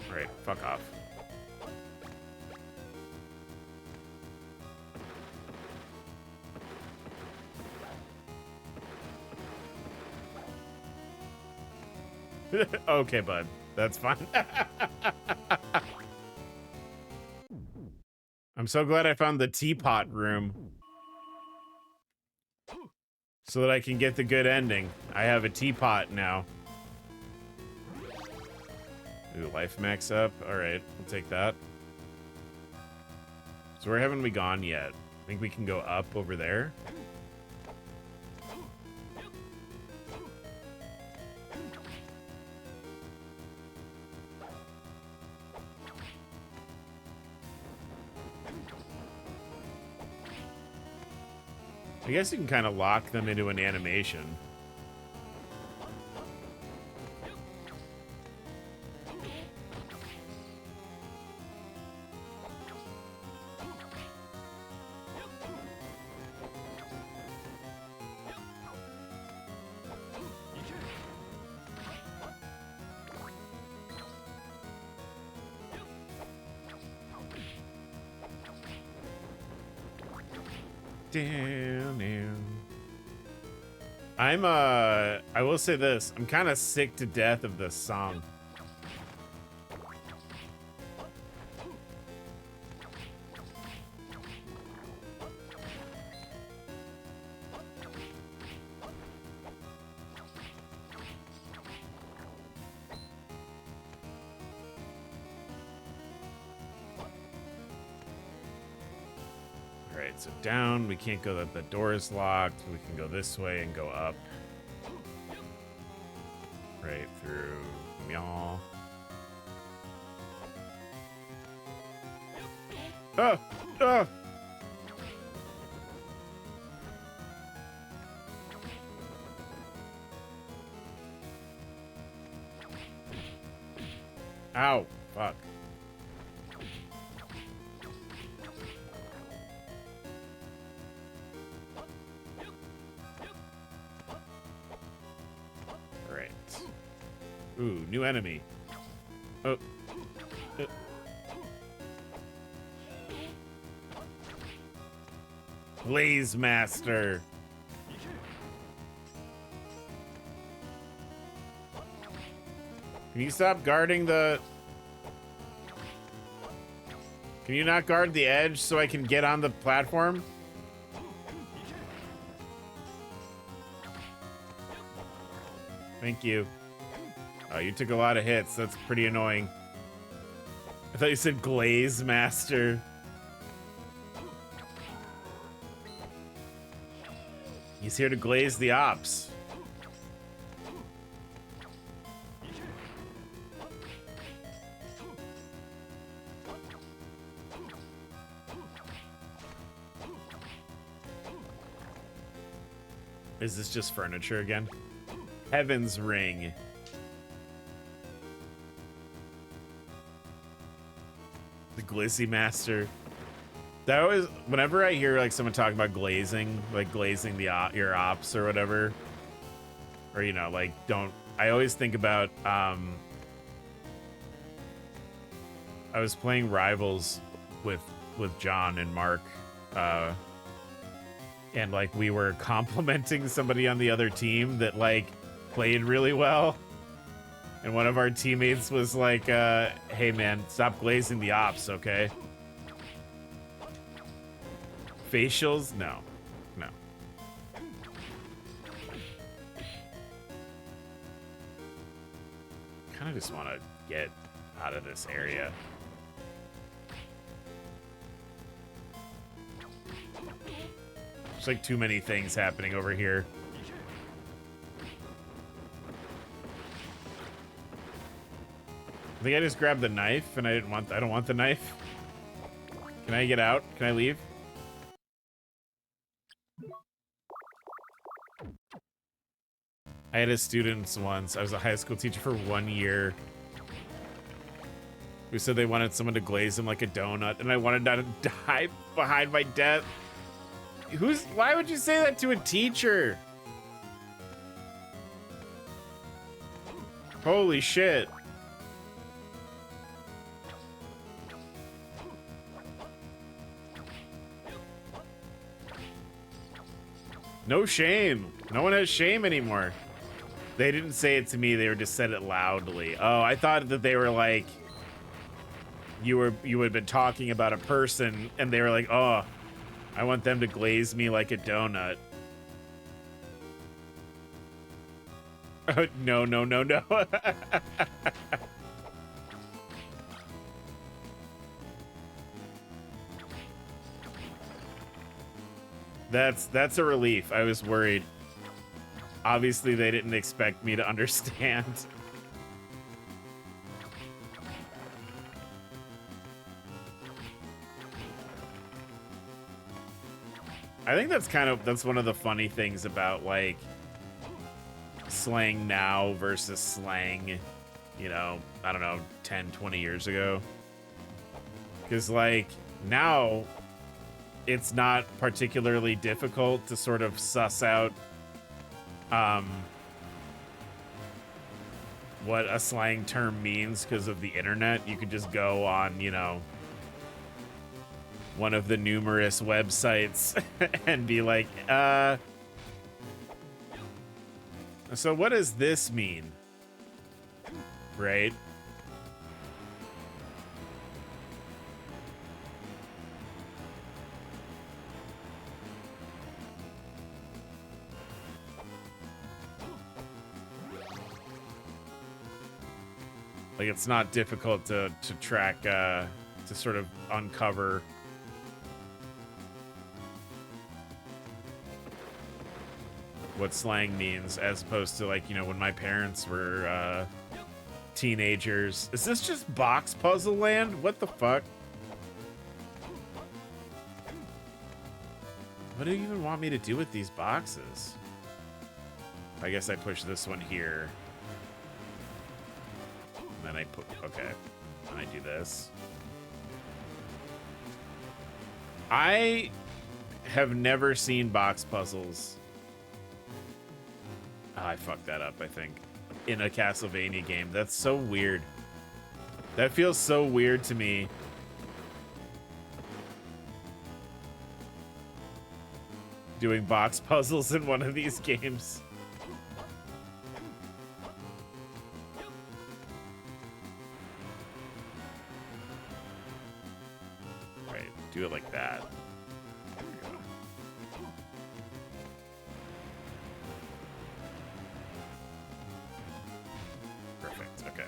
Alright, fuck off. Okay, bud. That's fine. I'm so glad I found the teapot room. So that I can get the good ending. I have a teapot now. Ooh, life max up. Alright, we'll take that. So where haven't we gone yet? I think we can go up over there. I guess you can kind of lock them into an animation. Damn. I will say this, I'm kind of sick to death of this song. So down, we can't go, the door is locked. We can go this way and go up. Right through y'all. Oh! Oh! Ow! Fuck. Ooh, new enemy. Oh. Blaze Master. Can you stop guarding the... Can you not guard the edge so I can get on the platform? Thank you. Oh, you took a lot of hits. That's pretty annoying. I thought you said Glaze Master. He's here to glaze the ops. Is this just furniture again? Heaven's Ring. The Glizzy Master. That was, whenever I hear like someone talk about glazing, like glazing the your ops or whatever, or you know, like I always think about I was playing Rivals with John and Mark, and like we were complimenting somebody on the other team that like played really well. And one of our teammates was like, hey man, stop glazing the ops, okay? Facials? No. No. Kind of just want to get out of this area. There's like too many things happening over here. I think I just grabbed the knife and I don't want the knife. Can I get out? Can I leave? I had a student once, I was a high school teacher for 1 year, who said they wanted someone to glaze them like a donut, and I wanted not to die behind my desk. Why would you say that to a teacher? Holy shit. No shame. No one has shame anymore. They didn't say it to me, they just said it loudly. Oh, I thought that they were like, you had been talking about a person and they were like, oh, I want them to glaze me like a donut. Oh, no, no, no, no. That's a relief. I was worried. Obviously, they didn't expect me to understand. I think that's one of the funny things about like slang now versus slang, you know, I don't know, 10, 20 years ago. Because like now it's not particularly difficult to sort of suss out what a slang term means because of the internet. You could just go on, you know, one of the numerous websites and be like, so what does this mean? Right? Like, it's not difficult to track, to sort of uncover what slang means, as opposed to, like, you know, when my parents were teenagers. Is this just box puzzle land? What the fuck? What do you even want me to do with these boxes? I guess I push this one here. And then I put, okay. And I do this. I have never seen box puzzles. Oh, I fucked that up, I think. In a Castlevania game. That's so weird. That feels so weird to me. Doing box puzzles in one of these games. Right, do it like that. Perfect, okay.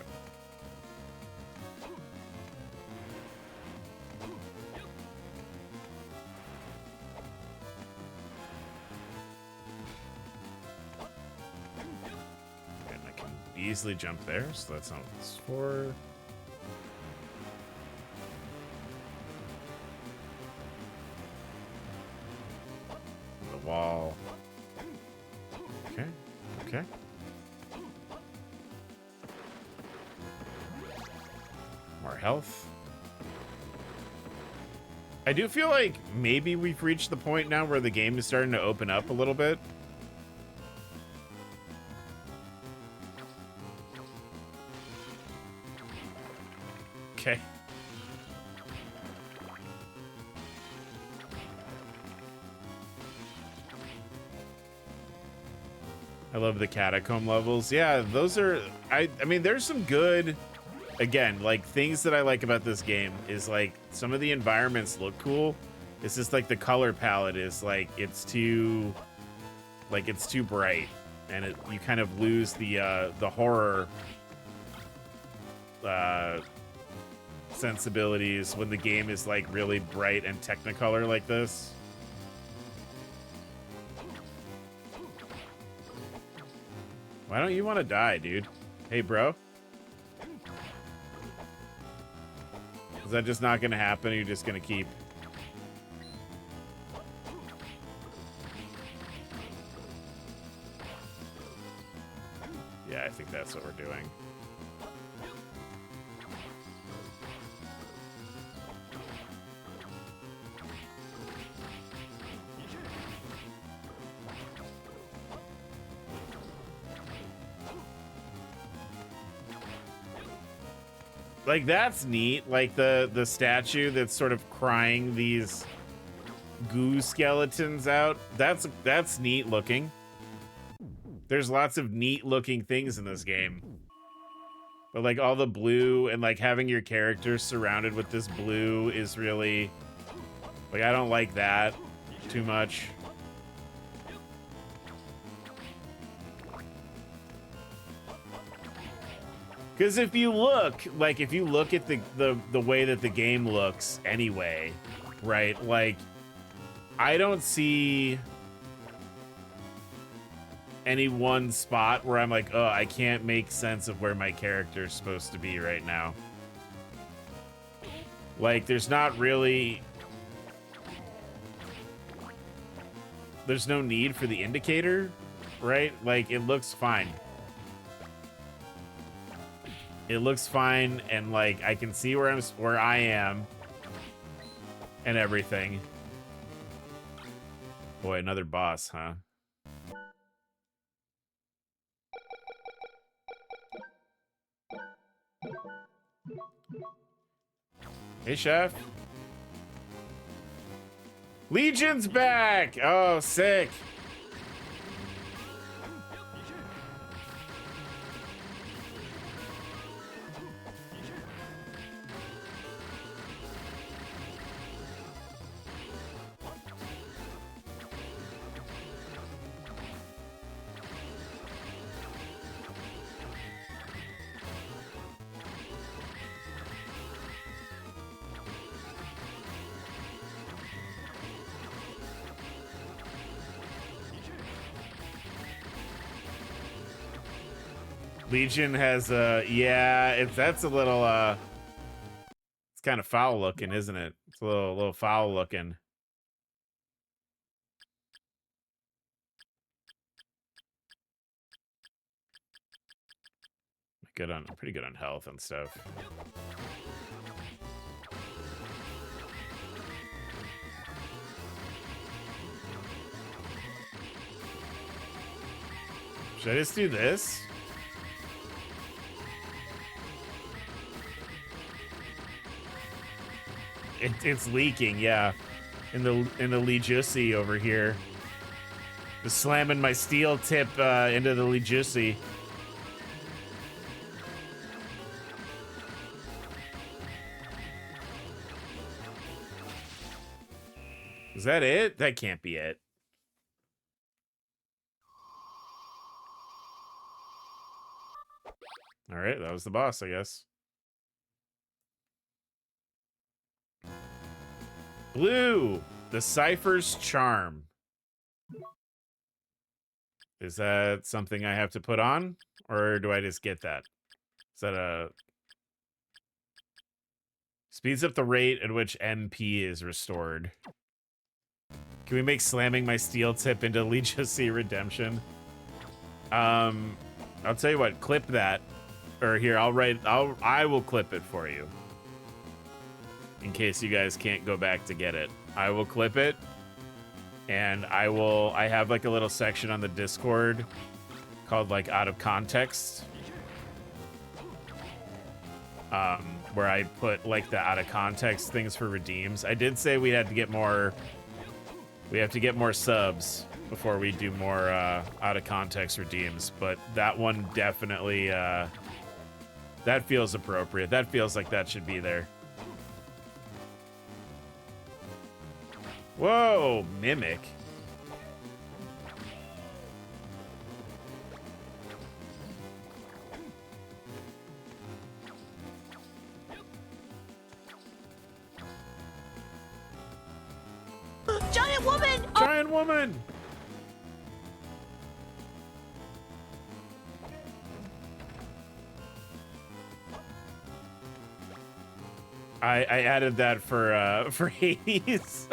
And I can easily jump there, so that's not what it's for. The wall. Okay, okay. More health. I do feel like maybe we've reached the point now where the game is starting to open up a little bit. Okay. I love the catacomb levels. Yeah, those are... I mean, there's some good... Again, like, things that I like about this game is, like, some of the environments look cool. It's just, like, the color palette is, like, it's too bright. And you kind of lose the horror sensibilities when the game is, like, really bright and technicolor like this. Why don't you want to die, dude? Hey, bro. Is that just not going to happen? Or you're just going to keep... Yeah, I think that's what we're doing. Like, that's neat. Like, the statue that's sort of crying these goo skeletons out. That's neat looking. There's lots of neat looking things in this game. But, like, all the blue and, like, having your characters surrounded with this blue is really... Like, I don't like that too much. Because if you look at the way that the game looks anyway, right? Like, I don't see any one spot where I'm like, oh, I can't make sense of where my character's supposed to be right now. Like, there's not really... there's no need for the indicator, right? Like, it looks fine. It looks fine, and like I can see where I am and everything. Boy, another boss, huh? Hey, Chef. Legion's back! Oh, sick. Legion has yeah, that's a little it's kind of foul looking, isn't it? It's a little foul looking. Pretty good on health and stuff. Should I just do this? It's leaking, yeah. In the Legussi over here. Just slamming my steel tip into the Legussi. Is that it? That can't be it. All right, that was the boss, I guess. Blue, the Cypher's Charm. Is that something I have to put on? Or do I just get that? Is that a... Speeds up the rate at which MP is restored. Can we make slamming my steel tip into Legacy Redemption? I'll tell you what, clip that. Or here, I will clip it for you. In case you guys can't go back to get it. I will clip it. And I have like a little section on the Discord called like out of context. Where I put like the out of context things for redeems. I did say we have to get more subs before we do more out of context redeems, but that one definitely that feels appropriate. That feels like that should be there. Whoa, Mimic. Giant woman! Giant woman! I added that for Hades.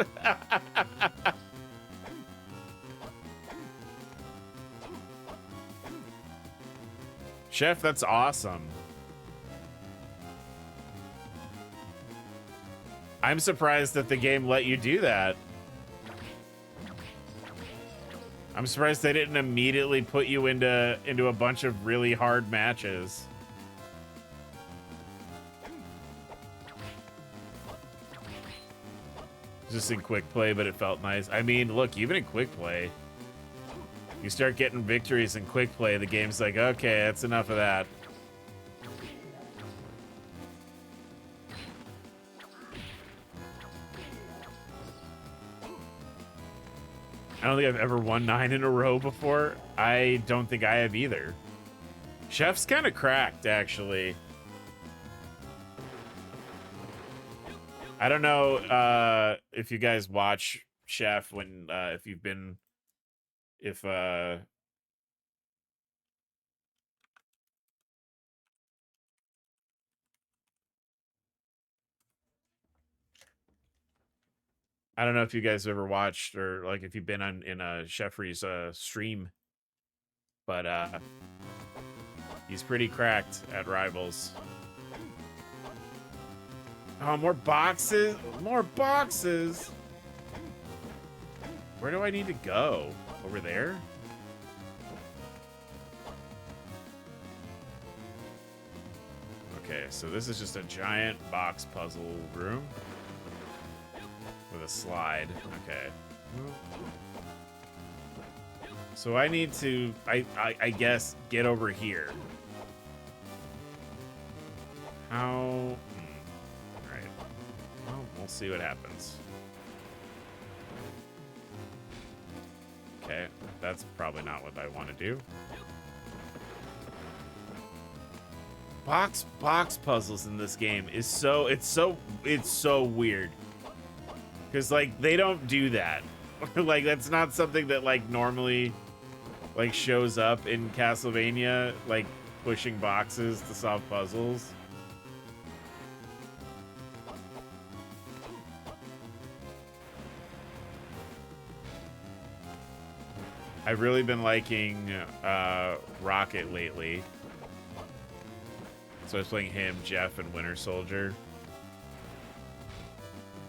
Chef, that's awesome. I'm surprised that the game let you do that. I'm surprised they didn't immediately put you into a bunch of really hard matches. Just in quick play, but it felt nice. I mean, look, even in quick play, you start getting victories in quick play, the game's like, okay, that's enough of that. I don't think I've ever won 9 in a row before. I don't think I have either. Chef's kind of cracked, actually. I don't know if you guys watch Chef when I don't know if you guys ever watched or like if you've been on in Sheffrey's stream, but he's pretty cracked at Rivals. Oh, more boxes! More boxes! Where do I need to go? Over there? Okay, so this is just a giant box puzzle room with a slide. Okay. So I need to, I guess, get over here. How? All right. Well, we'll see what happens. Okay, that's probably not what I want to do. Box puzzles in this game is it's so weird. Cause like they don't do that. Like that's not something that like normally like shows up in Castlevania, like pushing boxes to solve puzzles. I've really been liking Rocket lately. So I was playing him, Jeff, and Winter Soldier.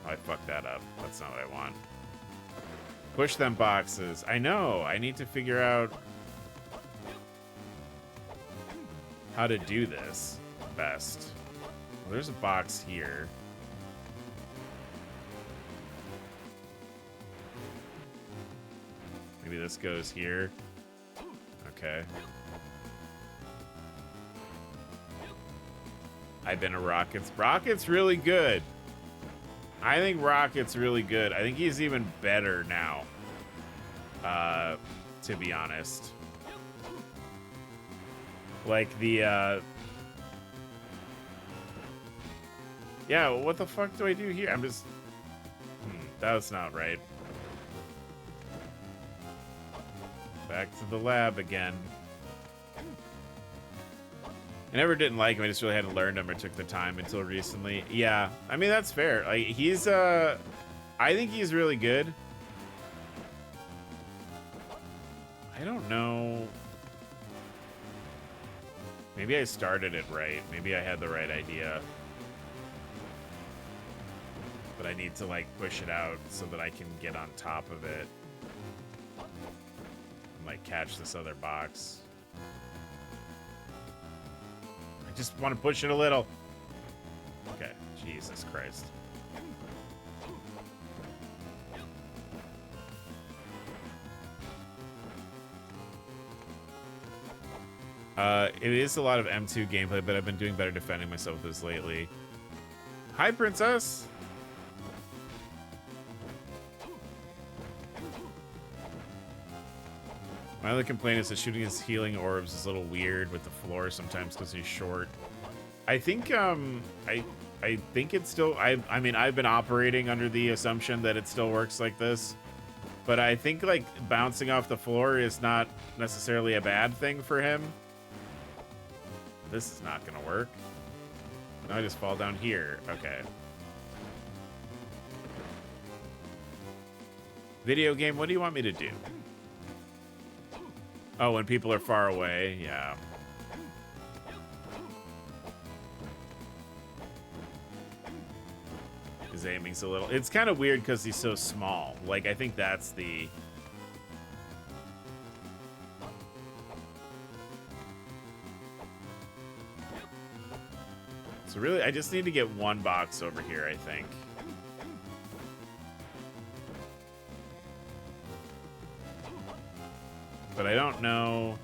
Oh, I fucked that up. That's not what I want. Push them boxes. I know. I need to figure out how to do this best. Well, there's a box here. Maybe this goes here. Okay. I've been a Rocket's. Rocket's really good. I think Rocket's really good. I think he's even better now. To be honest. Like the yeah, what the fuck do I do here? I'm just that's not right. Back to the lab again. I never didn't like him. I just really hadn't learned him or took the time until recently. Yeah, I mean, that's fair. Like, he's, I think he's really good. I don't know. Maybe I started it right. Maybe I had the right idea. But I need to, like, push it out so that I can get on top of it. And, like, catch this other box. I just want to push it a little. Okay, Jesus Christ. It is a lot of M2 gameplay, but I've been doing better defending myself with this lately. Hi, Princess. My only complaint is that shooting his healing orbs is a little weird with the floor sometimes because he's short. I think I think it's still I mean I've been operating under the assumption that it still works like this, but I think like bouncing off the floor is not necessarily a bad thing for him. This is not gonna work. Now I just fall down here. Okay. Video game, what do you want me to do? Oh, when people are far away, yeah. His aiming's a little... It's kind of weird because he's so small. Like, I think that's the... So really, I just need to get one box over here, I think. But I don't know...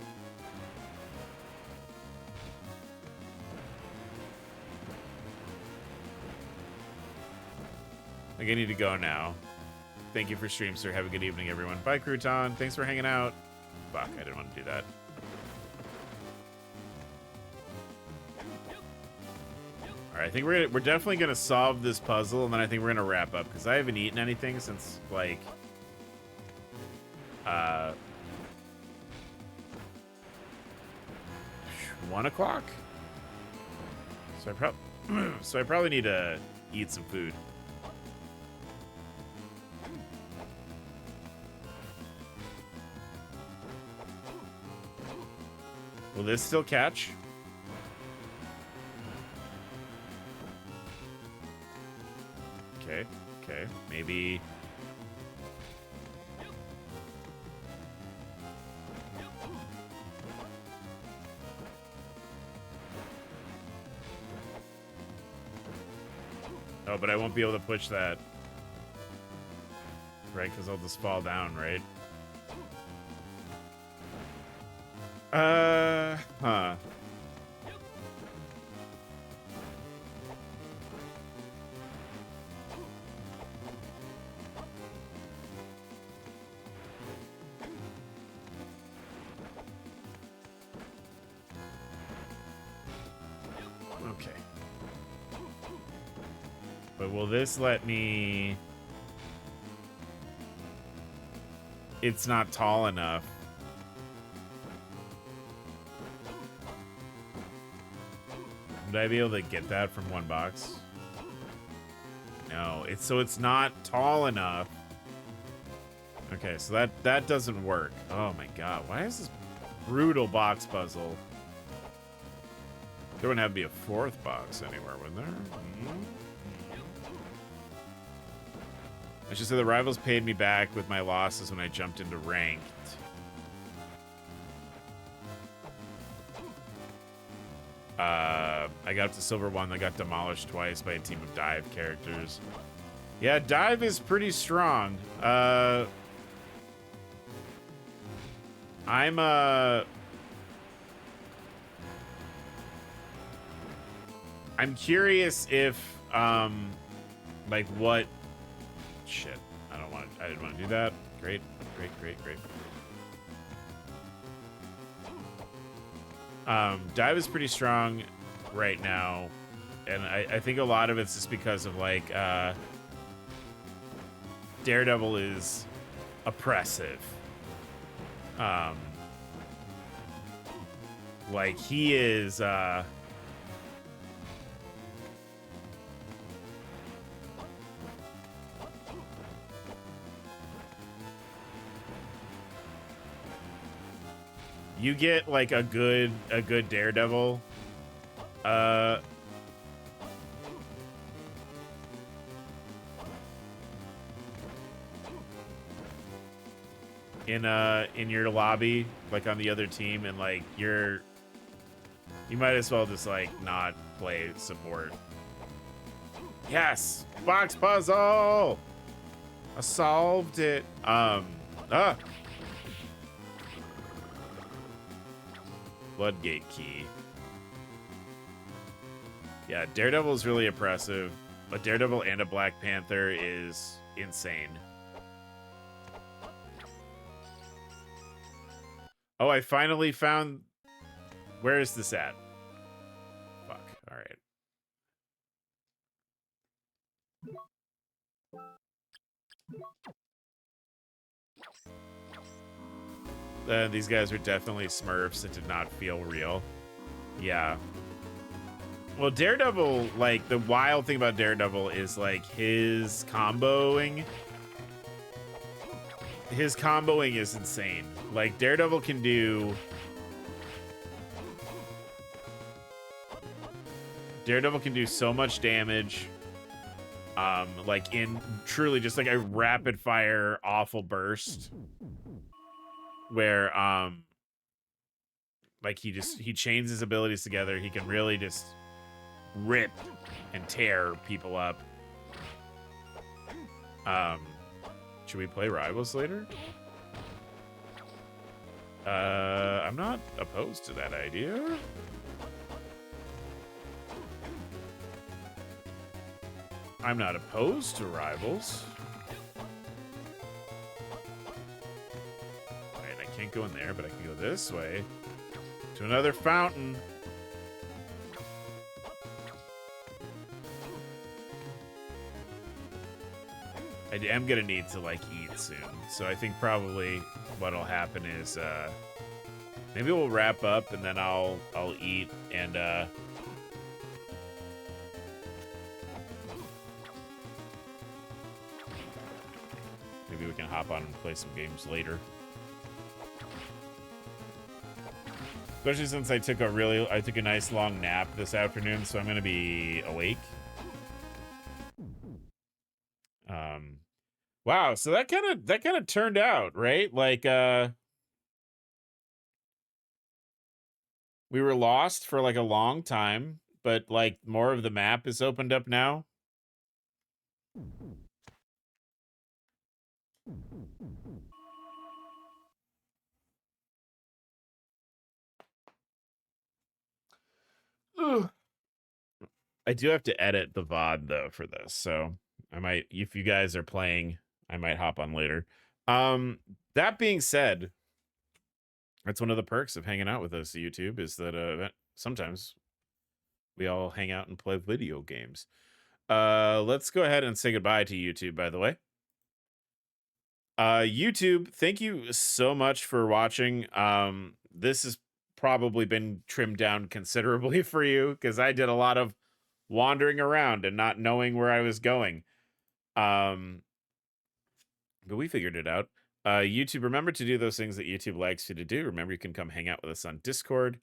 I think I need to go now. Thank you for stream, sir. Have a good evening, everyone. Bye, Crouton. Thanks for hanging out. Fuck, I didn't want to do that. All right, I think we're definitely gonna solve this puzzle, and then I think we're gonna wrap up because I haven't eaten anything since like 1 o'clock. So I probably need to eat some food. Will this still catch? Okay, okay, maybe. Oh, but I won't be able to push that. Right, because I'll just fall down, right? Huh. Okay. But will this let me... It's not tall enough. Would I be able to get that from one box? No, it's not tall enough. Okay, so that doesn't work. Oh my god, why is this brutal box puzzle? There wouldn't have to be a fourth box anywhere, would there? I should say the rivals paid me back with my losses when I jumped into ranked. I got up to silver 1, I got demolished twice by a team of dive characters. Yeah, dive is pretty strong. I'm curious if like what shit. I didn't want to do that. Great. Dive is pretty strong right now, and I think a lot of it's just because of like Daredevil is oppressive. Like he is you get like a good Daredevil in your lobby, like on the other team, and like you might as well just like not play support. Yes, box puzzle. I solved it. Floodgate key. Yeah, Daredevil is really oppressive. A Daredevil and a Black Panther is insane. Oh, I finally found... Where is this at? Fuck, alright. These guys are definitely Smurfs. It did not feel real. Yeah. Well, Daredevil, like, the wild thing about Daredevil is, like, his comboing. His comboing is insane. Like, Daredevil can do... Daredevil can do so much damage. Like, in truly just, like, a rapid-fire, awful burst. Where, like, he chains his abilities together. He can really just rip and tear people up. Should we play Rivals later? I'm not opposed to that idea. I'm not opposed to Rivals. Alright, I can't go in there, but I can go this way. To another fountain. I am gonna need to, like, eat soon. So I think probably what'll happen is, maybe we'll wrap up and then I'll eat and, maybe we can hop on and play some games later. Especially since I took a nice long nap this afternoon, so I'm gonna be awake. Wow, so that kind of turned out, right? Like we were lost for like a long time, but like more of the map is opened up now. Ugh. I do have to edit the VOD though for this, so I might, if you guys are playing, I might hop on later. That being said, that's one of the perks of hanging out with us at YouTube is that sometimes we all hang out and play video games. Let's go ahead and say goodbye to YouTube, by the way. YouTube, thank you so much for watching. This has probably been trimmed down considerably for you because I did a lot of wandering around and not knowing where I was going. But we figured it out. YouTube, remember to do those things that YouTube likes you to do. Remember, you can come hang out with us on Discord.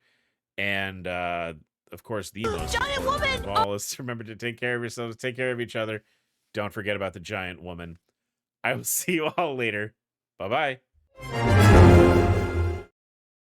And of course, the most giant woman of all is to remember to take care of yourselves, take care of each other. Don't forget about the giant woman. I will see you all later. Bye-bye.